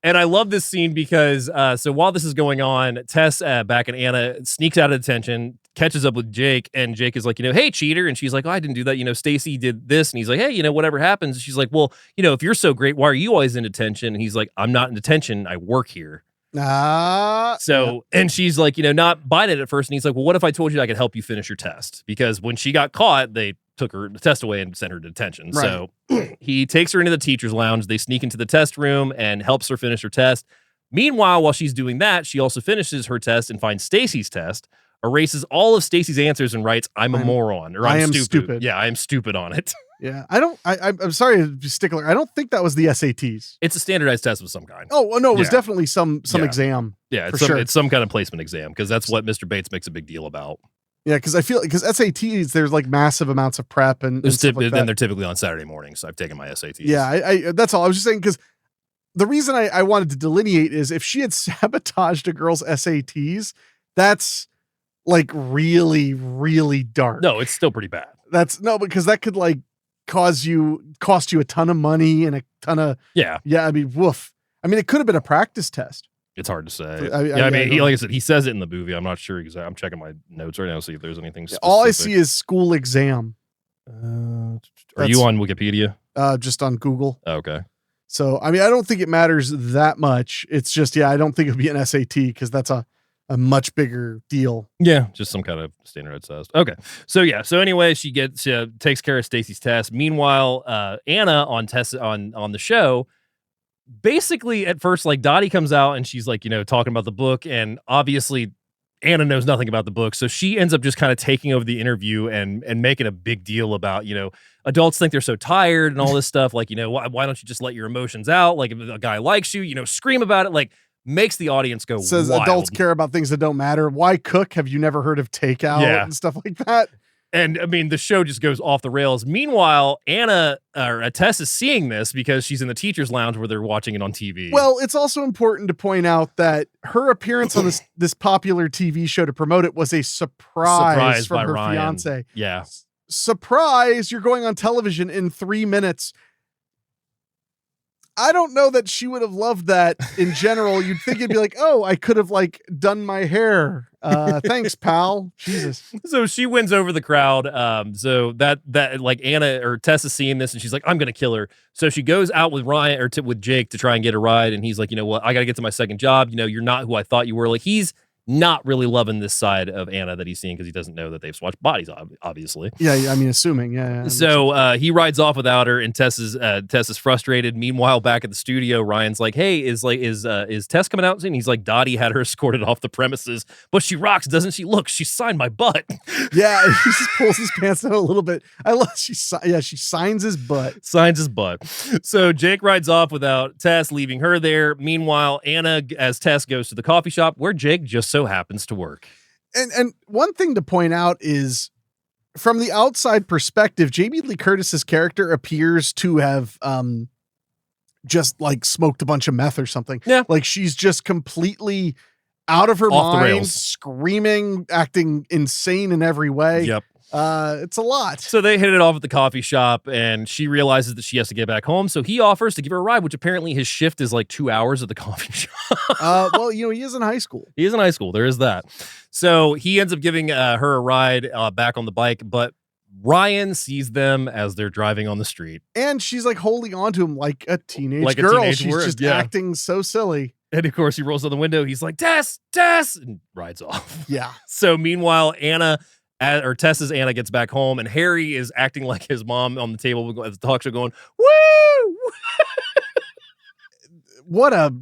And I love this scene because, so while this is going on, Tess back and Anna sneaks out of detention, catches up with Jake, and Jake is like, hey, cheater. And she's like, oh, I didn't do that. Stacy did this. And he's like, hey, whatever happens. And she's like, well, if you're so great, why are you always in detention? And he's like, I'm not in detention. I work here. And she's like, not buying it at first. And he's like, well, what if I told you I could help you finish your test? Because when she got caught, they took her test away and sent her to detention. Right. So he takes her into the teacher's lounge. They sneak into the test room and helps her finish her test. Meanwhile, while she's doing that, she also finishes her test and finds Stacy's test, erases all of Stacy's answers and writes, I'm a moron, or I'm stupid. Yeah, I am stupid on it. Yeah, I'm sorry to be stickler. I don't think that was the SATs. It's a standardized test of some kind. Oh, no, it was definitely some exam. Yeah, it's some kind of placement exam because that's what Mr. Bates makes a big deal about. Yeah, because I feel because SATs, there's like massive amounts of prep and stuff like that. And they're typically on Saturday mornings. So I've taken my SATs. Yeah, I that's all. I was just saying because the reason I wanted to delineate is if she had sabotaged a girl's SATs, that's like really, really dark. No, it's still pretty bad. Because that could like cost you a ton of money and a ton of yeah. I mean, woof. I mean, it could have been a practice test. It's hard to say. I mean, like I said, he says it in the movie. I'm not sure exactly. I'm checking my notes right now to see if there's anything specific. All I see is school exam. Are you on Wikipedia? Just on Google. Oh, okay. So, I mean, I don't think it matters that much. It's just, I don't think it would be an SAT because that's a much bigger deal. Yeah, just some kind of standardized test. Okay. So anyway, she takes care of Stacy's test. Meanwhile, Anna on the show, basically at first, like Dottie comes out and she's like, talking about the book, and obviously Anna knows nothing about the book. So she ends up just kind of taking over the interview and making a big deal about, adults think they're so tired and all this stuff. Like, why don't you just let your emotions out? Like if a guy likes you, scream about it. Like makes the audience go Says wild. Adults care about things that don't matter. Why cook? Have you never heard of takeout and stuff like that? And I mean, the show just goes off the rails. Meanwhile, Tess is seeing this because she's in the teacher's lounge where they're watching it on TV. Well, it's also important to point out that her appearance on this popular TV show to promote it was a surprise from her Ryan. fiance. Yeah. Surprise, you're going on television in 3 minutes. I don't know that she would have loved that in general. You'd think it'd be like, oh, I could have like done my hair. Thanks, pal. Jesus. So she wins over the crowd. So that like Anna or Tess is seeing this and she's like, I'm going to kill her. So she goes out with Ryan or with Jake to try and get a ride. And he's like, what? I got to get to my second job. You're not who I thought you were. Like he's not really loving this side of Anna that he's seeing because he doesn't know that they've swatched bodies, obviously. Yeah, I mean, assuming, yeah. So he rides off without her, and Tess is frustrated. Meanwhile, back at the studio, Ryan's like, "Hey, is Tess coming out soon?" He's like, "Dottie had her escorted off the premises, but she rocks, doesn't she? Look, she signed my butt." Yeah, he just pulls his pants down a little bit. I love she signs his butt. Signs his butt. So Jake rides off without Tess, leaving her there. Meanwhile, Anna, as Tess goes to the coffee shop where Jake just so happens to work. And one thing to point out is from the outside perspective, Jamie Lee Curtis's character appears to have just like smoked a bunch of meth or something. Yeah. Like she's just completely out of her Off the mind, rails. screaming, acting insane in every way. Yep. It's a lot. So they hit it off at the coffee shop and she realizes that she has to get back home. So he offers to give her a ride, which apparently his shift is like 2 hours at the coffee shop. Well, he is in high school. He is in high school. There is that. So he ends up giving her a ride back on the bike, but Ryan sees them as they're driving on the street. And she's like holding on to him like a teenage girl. She's just acting so silly. And of course he rolls down the window. He's like, Tess, and rides off. Yeah. So meanwhile, Tess's Anna gets back home and Harry is acting like his mom on the table at the talk show going, woo! What a,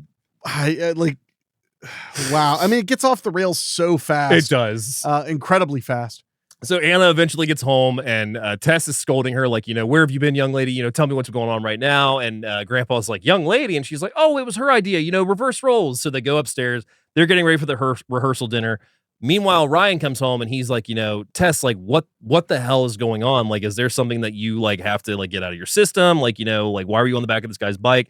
wow. I mean, it gets off the rails so fast. It does. Incredibly fast. So Anna eventually gets home, and Tess is scolding her, like, where have you been, young lady? Tell me what's going on right now. And Grandpa's like, young lady. And she's like, oh, it was her idea, reverse roles. So they go upstairs. They're getting ready for the rehearsal dinner. Meanwhile, Ryan comes home and he's like, Tess, like, what the hell is going on? Like, is there something that you like have to like get out of your system? Like, like, why were you on the back of this guy's bike?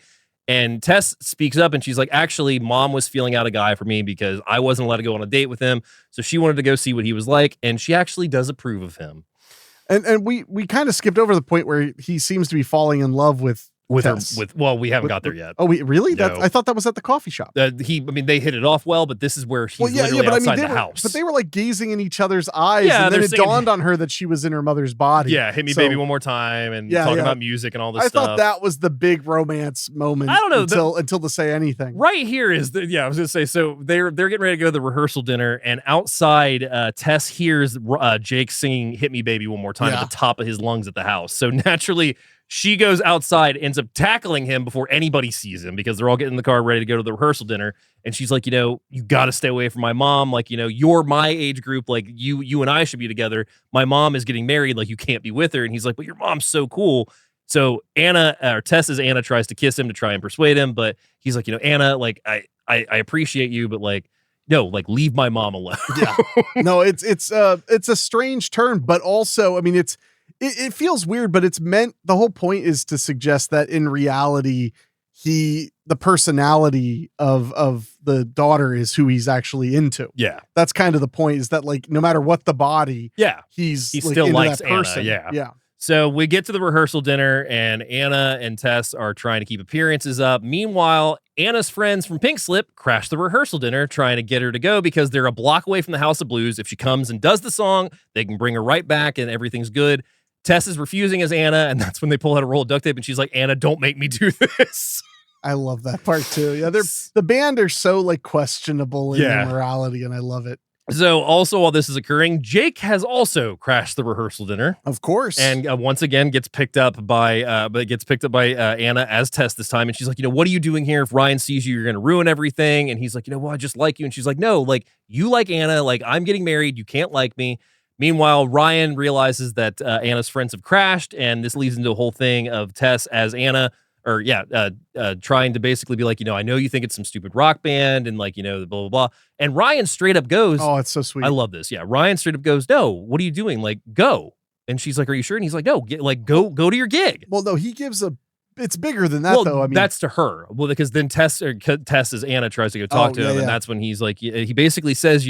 And Tess speaks up and she's like, actually, mom was feeling out a guy for me because I wasn't allowed to go on a date with him. So she wanted to go see what he was like. And she actually does approve of him. And we kind of skipped over the point where he seems to be falling in love with Tess. Well, we haven't got there yet. Oh, really? No. I thought that was at the coffee shop. They hit it off well, but this is where he's literally outside the house. But they were like gazing in each other's eyes, and then it dawned on her that she was in her mother's body. Yeah, hit me, baby, one more time, and talking about music and all this stuff. I thought that was the big romance moment. I don't know until to say anything. Right here is I was gonna say. So they're getting ready to go to the rehearsal dinner, and outside, Tess hears Jake singing "Hit Me, Baby, One More Time" at the top of his lungs at the house. So naturally, she goes outside, ends up tackling him before anybody sees him because they're all getting in the car ready to go to the rehearsal dinner. And she's like, you got to stay away from my mom. Like, you're my age group. Like, you and I should be together. My mom is getting married. Like, you can't be with her. And he's like, but your mom's so cool. So Tess's Anna tries to kiss him to try and persuade him. But he's like, Anna, like, I appreciate you, but like, no, like, leave my mom alone. Yeah. No, it's a strange turn, but also, I mean, it feels weird, but it's meant, the whole point is to suggest that in reality, the personality of the daughter is who he's actually into. Yeah. That's kind of the point, is that like, no matter what the body, he like, still likes that person. Anna. Yeah. So we get to the rehearsal dinner, and Anna and Tess are trying to keep appearances up. Meanwhile, Anna's friends from Pink Slip crash the rehearsal dinner, trying to get her to go because they're a block away from the House of Blues. If she comes and does the song, they can bring her right back and everything's good. Tess is refusing as Anna, and that's when they pull out a roll of duct tape, and she's like, Anna, don't make me do this. I love that part too. Yeah, the band are so like questionable in their morality, and I love it. So also while this is occurring, Jake has also crashed the rehearsal dinner. Of course. And once again gets picked up by Anna as Tess this time. And she's like, what are you doing here? If Ryan sees you, you're going to ruin everything. And he's like, well, I just like you. And she's like, no, like, you like Anna. Like, I'm getting married. You can't like me. Meanwhile, Ryan realizes that Anna's friends have crashed, and this leads into a whole thing of Tess as Anna, trying to basically be like, I know you think it's some stupid rock band, and like, blah, blah, blah. And Ryan straight up goes, oh, it's so sweet. I love this. Yeah. Ryan straight up goes, no, what are you doing? Like, go. And she's like, are you sure? And he's like, no, go to your gig. Well, no, he gives it's bigger than that, though. I mean, that's to her. Well, because then Tess as Anna tries to go talk to him, and that's when he's like, he basically says,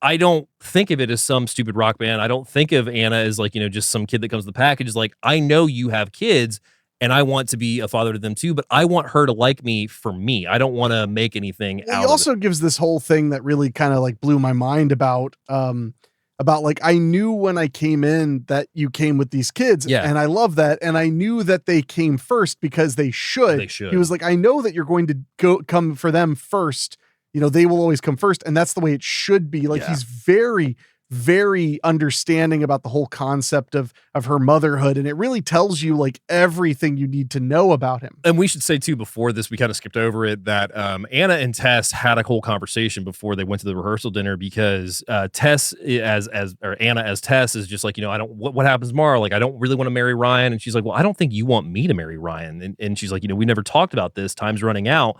I don't think of it as some stupid rock band. I don't think of Anna as like, just some kid that comes with the package. It's like, I know you have kids and I want to be a father to them too, but I want her to like me for me. I don't want to make anything out of it. He also gives this whole thing that really kind of like blew my mind about like, I knew when I came in that you came with these kids. Yeah. And I love that. And I knew that they came first because they should. He was like, I know that you're going to come for them first. They will always come first. And that's the way it should be. Like, he's very, very understanding about the whole concept of her motherhood. And it really tells you like everything you need to know about him. And we should say too, before this, we kind of skipped over it, that Anna and Tess had a whole conversation before they went to the rehearsal dinner, because Anna as Tess is just like, I don't, what happens tomorrow? Like, I don't really want to marry Ryan. And she's like, well, I don't think you want me to marry Ryan. And she's like, we never talked about this. Time's running out.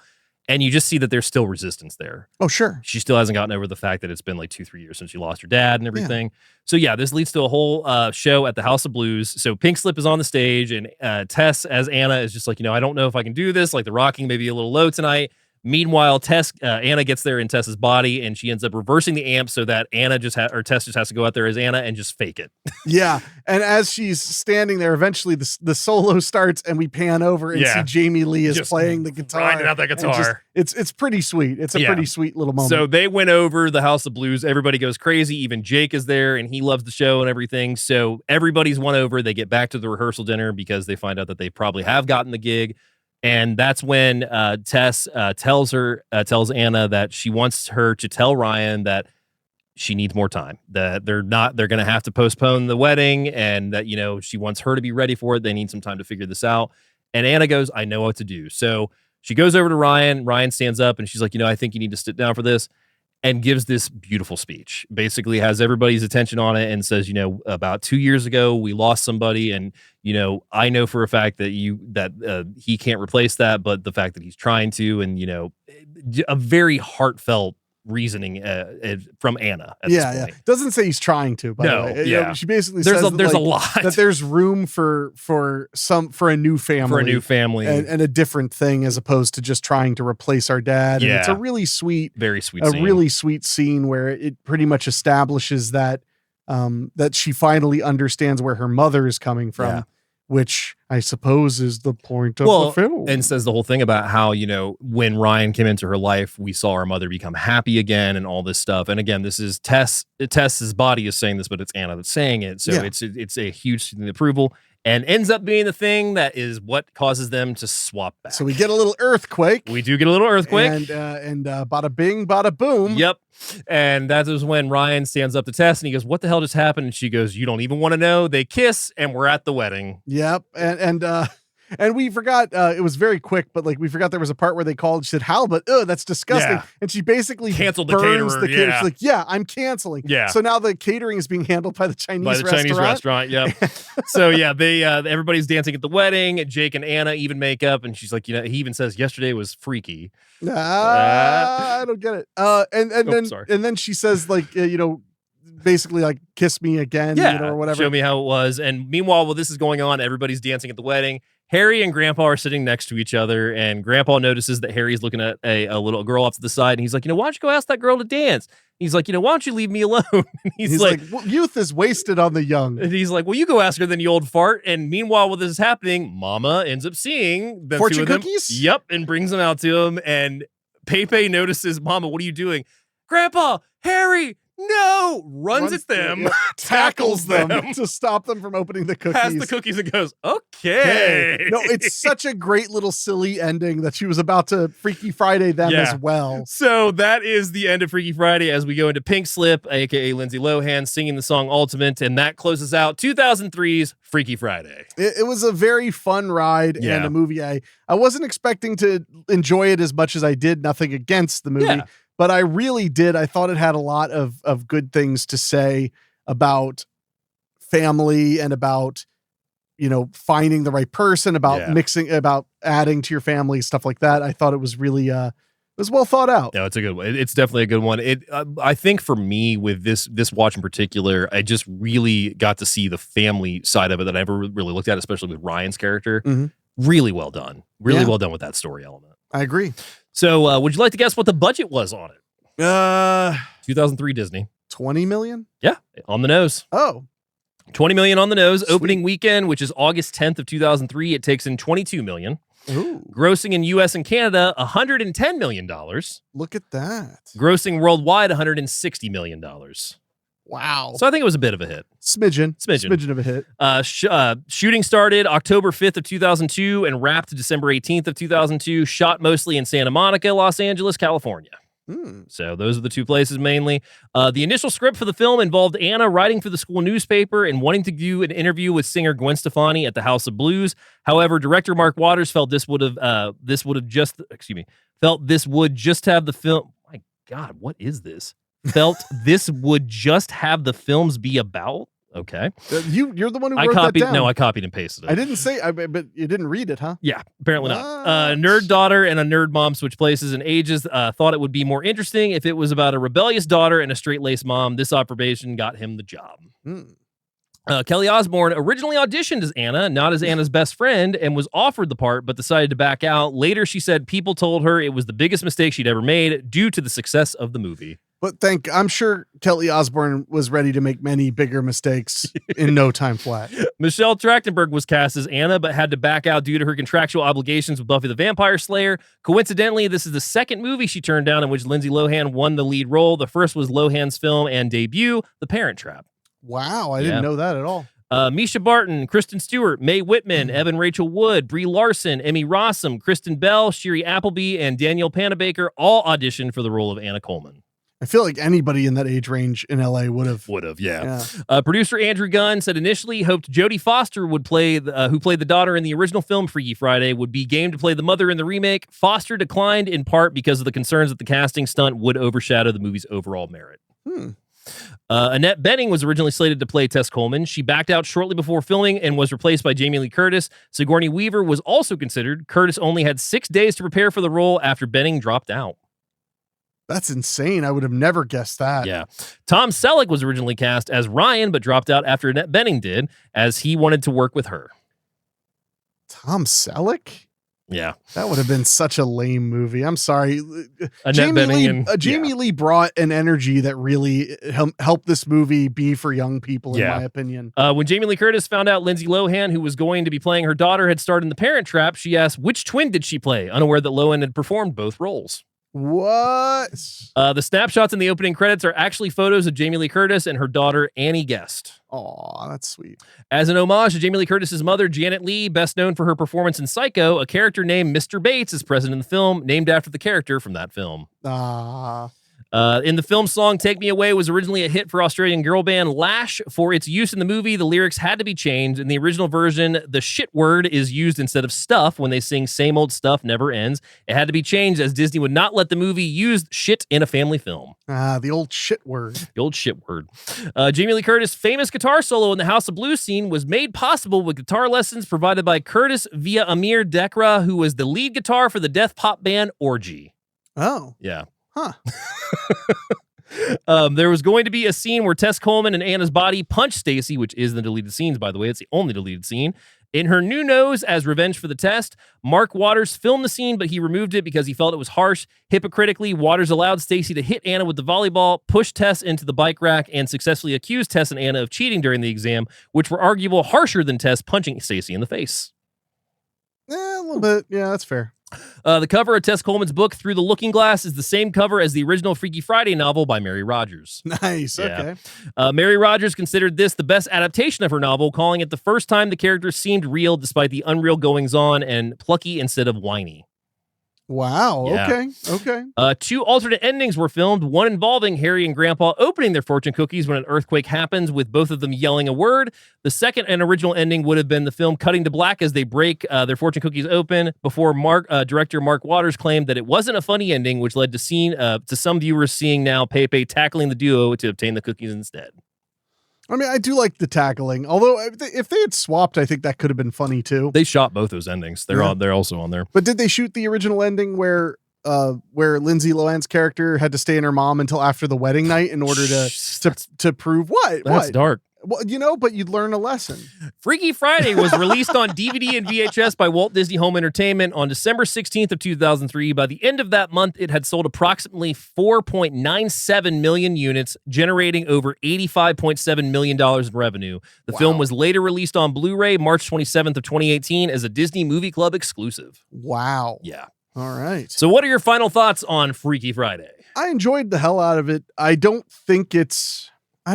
And you just see that there's still resistance there. Oh, sure. She still hasn't gotten over the fact that it's been like 2-3 years since she lost her dad and everything. Yeah. So this leads to a whole show at the House of Blues. So Pink Slip is on the stage, and Tess as Anna is just like, I don't know if I can do this. Like, the rocking may be a little low tonight. Meanwhile, Anna gets there in Tess's body, and she ends up reversing the amp so that Tess just has to go out there as Anna and just fake it. Yeah. And as she's standing there, eventually the solo starts, and we pan over and see Jamie Lee is just playing the guitar. Grinding out that guitar. It's pretty sweet. It's a pretty sweet little moment. So they went over the House of Blues. Everybody goes crazy. Even Jake is there, and he loves the show and everything. So everybody's won over. They get back to the rehearsal dinner because they find out that they probably have gotten the gig. And that's when Tess tells Anna that she wants her to tell Ryan that she needs more time, that they're going to have to postpone the wedding, and that, she wants her to be ready for it. They need some time to figure this out. And Anna goes, I know what to do. So she goes over to Ryan. Ryan stands up, and she's like, I think you need to sit down for this. and gives this beautiful speech. Basically has everybody's attention on it and says, about 2 years ago, we lost somebody, and, I know for a fact that he can't replace that, but the fact that he's trying to, and, a very heartfelt reasoning from Anna at this point. Doesn't say he's trying to, by the way. She basically there's says a lot that there's room for a new family, and a different thing, as opposed to just trying to replace our dad. And it's a really sweet, very sweet, really sweet scene where it pretty much establishes that that she finally understands where her mother is coming from. Which I suppose is the point of the film. And says the whole thing about how, when Ryan came into her life, we saw our mother become happy again and all this stuff. And again, this is Tess's body is saying this, but it's Anna that's saying it. So it's a huge thing of approval, and ends up being the thing that is what causes them to swap back. So we get a little earthquake. We do get a little earthquake. And bada bing, bada boom. Yep. And that is when Ryan stands up to Tess and he goes, "What the hell just happened?" And she goes, "You don't even want to know." They kiss and we're at the wedding. Yep. And we forgot, it was very quick, but we forgot there was a part where they called, she said, "Halibut, that's disgusting." Yeah. And she basically canceled the caterer. Yeah. She's like, I'm canceling. Yeah. So now the catering is being handled by the Chinese restaurant. Yep. So they everybody's dancing at the wedding. Jake and Anna even make up, and she's like, he even says yesterday was freaky. I don't get it. And then she says basically kiss me again, or whatever. Show me how it was. And meanwhile, while this is going on, everybody's dancing at the wedding. Harry and Grandpa are sitting next to each other, and Grandpa notices that Harry's looking at a little girl off to the side, and he's like, why don't you go ask that girl to dance? He's like, why don't you leave me alone? And he's like, well, youth is wasted on the young. And he's like, well, you go ask her then, you old fart. And meanwhile, while this is happening, Mama ends up seeing the fortune two of them. Cookies? Yep, and brings them out to him, and Pepe notices, "Mama, what are you doing?" "Grandpa, Harry, no!" Runs at them, tackles them to stop them from opening the cookies. Has the cookies and goes, "Okay." No, it's such a great little silly ending that she was about to Freaky Friday them as well. So that is the end of Freaky Friday as we go into Pink Slip, aka Lindsay Lohan, singing the song Ultimate, and that closes out 2003's Freaky Friday. It was a very fun ride and a movie I wasn't expecting to enjoy it as much as I did. Nothing against the movie. But I really did. I thought it had a lot of good things to say about family and about, finding the right person, about mixing, about adding to your family, stuff like that. I thought it was really, it was well thought out. No, it's a good one. It's definitely a good one. I think for me with this watch in particular, I just really got to see the family side of it that I never really looked at, especially with Ryan's character. Mm-hmm. Really well done. Really well done with that story element. I agree. So, would you like to guess what the budget was on it? 2003 Disney. 20 million? Yeah, on the nose. Oh. 20 million on the nose. Sweet. Opening weekend, which is August 10th of 2003, it takes in 22 million. Ooh. Grossing in US and Canada, $110 million. Look at that. Grossing worldwide, $160 million. Wow. So I think it was a bit of a hit. Smidgen of a hit. Shooting started October 5th of 2002 and wrapped December 18th of 2002. Shot mostly in Santa Monica, Los Angeles, California. So those are the two places mainly. The initial script for the film involved Anna writing for the school newspaper and wanting to do an interview with singer Gwen Stefani at the House of Blues. However, director Mark Waters felt this would just have the film. My God, what is this? Felt this would just have the films be about. Okay. You're the one who wrote that down. No, I copied and pasted it. I didn't say, but you didn't read it, huh? Yeah, apparently not. Nerd daughter and a nerd mom switch places and ages. Thought it would be more interesting if it was about a rebellious daughter and a straight-laced mom. This observation got him the job. Kelly Osbourne originally auditioned as Anna, not as Anna's best friend, and was offered the part, but decided to back out. Later, she said people told her it was the biggest mistake she'd ever made due to the success of the movie. But I'm sure Kelly Osbourne was ready to make many bigger mistakes in no time flat. Michelle Trachtenberg was cast as Anna, but had to back out due to her contractual obligations with Buffy the Vampire Slayer. Coincidentally, this is the second movie she turned down in which Lindsay Lohan won the lead role. The first was Lohan's film and debut, The Parent Trap. Wow, I didn't know that at all. Misha Barton, Kristen Stewart, Mae Whitman, Evan Rachel Wood, Brie Larson, Emmy Rossum, Kristen Bell, Shiri Appleby, and Danielle Panabaker all auditioned for the role of Anna Coleman. I feel like anybody in that age range in LA would have. Yeah. Producer Andrew Gunn said initially he hoped Jodie Foster would play, who played the daughter in the original film Freaky Friday, would be game to play the mother in the remake. Foster declined in part because of the concerns that the casting stunt would overshadow the movie's overall merit. Annette Bening was originally slated to play Tess Coleman. She backed out shortly before filming and was replaced by Jamie Lee Curtis. Sigourney Weaver was also considered. Curtis only had 6 days to prepare for the role after Bening dropped out. That's insane. I would have never guessed that. Yeah. Tom Selleck was originally cast as Ryan, but dropped out after Annette Bening did, as he wanted to work with her. Tom Selleck? Yeah. That would have been such a lame movie. I'm sorry. Jamie Lee brought an energy that really helped this movie be for young people, in my opinion. When Jamie Lee Curtis found out Lindsay Lohan, who was going to be playing her daughter, had starred in The Parent Trap, she asked, which twin did she play? Unaware that Lohan had performed both roles. What? The snapshots in the opening credits are actually photos of Jamie Lee Curtis and her daughter, Annie Guest. Aw, that's sweet. As an homage to Jamie Lee Curtis's mother, Janet Leigh, best known for her performance in Psycho, a character named Mr. Bates is present in the film, named after the character from that film. In the film song Take Me Away was originally a hit for Australian girl band Lash. For its use in the movie, the lyrics had to be changed. In the original version, the shit word is used instead of stuff when they sing Same Old Stuff Never Ends. It had to be changed as Disney would not let the movie use shit in a family film. The old shit word. The old shit word. Jamie Lee Curtis' famous guitar solo in the House of Blues scene was made possible with guitar lessons provided by Curtis via Amir Dekra, who was the lead guitar for the death pop band Orgy. Oh. Yeah. Huh. There was going to be a scene where Tess Coleman and Anna's body punch Stacy, which is in the deleted scenes, by the way. It's the only deleted scene. In her new nose as revenge for the test, Mark Waters filmed the scene, but he removed it because he felt it was harsh. Hypocritically, Waters allowed Stacy to hit Anna with the volleyball, push Tess into the bike rack, and successfully accused Tess and Anna of cheating during the exam, which were arguable harsher than Tess punching Stacy in the face. A little bit. Yeah, that's fair. The cover of Tess Coleman's book, Through the Looking Glass, is the same cover as the original Freaky Friday novel by Mary Rogers. Nice. Yeah. Okay. Mary Rogers considered this the best adaptation of her novel, calling it the first time the characters seemed real despite the unreal goings-on and plucky instead of whiny. Wow. Yeah. Okay. 2 alternate endings were filmed, one involving Harry and Grandpa opening their fortune cookies when an earthquake happens, with both of them yelling a word. The second and original ending would have been the film cutting to black as they break their fortune cookies open, before director Mark Waters claimed that it wasn't a funny ending, which led to some viewers seeing now Pepe tackling the duo to obtain the cookies instead. I mean, I do like the tackling. Although, if they had swapped, I think that could have been funny too. They shot both those endings. They're also on there. But did they shoot the original ending where Lindsay Lohan's character had to stay in her mom until after the wedding night in order to prove what? That's dark. Well, but you'd learn a lesson. Freaky Friday was released on DVD and VHS by Walt Disney Home Entertainment on December 16th of 2003. By the end of that month, it had sold approximately 4.97 million units, generating over $85.7 million in revenue. The film was later released on Blu-ray March 27th of 2018 as a Disney Movie Club exclusive. Wow. Yeah. All right. So what are your final thoughts on Freaky Friday? I enjoyed the hell out of it. I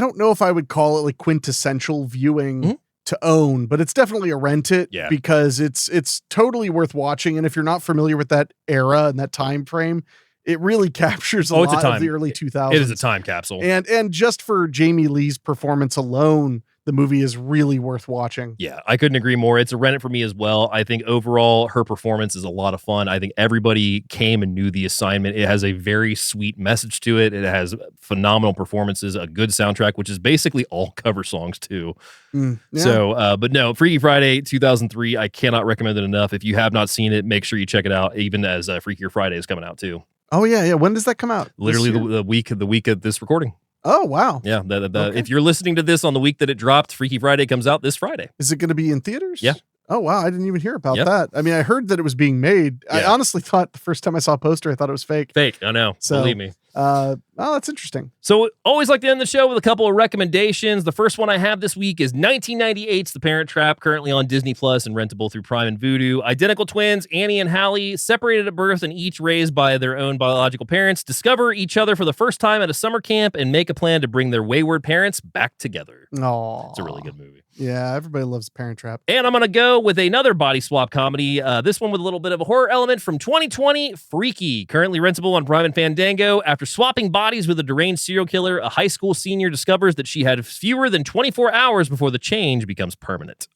don't know if I would call it like quintessential viewing to own, but it's definitely a rent it because it's totally worth watching. And if you're not familiar with that era and that time frame, it really captures a lot of the early 2000s. It is a time capsule. And just for Jamie Lee's performance alone, the movie is really worth watching. Yeah, I couldn't agree more. It's a rent it for me as well. I think overall her performance is a lot of fun. I think everybody came and knew the assignment. It has a very sweet message to it. It has phenomenal performances, a good soundtrack, which is basically all cover songs too. Yeah. So, but no, Freaky Friday 2003, I cannot recommend it enough. If you have not seen it, make sure you check it out, even as Freakier Friday is coming out too. Oh yeah. When does that come out? Literally the week of this recording. Oh, wow. Yeah. If you're listening to this on the week that it dropped, Freaky Friday comes out this Friday. Is it going to be in theaters? Yeah. Oh, wow. I didn't even hear about that. I mean, I heard that it was being made. Yeah. I honestly thought the first time I saw a poster, I thought it was fake. Fake. I know. So, believe me. That's interesting. So always like to end the show with a couple of recommendations. The first one I have this week is 1998's The Parent Trap, currently on Disney Plus and rentable through Prime and Vudu. Identical twins, Annie and Hallie, separated at birth and each raised by their own biological parents, discover each other for the first time at a summer camp and make a plan to bring their wayward parents back together. Aww. It's a really good movie. Yeah, everybody loves The Parent Trap. And I'm going to go with another body swap comedy, this one with a little bit of a horror element from 2020, Freaky, currently rentable on Prime and Fandango. After swapping bodies bodies with a deranged serial killer, a high school senior discovers that she had fewer than 24 hours before the change becomes permanent.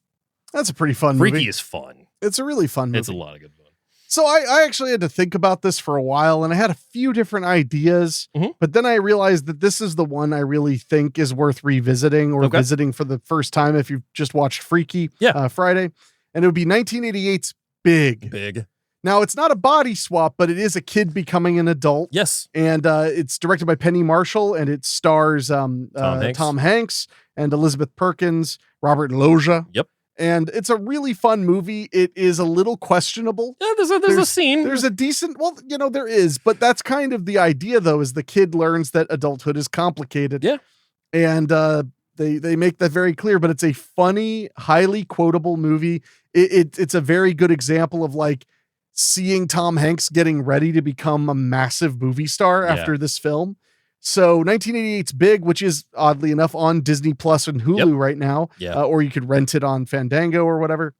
That's a pretty fun Freaky movie. is fun. It's a really fun movie. It's a lot of good fun. So I actually had to think about this for a while, and I had a few different ideas, but then I realized that this is the one I really think is worth revisiting or visiting for the first time if you've just watched Freaky Friday. And it would be 1988's Big. Now, it's not a body swap, but it is a kid becoming an adult. Yes. And it's directed by Penny Marshall, and it stars Tom Hanks and Elizabeth Perkins, Robert Loggia. Yep. And it's a really fun movie. It is a little questionable. Yeah, there's a scene. There's a decent, well, there is, but that's kind of the idea, though, is the kid learns that adulthood is complicated. Yeah. And they make that very clear, but it's a funny, highly quotable movie. It's a very good example of like seeing Tom Hanks getting ready to become a massive movie star after this film. So 1988's Big, which is oddly enough on Disney Plus and Hulu right now, or you could rent it on Fandango or whatever.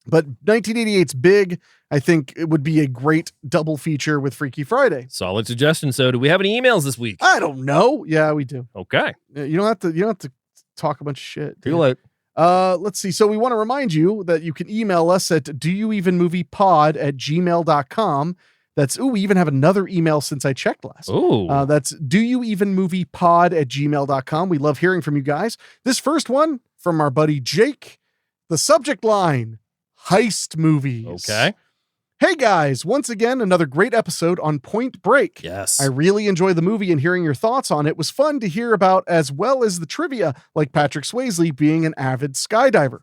But 1988's Big, I think it would be a great double feature with Freaky Friday. Solid suggestion. So do we have any emails this week? I don't know. Yeah, we do. Okay. You don't have to talk a bunch of shit. Too late. Let's see. So we want to remind you that you can email us at doyouevenmoviepod@gmail.com. We even have another email since I checked last. Ooh. That's doyouevenmoviepod@gmail.com. We love hearing from you guys. This first one from our buddy Jake. The subject line, heist movies. Okay. Hey guys, once again, another great episode on Point Break. Yes. I really enjoy the movie, and hearing your thoughts on it was fun to hear about, as well as the trivia, like Patrick Swayze being an avid skydiver.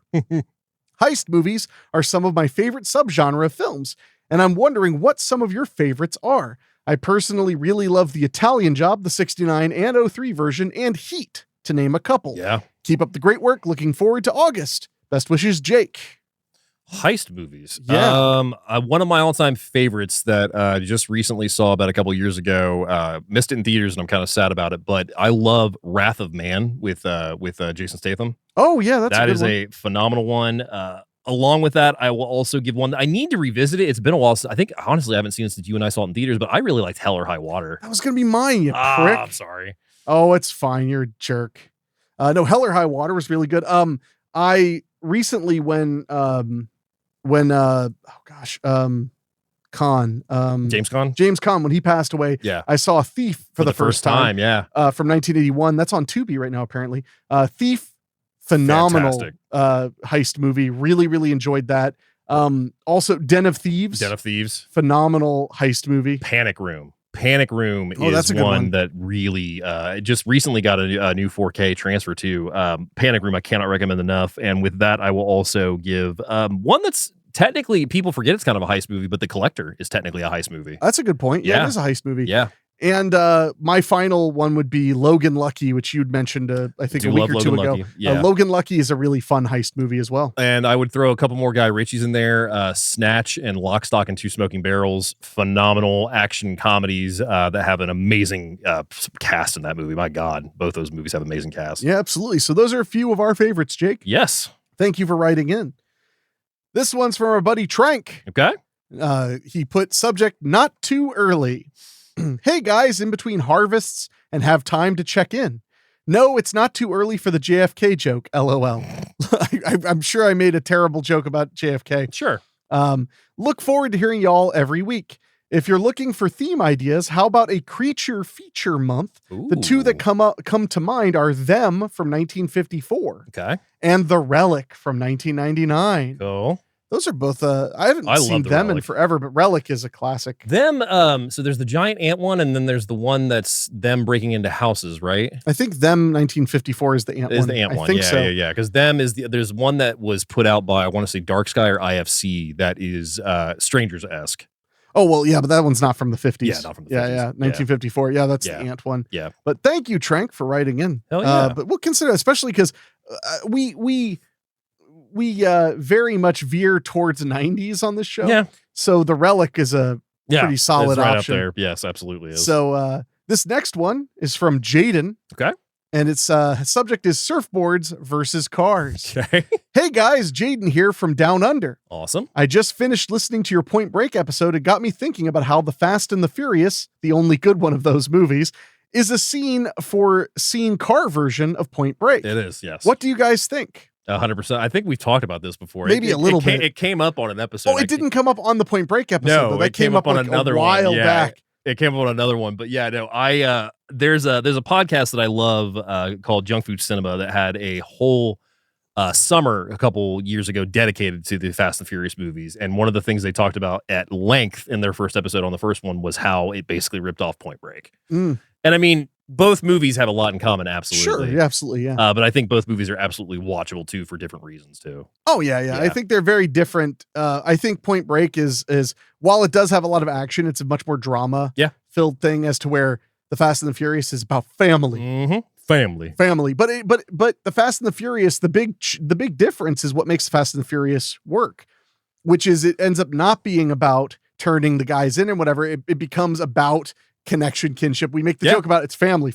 Heist movies are some of my favorite subgenre of films, and I'm wondering what some of your favorites are. I personally really love The Italian Job, the 69 and 03 version, and Heat, to name a couple. Yeah. Keep up the great work. Looking forward to August. Best wishes, Jake. Heist movies. Yeah. One of my all-time favorites that I just recently saw about a couple years ago, missed it in theaters, and I'm kind of sad about it, but I love Wrath of Man with Jason Statham. Oh, yeah, that's that is a phenomenal one. Along with that, I will also give one. I need to revisit it. It's been a while. I think, honestly, I haven't seen it since you and I saw it in theaters, but I really liked Hell or High Water. That was going to be mine, you prick. I'm sorry. Oh, it's fine. You're a jerk. No, Hell or High Water was really good. I recently when James Caan, when he passed away, I saw Thief for the first time. From 1981. That's on Tubi right now, apparently. Thief, phenomenal heist movie. Really, really enjoyed that. Also Den of Thieves, phenomenal heist movie. Panic Room is that's a good one that really just recently got a new 4K transfer to. Panic Room I cannot recommend enough. And with that, I will also give one that's technically, people forget it's kind of a heist movie, but The Collector is technically a heist movie. That's a good point. Yeah, it is a heist movie. Yeah. And my final one would be Logan Lucky, which you'd mentioned, I think, a week or two ago. Yeah. Logan Lucky is a really fun heist movie as well. And I would throw a couple more Guy Ritchie's in there. Snatch and Lock, Stock, and Two Smoking Barrels. Phenomenal action comedies that have an amazing cast in that movie. My God, both those movies have amazing casts. Yeah, absolutely. So those are a few of our favorites, Jake. Yes. Thank you for writing in. This one's from our buddy Trank. Okay. He put subject, not too early. Hey guys, in between harvests and have time to check in. No, it's not too early for the JFK joke, LOL. I'm sure I made a terrible joke about JFK. Sure. Look forward to hearing y'all every week. If you're looking for theme ideas, how about a creature feature month? Ooh. The two that come to mind are Them from 1954. Okay. And The Relic from 1999. Cool. Those are both, I haven't seen Them in forever, but Relic is a classic. Them, so there's the giant ant one, and then there's the one that's them breaking into houses, right? I think Them 1954 is the ant one. Is the ant one. I think so. Yeah. Because Them is there's one that was put out by, I want to say Dark Sky or IFC, that is Strangers-esque. Oh, well, yeah, but that one's not from the 50s. Yeah, not from the 50s. Yeah, 1954. Yeah, that's the ant one. Yeah. But thank you, Trank, for writing in. Hell yeah. But we'll consider, especially because we very much veer towards 90s on this show. Yeah. So The Relic is a pretty solid right option. Up there. Yes, absolutely is. So this next one is from Jaden. Okay. And its subject is surfboards versus cars. Okay. Hey guys, Jaden here from Down Under. Awesome. I just finished listening to your Point Break episode. It got me thinking about how The Fast and the Furious, the only good one of those movies, is a scene car version of Point Break. It is, yes. What do you guys think? 100%. I think we've talked about this before. Maybe a little bit. It came up on an episode. Oh, it didn't come up on the Point Break episode. No, though. That it came up on like another a while one. Yeah, back. It came up on another one. But yeah, no, there's a podcast that I love called Junk Food Cinema that had a whole summer a couple years ago dedicated to the Fast and Furious movies. And one of the things they talked about at length in their first episode on the first one was how it basically ripped off Point Break. And I mean, both movies have a lot in common, absolutely. Sure, yeah, absolutely, yeah. But I think both movies are absolutely watchable too for different reasons too. Oh yeah. I think they're very different. I think Point Break is while it does have a lot of action, it's a much more drama filled thing as to where the Fast and the Furious is about family. Mm-hmm. Family. But the Fast and the Furious, the big difference is what makes the Fast and the Furious work, which is it ends up not being about turning the guys in and whatever. It becomes about connection, kinship. We make the joke about it's family.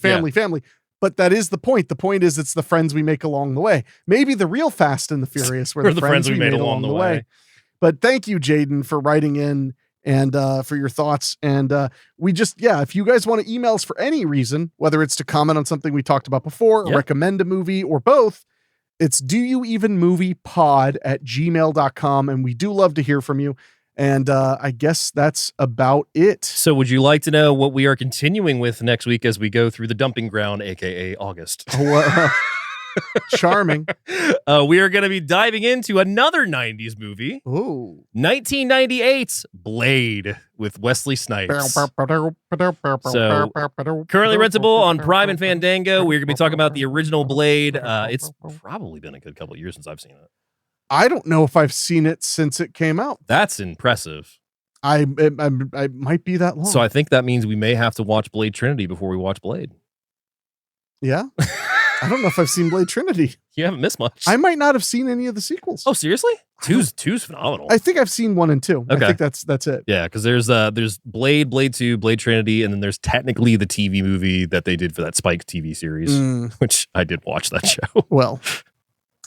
But that is the point. The point is it's the friends we make along the way. Maybe the real Fast and the Furious were the friends we made along the way. But thank you, Jaden, for writing in and for your thoughts. And we just, if you guys want to email us for any reason, whether it's to comment on something we talked about before, or recommend a movie, or both, it's doyouevenmoviepod@gmail.com. And we do love to hear from you. And I guess that's about it. So would you like to know what we are continuing with next week as we go through the dumping ground, aka August? Charming. We are going to be diving into another 90s movie. Ooh. 1998's Blade with Wesley Snipes. So currently rentable on Prime and Fandango. We're going to be talking about the original Blade. It's probably been a good couple of years since I've seen it. I don't know if I've seen it since it came out. That's impressive. I might be that long. So I think that means we may have to watch Blade Trinity before we watch Blade. Yeah. I don't know if I've seen Blade Trinity. You haven't missed much. I might not have seen any of the sequels. Oh, seriously? Two's phenomenal. I think I've seen 1 and 2. Okay. I think that's it. Yeah, because there's Blade 2, Blade Trinity, and then there's technically the TV movie that they did for that Spike TV series, which I did watch that show. Well,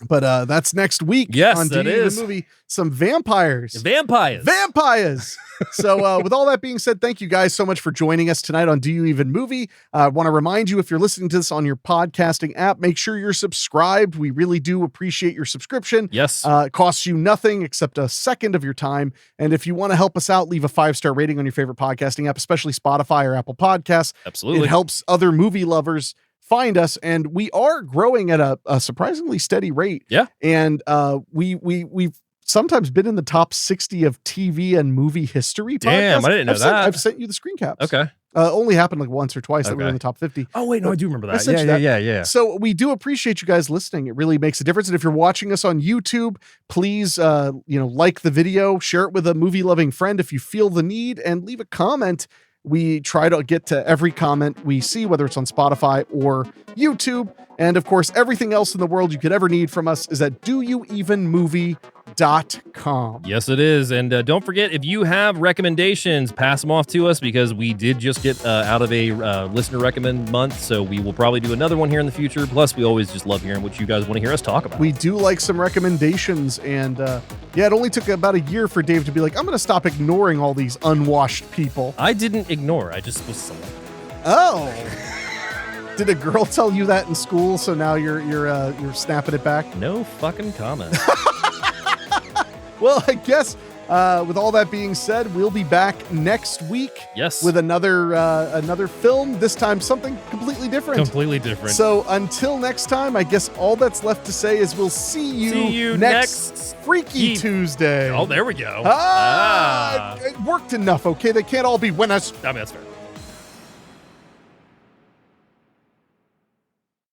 but that's next week. Yes, on that is the movie. Some vampires. Vampires. So with all that being said, thank you guys so much for joining us tonight on Do You Even Movie. I want to remind you, if you're listening to this on your podcasting app, make sure you're subscribed. We really do appreciate your subscription. Yes. It costs you nothing except a second of your time. And if you want to help us out, leave a 5-star rating on your favorite podcasting app, especially Spotify or Apple Podcasts. Absolutely. It helps other movie lovers find us, and we are growing at a surprisingly steady rate. Yeah. And we've sometimes been in the top 60 of TV and movie history. Damn, podcasts. I didn't know that. I've sent you the screen caps. Okay. Only happened like once or twice that we were in the top 50. Oh, wait, no, I do remember that. Yeah. So we do appreciate you guys listening. It really makes a difference. And if you're watching us on YouTube, please, like the video, share it with a movie loving friend if you feel the need, and leave a comment. We try to get to every comment we see, whether it's on Spotify or YouTube. And of course, everything else in the world you could ever need from us is at doyouevenmovie.com. Yes, it is. And don't forget, if you have recommendations, pass them off to us, because we did just get out of a listener recommend month. So we will probably do another one here in the future. Plus, we always just love hearing what you guys want to hear us talk about. We do like some recommendations. And it only took about a year for Dave to be like, I'm going to stop ignoring all these unwashed people. I didn't ignore. I just was selective. Oh. Did a girl tell you that in school? So now you're snapping it back? No fucking comment. Well, I guess with all that being said, we'll be back next week. Yes. With another film. This time something completely different. Completely different. So until next time, I guess all that's left to say is we'll see you next Freaky Tuesday. Oh, there we go. It worked enough. Okay, they can't all be winners. I mean, that's fair.